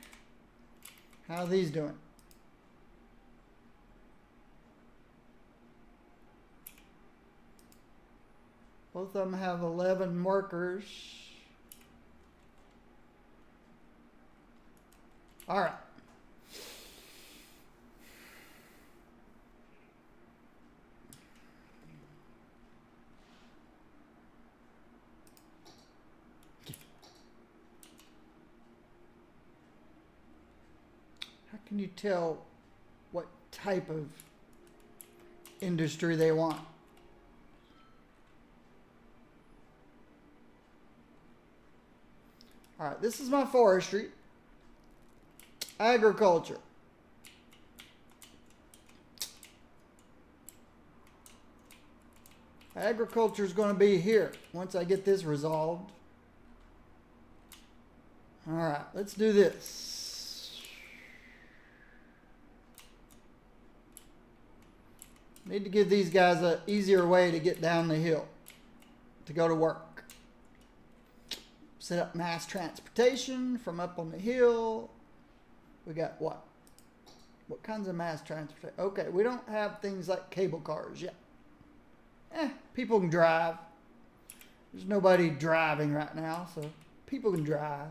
How are these doing? Both of them have 11 workers. All right. How can you tell what type of industry they want? All right, this is my forestry. Agriculture. Agriculture is going to be here once I get this resolved. All right, let's do this. Need to give these guys an easier way to get down the hill to go to work. Set up mass transportation from up on the hill. We got what? What kinds of mass transportation? Okay, we don't have things like cable cars yet. People can drive. There's nobody driving right now, so people can drive.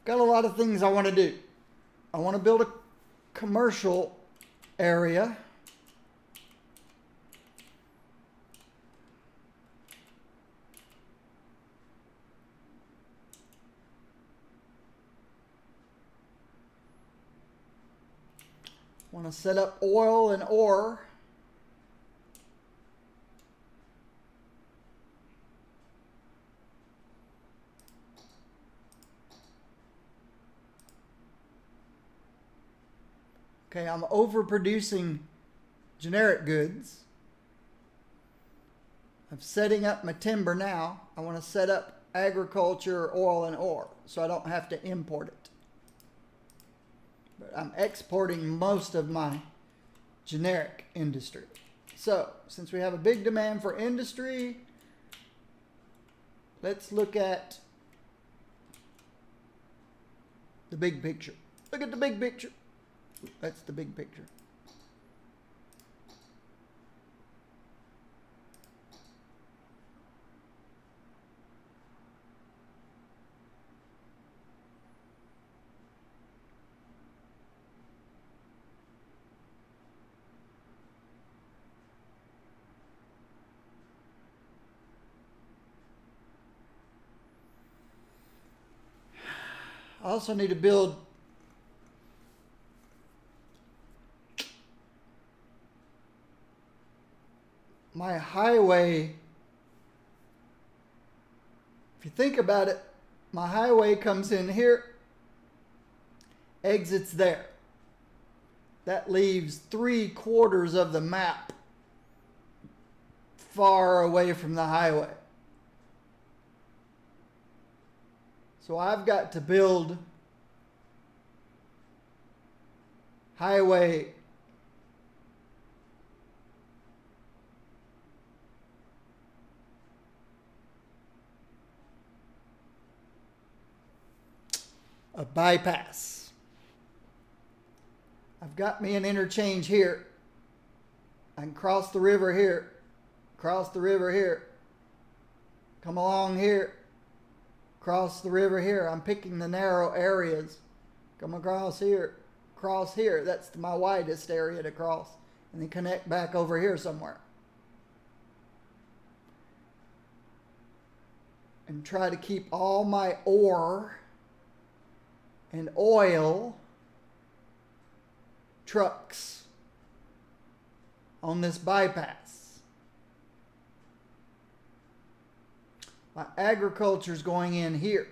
Got a lot of things I want to do. I want to build a commercial area. Want to set up oil and ore. Okay, I'm overproducing generic goods. I'm setting up my timber now. I want to set up agriculture, oil, and ore so I don't have to import it. But I'm exporting most of my generic industry. So, since we have a big demand for industry, let's look at the big picture. Look at the big picture. That's the big picture. I also need to build my highway. If you think about it, my highway comes in here, exits there. That leaves 3/4 of the map far away from the highway. So I've got to build highway a bypass. I've got me an interchange here. I can cross the river here, cross the river here, come along here, cross the river here. I'm picking the narrow areas. Come across here, cross here. That's my widest area to cross. And then connect back over here somewhere. And try to keep all my ore and oil trucks on this bypass. My agriculture's going in here.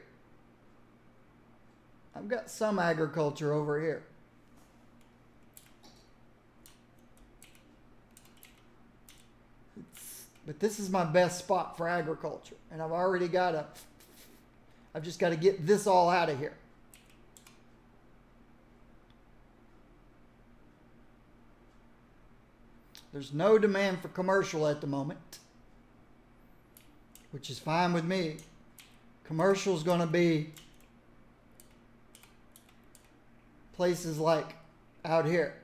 I've got some agriculture over here. But this is my best spot for agriculture. And I've just got to get this all out of here. There's no demand for commercial at the moment, which is fine with me. Commercial is going to be places like out here,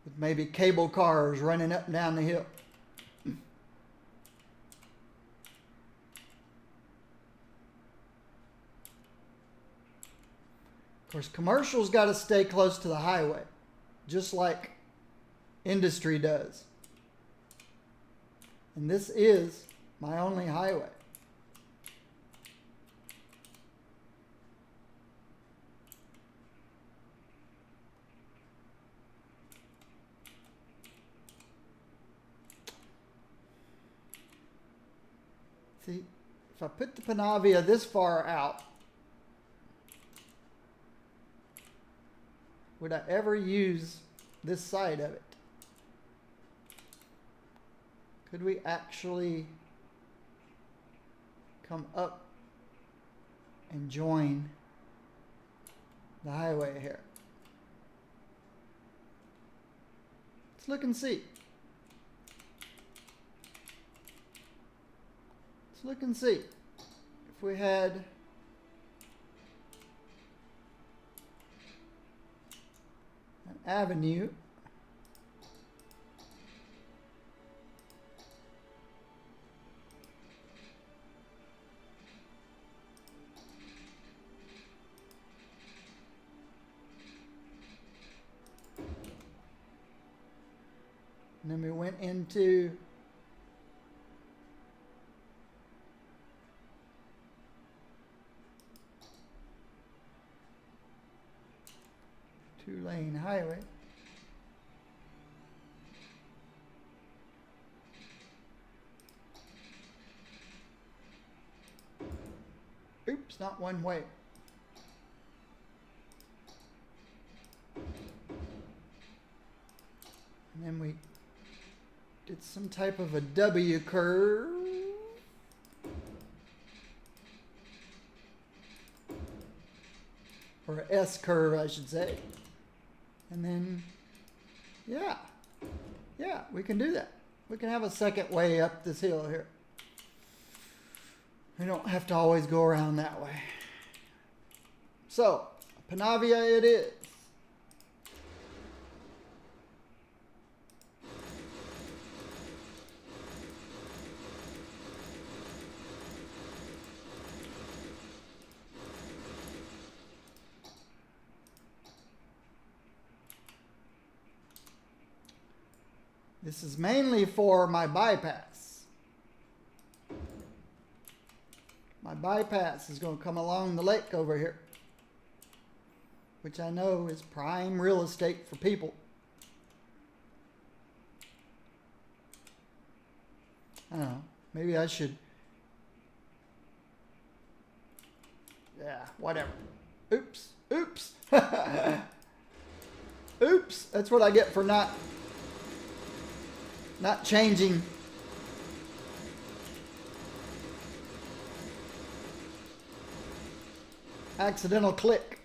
with maybe cable cars running up and down the hill. Of course, commercial's got to stay close to the highway, just like industry does. And this is my only highway. See, if I put the Panavia this far out, would I ever use this side of it? Could we actually come up and join the highway here? Let's look and see. Let's look and see. If we had an avenue, and then we went into two-lane highway. Oops, not one way. And then we did some type of a W curve. Or an S curve, I should say. And then, yeah, we can do that. We can have a second way up this hill here. We don't have to always go around that way. So, Panavia it is. This is mainly for my bypass. My bypass is going to come along the lake over here, which I know is prime real estate for people. I don't know. Maybe I should. Yeah, whatever. Oops. Oops. Oops. That's what I get for not changing. Accidental click.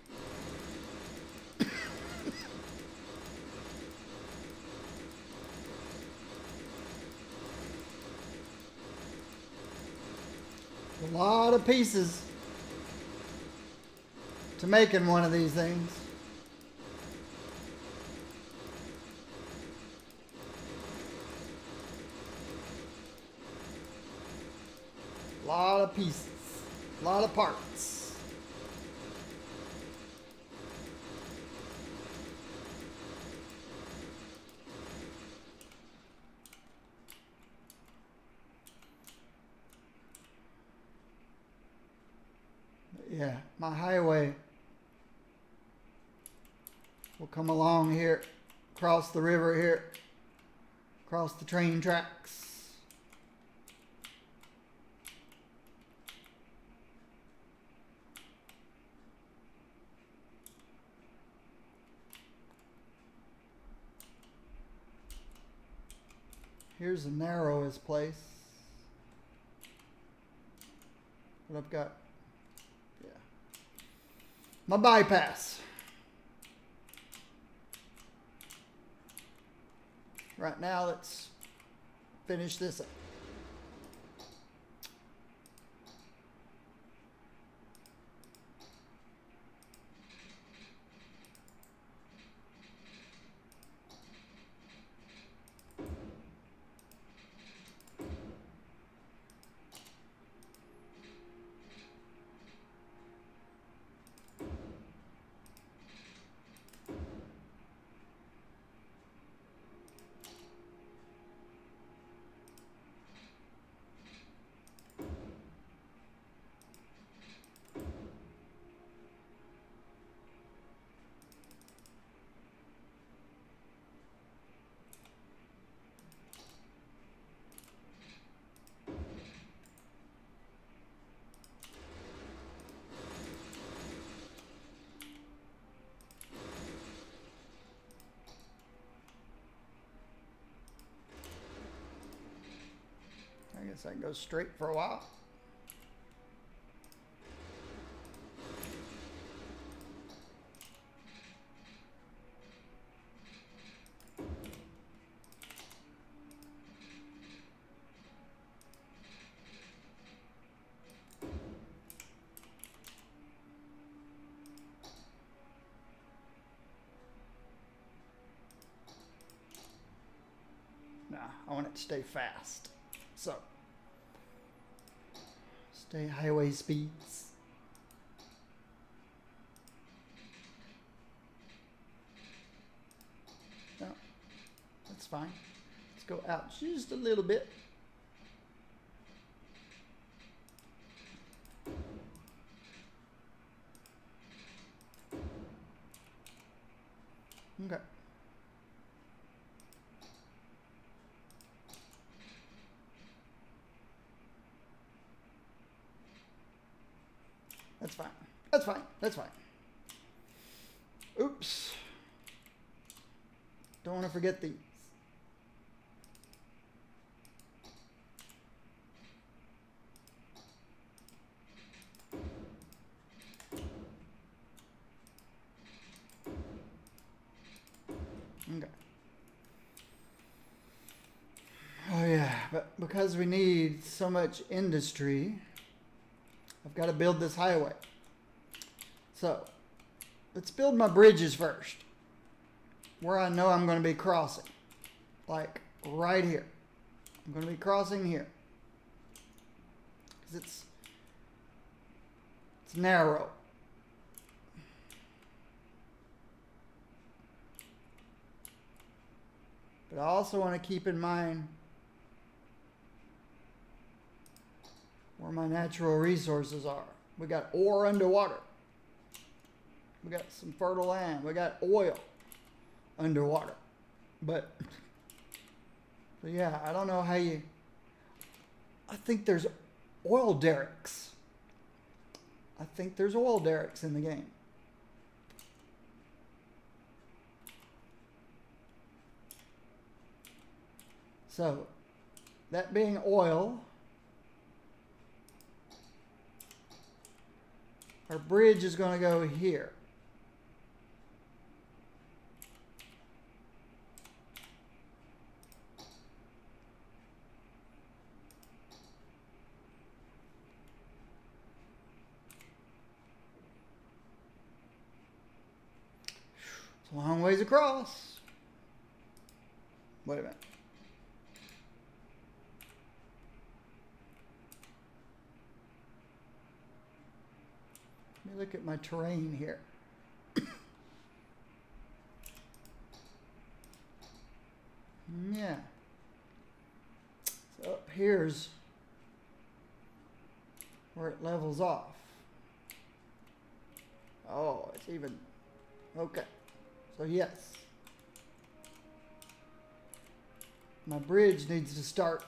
A lot of pieces to making one of these things. A lot of pieces, a lot of parts. Yeah, my highway will come along here, across the river here, across the train tracks. Here's the narrowest place. But I've got, yeah, my bypass. Right now, let's finish this up. I guess I can go straight for a while. Nah, I want it to stay fast. So, stay highway speeds. No, that's fine. Let's go out just a little bit. Okay. That's fine. That's fine. That's fine. Oops. Don't want to forget these. Okay. Oh yeah, but because we need so much industry, I've got to build this highway. So, let's build my bridges first, where I know I'm going to be crossing. Like right here. I'm going to be crossing here. Because it's narrow. But I also want to keep in mind where where my natural resources are. We got ore underwater. We got some fertile land. We got oil underwater. But yeah, I don't know how you... I think there's oil derricks. I think there's oil derricks in the game. So, that being oil, our bridge is going to go here. It's a long ways across. Wait a minute. Let me look at my terrain here. Yeah. So up here's where it levels off. Oh, it's even... Okay. So yes. My bridge needs to start...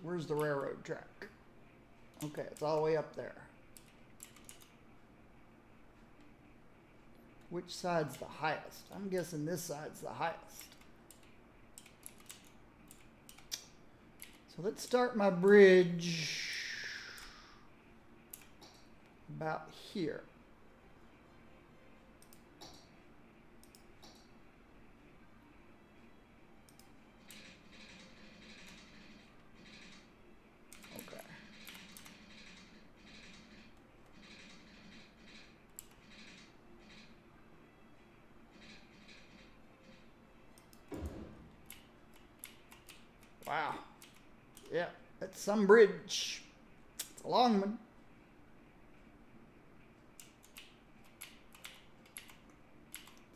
Where's the railroad track? Okay, it's all the way up there. Which side's the highest? I'm guessing this side's the highest. So let's start my bridge about here. Okay. Wow. Yeah, that's some bridge. It's a long one.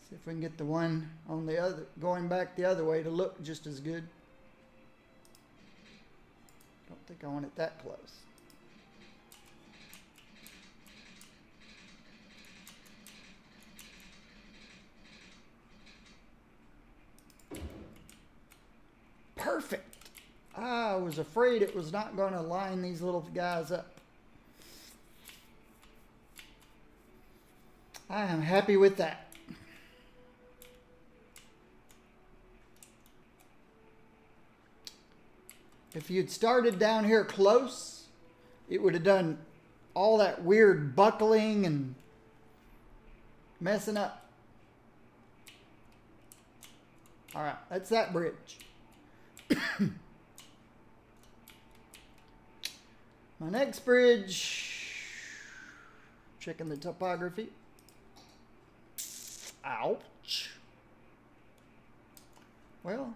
See if we can get the one on the other, going back the other way to look just as good. Don't think I want it that close. Perfect. I was afraid it was not going to line these little guys up. I am happy with that. If you'd started down here close, it would have done all that weird buckling and messing up. All right, that's that bridge. My next bridge, checking the topography. Ouch. Well,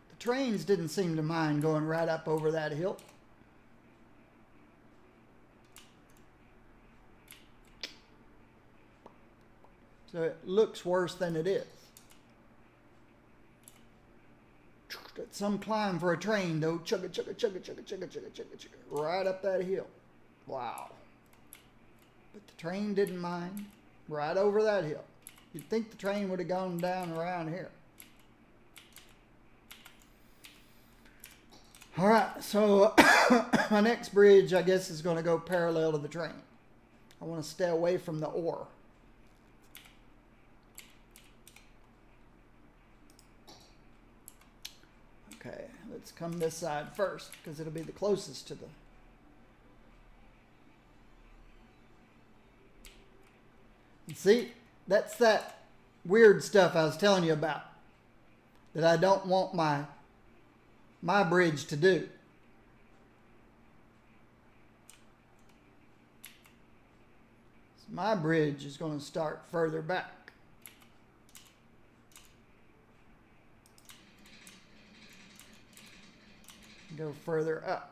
the trains didn't seem to mind going right up over that hill. So it looks worse than it is. That's some climb for a train, though. Chugga, chugga, chugga, chugga, chugga, chugga, chugga, chugga. Right up that hill. Wow. But the train didn't mind. Right over that hill. You'd think the train would have gone down around here. All right, so my next bridge, I guess, is going to go parallel to the train. I want to stay away from the ore. Okay, let's come this side first because it'll be the closest to the... And see, that's that weird stuff I was telling you about that I don't want my bridge to do. So my bridge is going to start further back. Go further up.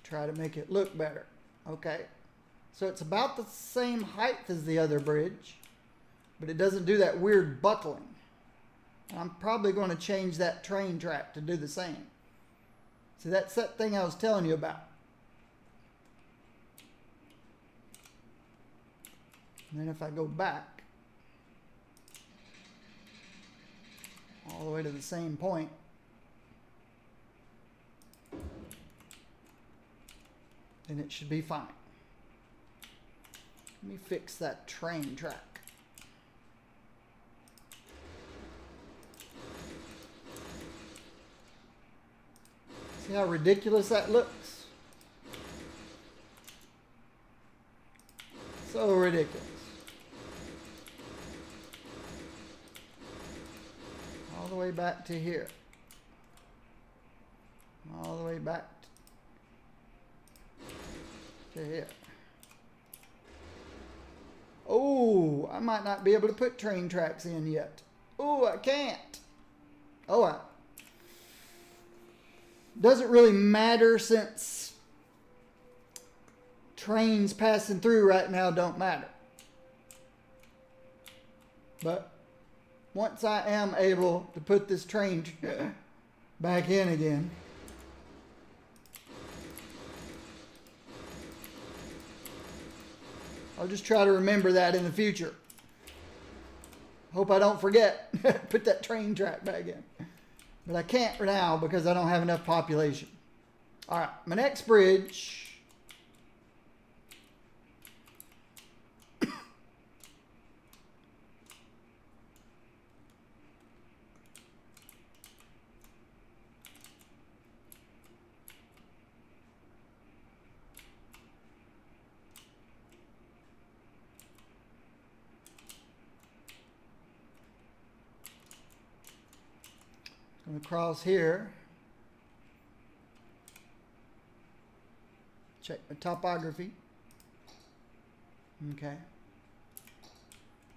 Try to make it look better. Okay. So it's about the same height as the other bridge, but it doesn't do that weird buckling. I'm probably going to change that train track to do the same. See, that's that thing I was telling you about. And then if I go back all the way to the same point, then it should be fine. Let me fix that train track. See how ridiculous that looks? So ridiculous. All the way back to here. All the way back to here. Oh, I might not be able to put train tracks in yet. Oh, I can't. Oh, well. Doesn't really matter since trains passing through right now don't matter. But once I am able to put this train back in again, I'll just try to remember that in the future. Hope I don't forget. Put that train track back in. But I can't right now because I don't have enough population. All right, my next bridge. Going to cross here. Check my topography. Okay.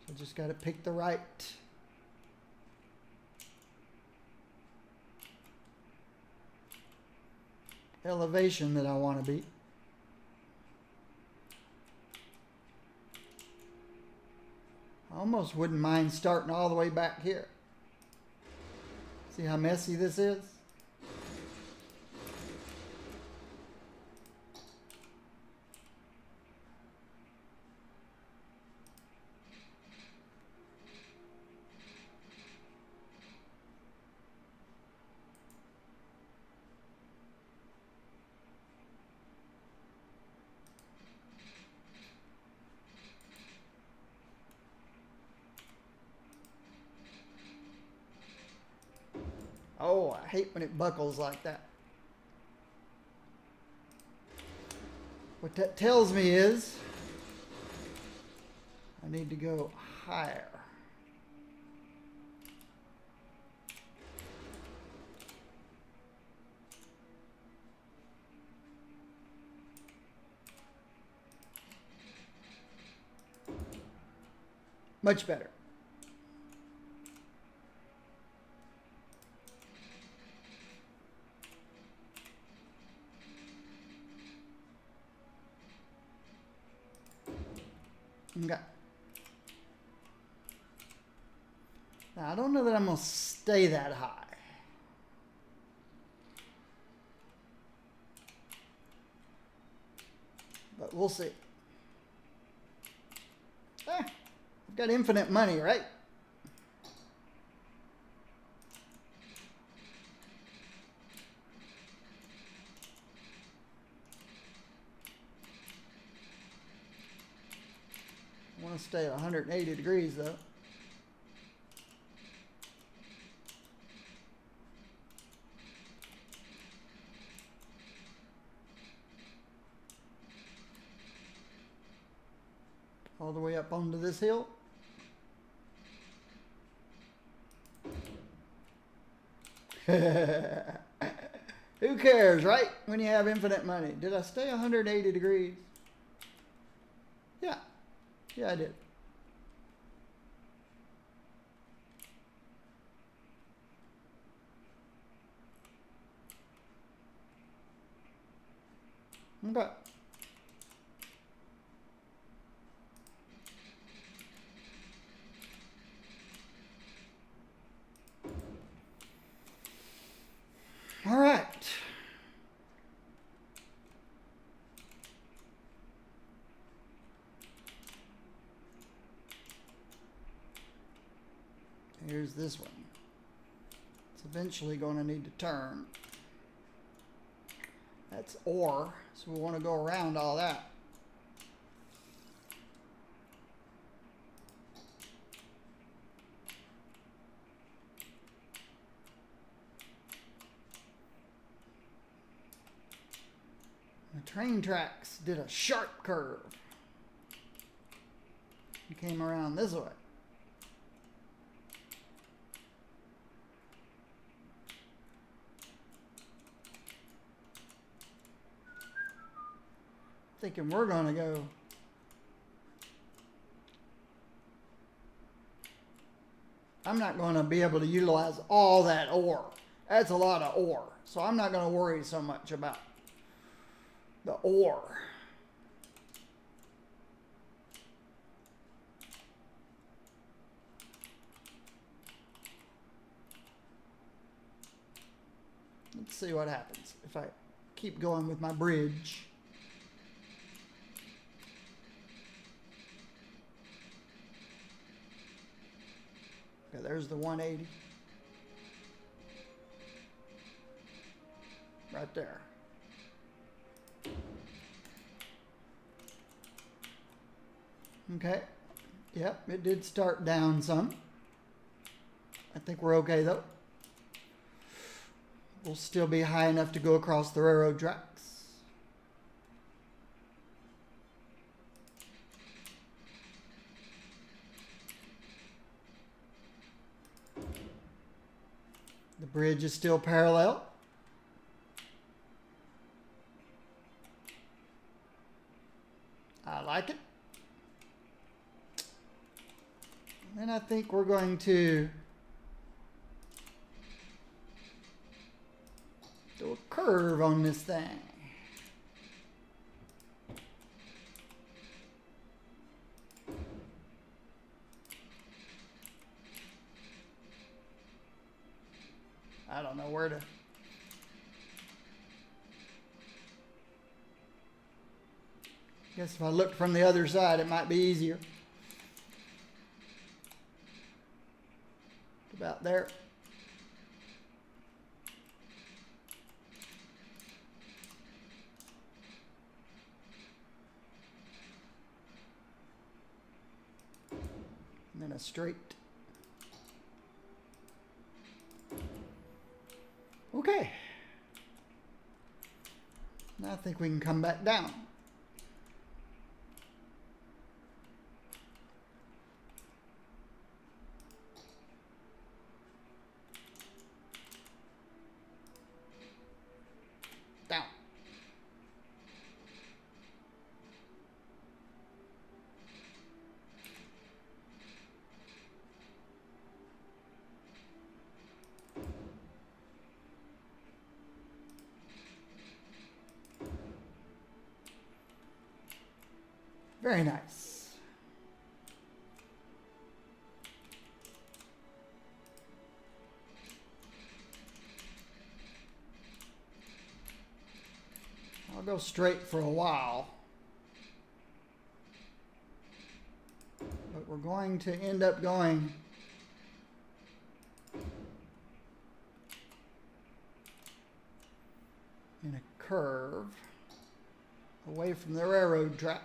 So just got to pick the right elevation that I want to be. I almost wouldn't mind starting all the way back here. See how messy this is? Oh, I hate when it buckles like that. What that tells me is I need to go higher. Much better. Okay. Now, I don't know that I'm going to stay that high. But we'll see. I've got infinite money, right? I want to stay at 180 degrees though. All the way up onto this hill. Who cares, right? When you have infinite money. Did I stay 180 degrees? Yeah. Yeah, I did. Okay. Where's this one? It's eventually going to need to turn. That's ore, so we want to go around all that. The train tracks did a sharp curve and came around this way. Thinking we're going to go I'm not going to be able to utilize all that ore. That's a lot of ore. So I'm not going to worry so much about the ore. Let's see what happens if I keep going with my bridge. Okay, there's the 180. Right there. Okay. Yep, it did start down some. I think we're okay though. We'll still be high enough to go across the railroad tracks. The bridge is still parallel. I like it. And I think we're going to do a curve on this thing. I don't know where to. Guess if I looked from the other side, it might be easier. About there. And then a straight. Okay. Now I think we can come back down. Down. Very nice. I'll go straight for a while. But we're going to end up going in a curve away from the railroad tracks.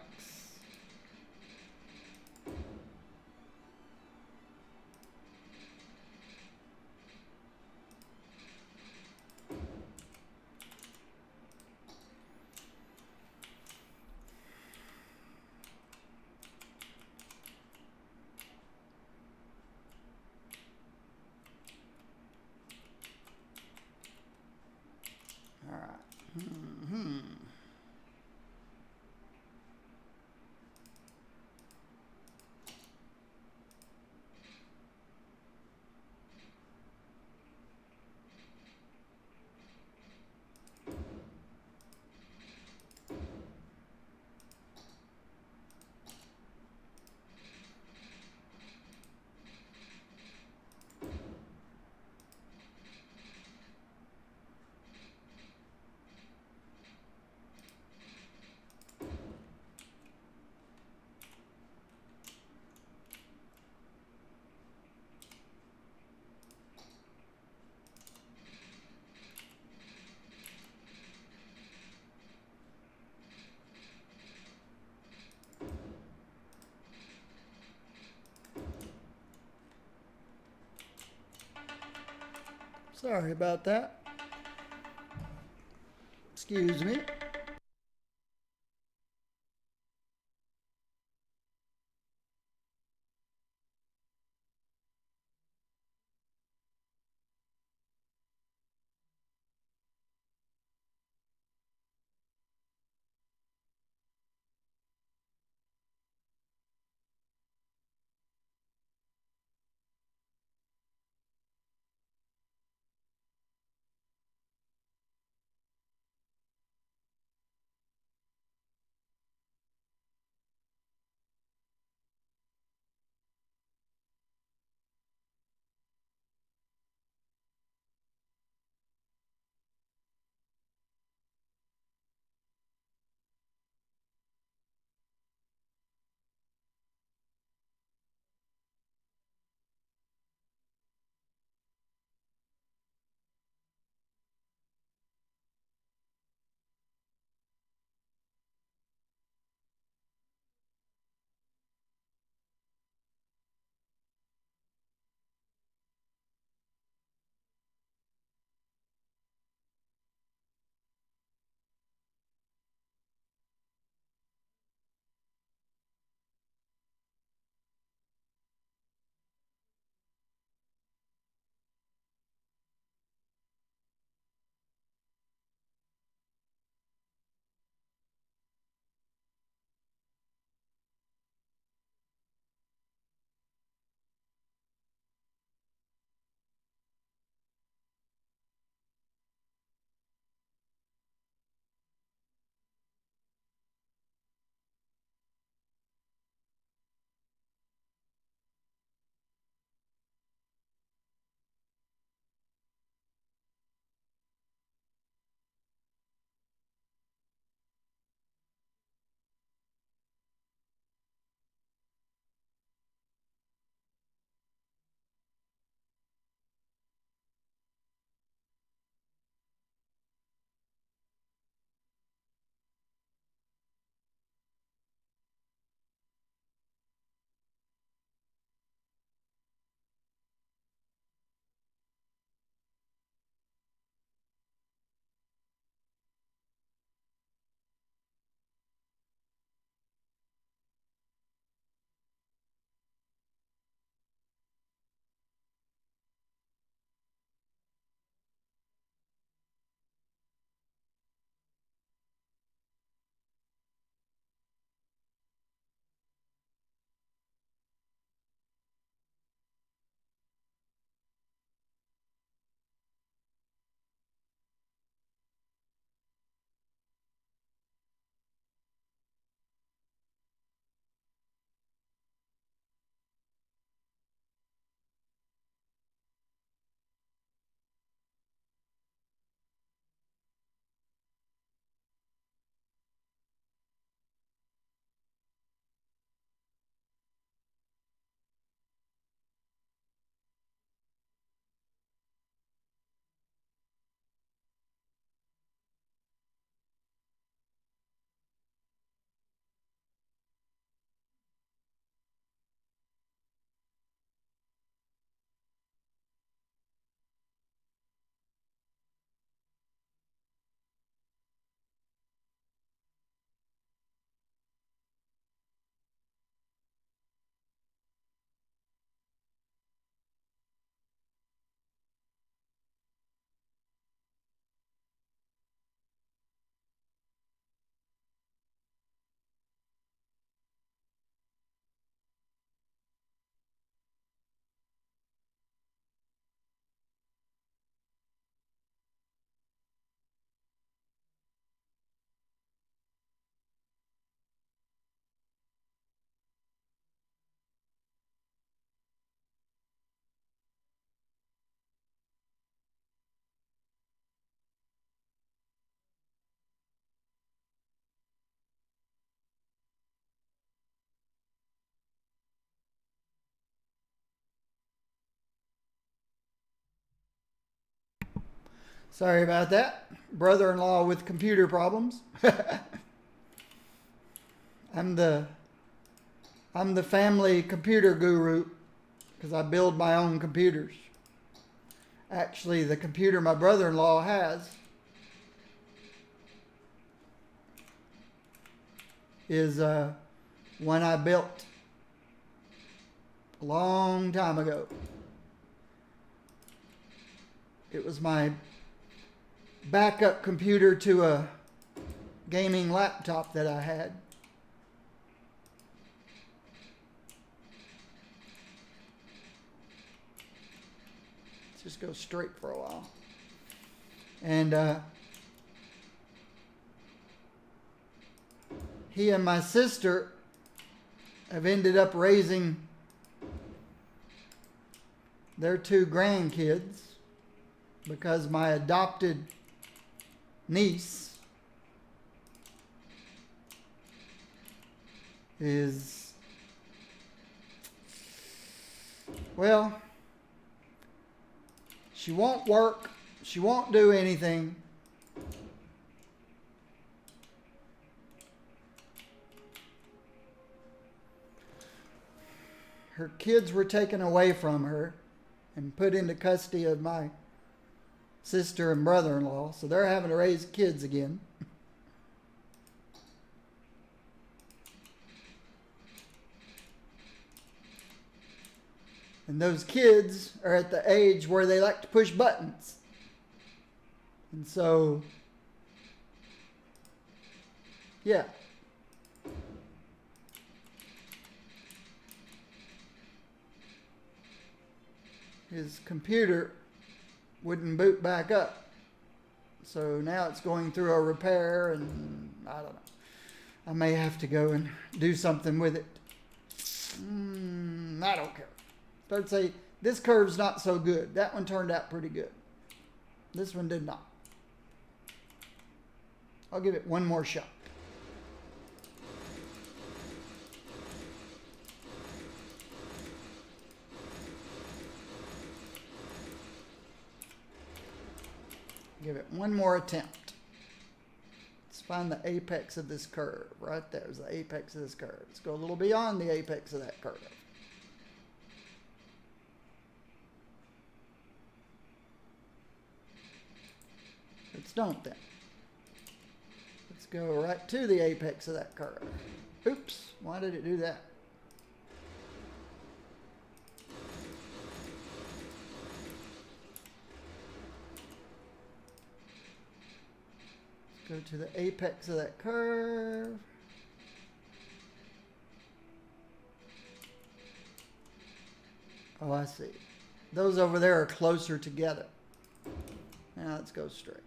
All right. Sorry about that. Excuse me. Sorry about that. Brother-in-law with computer problems. I'm the I'm the family computer guru because I build my own computers. Actually, the computer my brother-in-law has is one I built a long time ago. It was my backup computer to a gaming laptop that I had. Let's just go straight for a while. And he and my sister have ended up raising their 2 grandkids because my adopted niece is, well, she won't work, she won't do anything. Her kids were taken away from her and put into custody of my sister and brother-in-law, so they're having to raise kids again. And those kids are at the age where they like to push buttons. And so, yeah. His computer wouldn't boot back up. So now it's going through a repair, and I don't know. I may have to go and do something with it. I don't care. I'd say this curve's not so good. That one turned out pretty good. This one did not. I'll give it one more shot. Give it one more attempt. Let's find the apex of this curve. Right there's the apex of this curve. Let's go a little beyond the apex of that curve. Let's don't then. Let's go right to the apex of that curve. Oops, why did it do that? Go to the apex of that curve. Oh, I see. Those over there are closer together. Now let's go straight.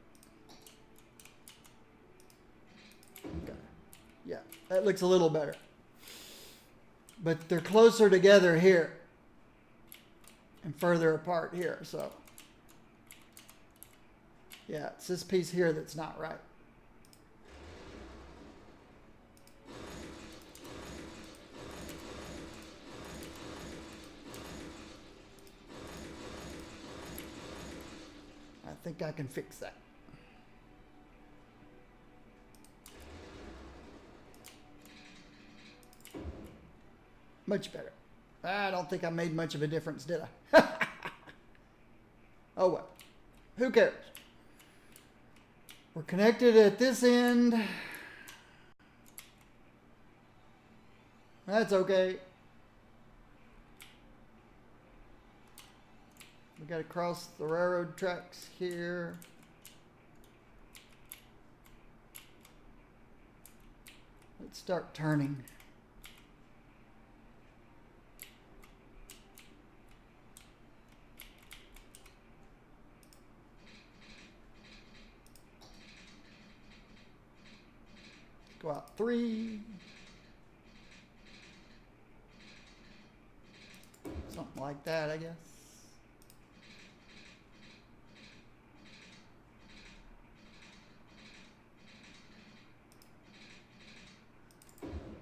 Okay. Yeah, that looks a little better. But they're closer together here and further apart here, so. Yeah, it's this piece here that's not right. I think I can fix that. Much better. I don't think I made much of a difference, did I? Oh well. Who cares? We're connected at this end. That's okay. We got to cross the railroad tracks here. Let's start turning. Go out 3. Something like that, I guess.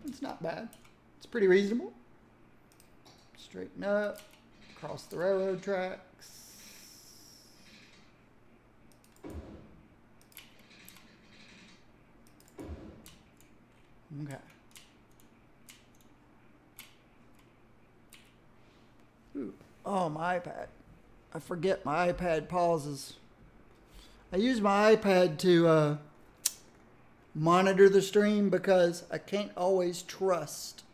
It's not bad. It's pretty reasonable. Straighten up, cross the railroad tracks. Okay. Ooh. Oh, my iPad. I forget my iPad pauses. I use my iPad to monitor the stream because I can't always trust.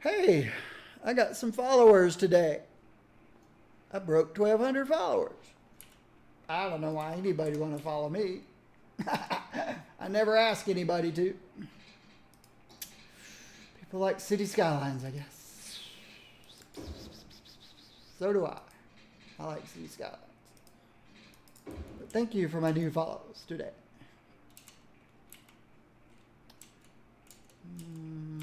Hey, I got some followers today. I broke 1,200 followers. I don't know why anybody want to follow me. I never ask anybody to. People like City Skylines, I guess. So do I. I like City Skylines. But thank you for my new follows today.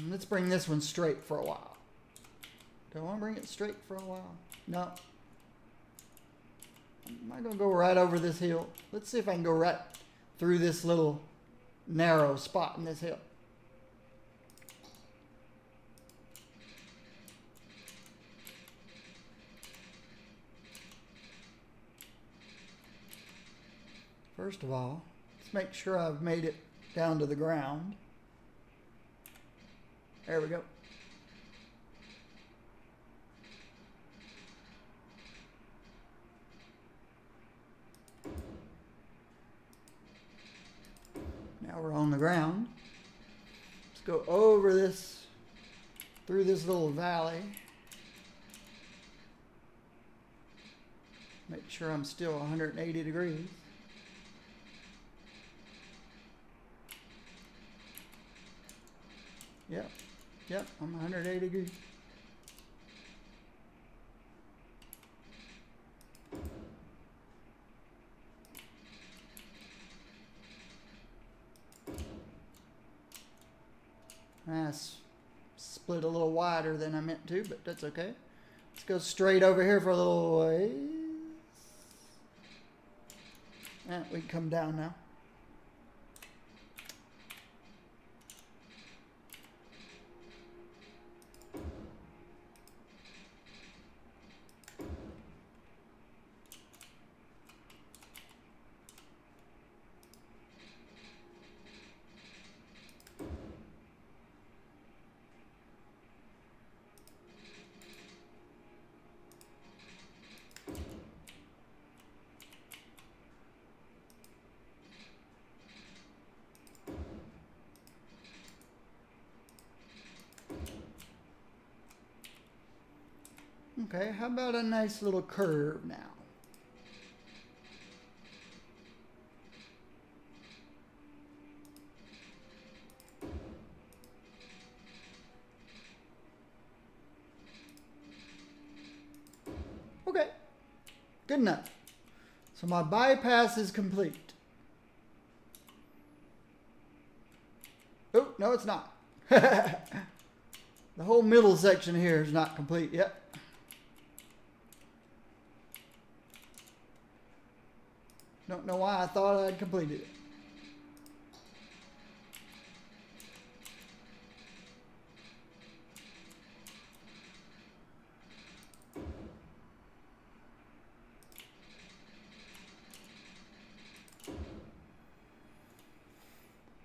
Let's bring this one straight for a while. Do I want to bring it straight for a while? No. Am I going to go right over this hill? Let's see if I can go right through this little narrow spot in this hill. First of all, let's make sure I've made it down to the ground. There we go. Now we're on the ground. Let's go over this, through this little valley. Make sure I'm still 180 degrees. Yep, I'm 180 degrees. I split a little wider than I meant to, but that's okay. Let's go straight over here for a little ways. And we can come down now. Okay, how about a nice little curve now? Okay, good enough. So my bypass is complete. Oh, no, it's not. The whole middle section here is not complete yet. Don't know why I thought I'd completed it.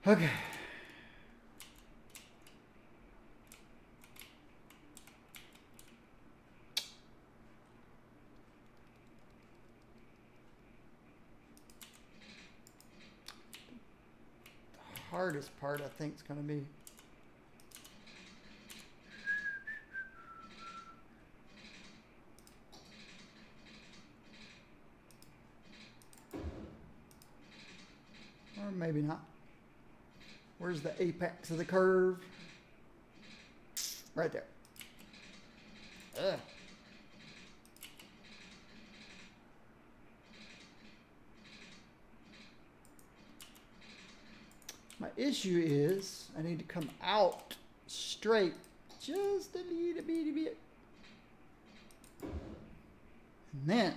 Okay. Hardest part, I think, is going to be or maybe not. Where's the apex of the curve? Right there. Ugh. My issue is I need to come out straight just a little bitty bit. And then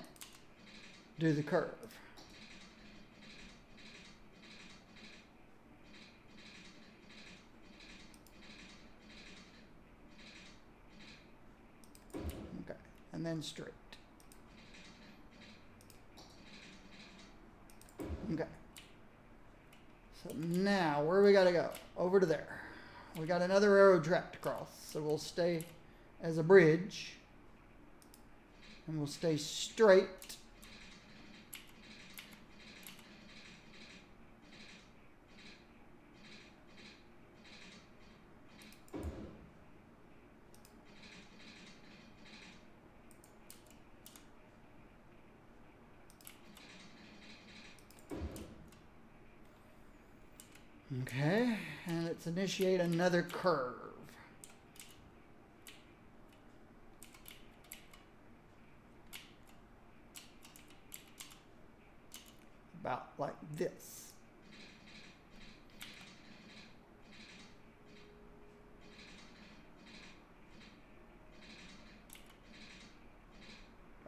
do the curve. Okay, and then straight. Okay. So now, where we gotta go? Over to there. We got another arrow track to cross, so we'll stay as a bridge. And we'll stay straight. Okay, and let's initiate another curve. About like this.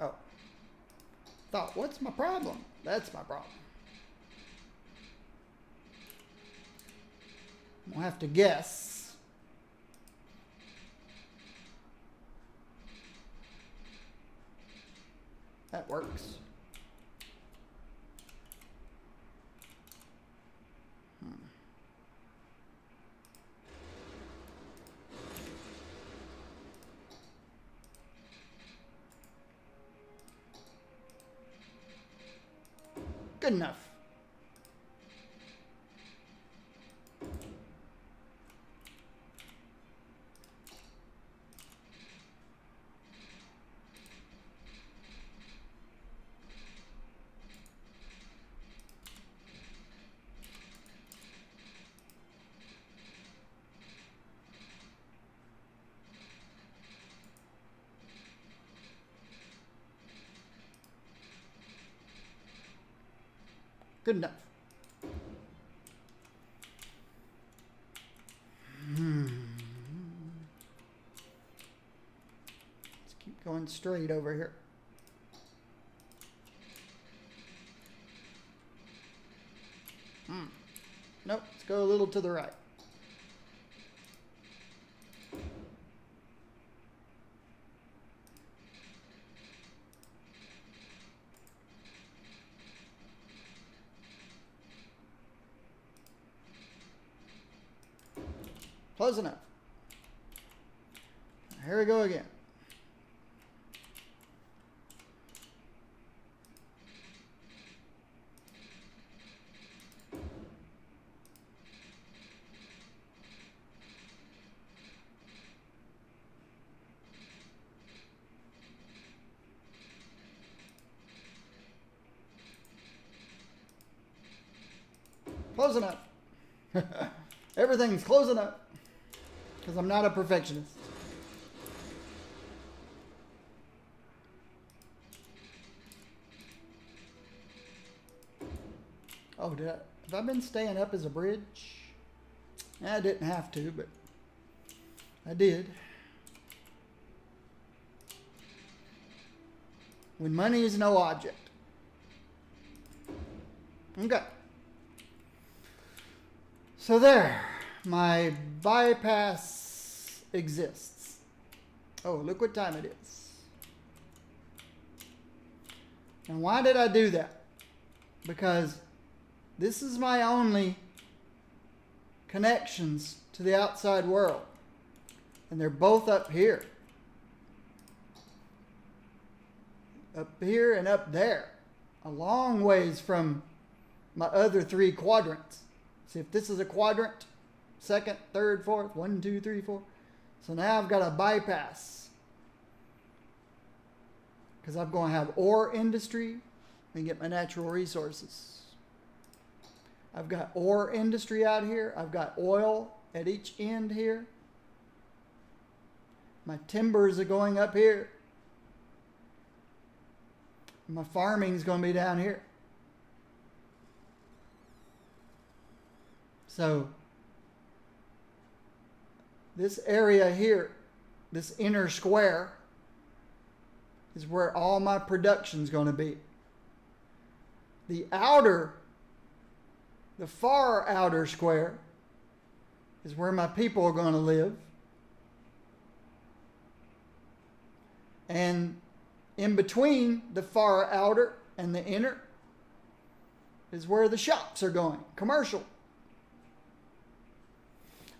Oh. Thought, what's my problem? That's my problem. We'll have to guess. That works. Good enough. Good enough. Let's keep going straight over here. Nope, let's go a little to the right. Close enough. Here we go again. Close enough. Everything's close enough. Because I'm not a perfectionist. Oh, have I been staying up as a bridge? I didn't have to, but I did. When money is no object. Okay. So there. My bypass exists. Oh, look what time it is. And why did I do that? Because this is my only connections to the outside world. And they're both up here. Up here and up there. A long ways from my other three quadrants. See, if this is a quadrant, second, third, fourth, 1, 2, 3, 4. So now I've got a bypass. Because I'm going to have ore industry and get my natural resources. I've got ore industry out here. I've got oil at each end here. My timbers are going up here. My farming is going to be down here. So this area here, this inner square, is where all my production is going to be. The far outer square is where my people are going to live. And in between the far outer and the inner is where the shops are going, commercial.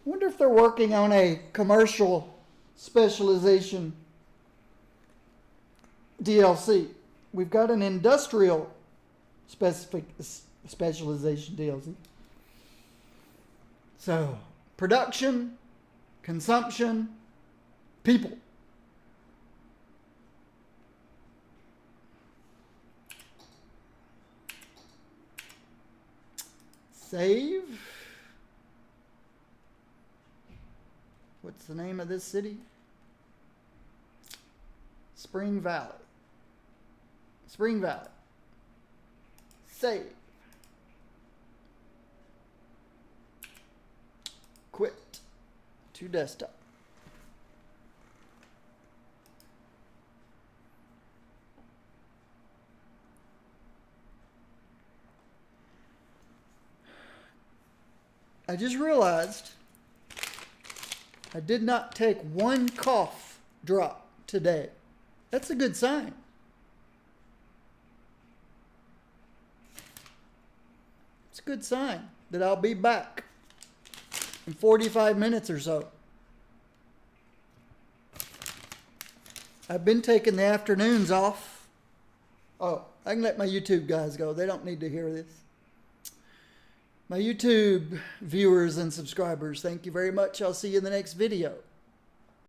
I wonder if they're working on a commercial specialization DLC. We've got an industrial specialization DLC. So, production, consumption, people. Save. What's the name of this city? Spring Valley. Spring Valley. Save. Quit to desktop. I just realized I did not take one cough drop today. That's a good sign. It's a good sign that I'll be back in 45 minutes or so. I've been taking the afternoons off. Oh, I can let my YouTube guys go. They don't need to hear this. My YouTube viewers and subscribers, thank you very much. I'll see you in the next video.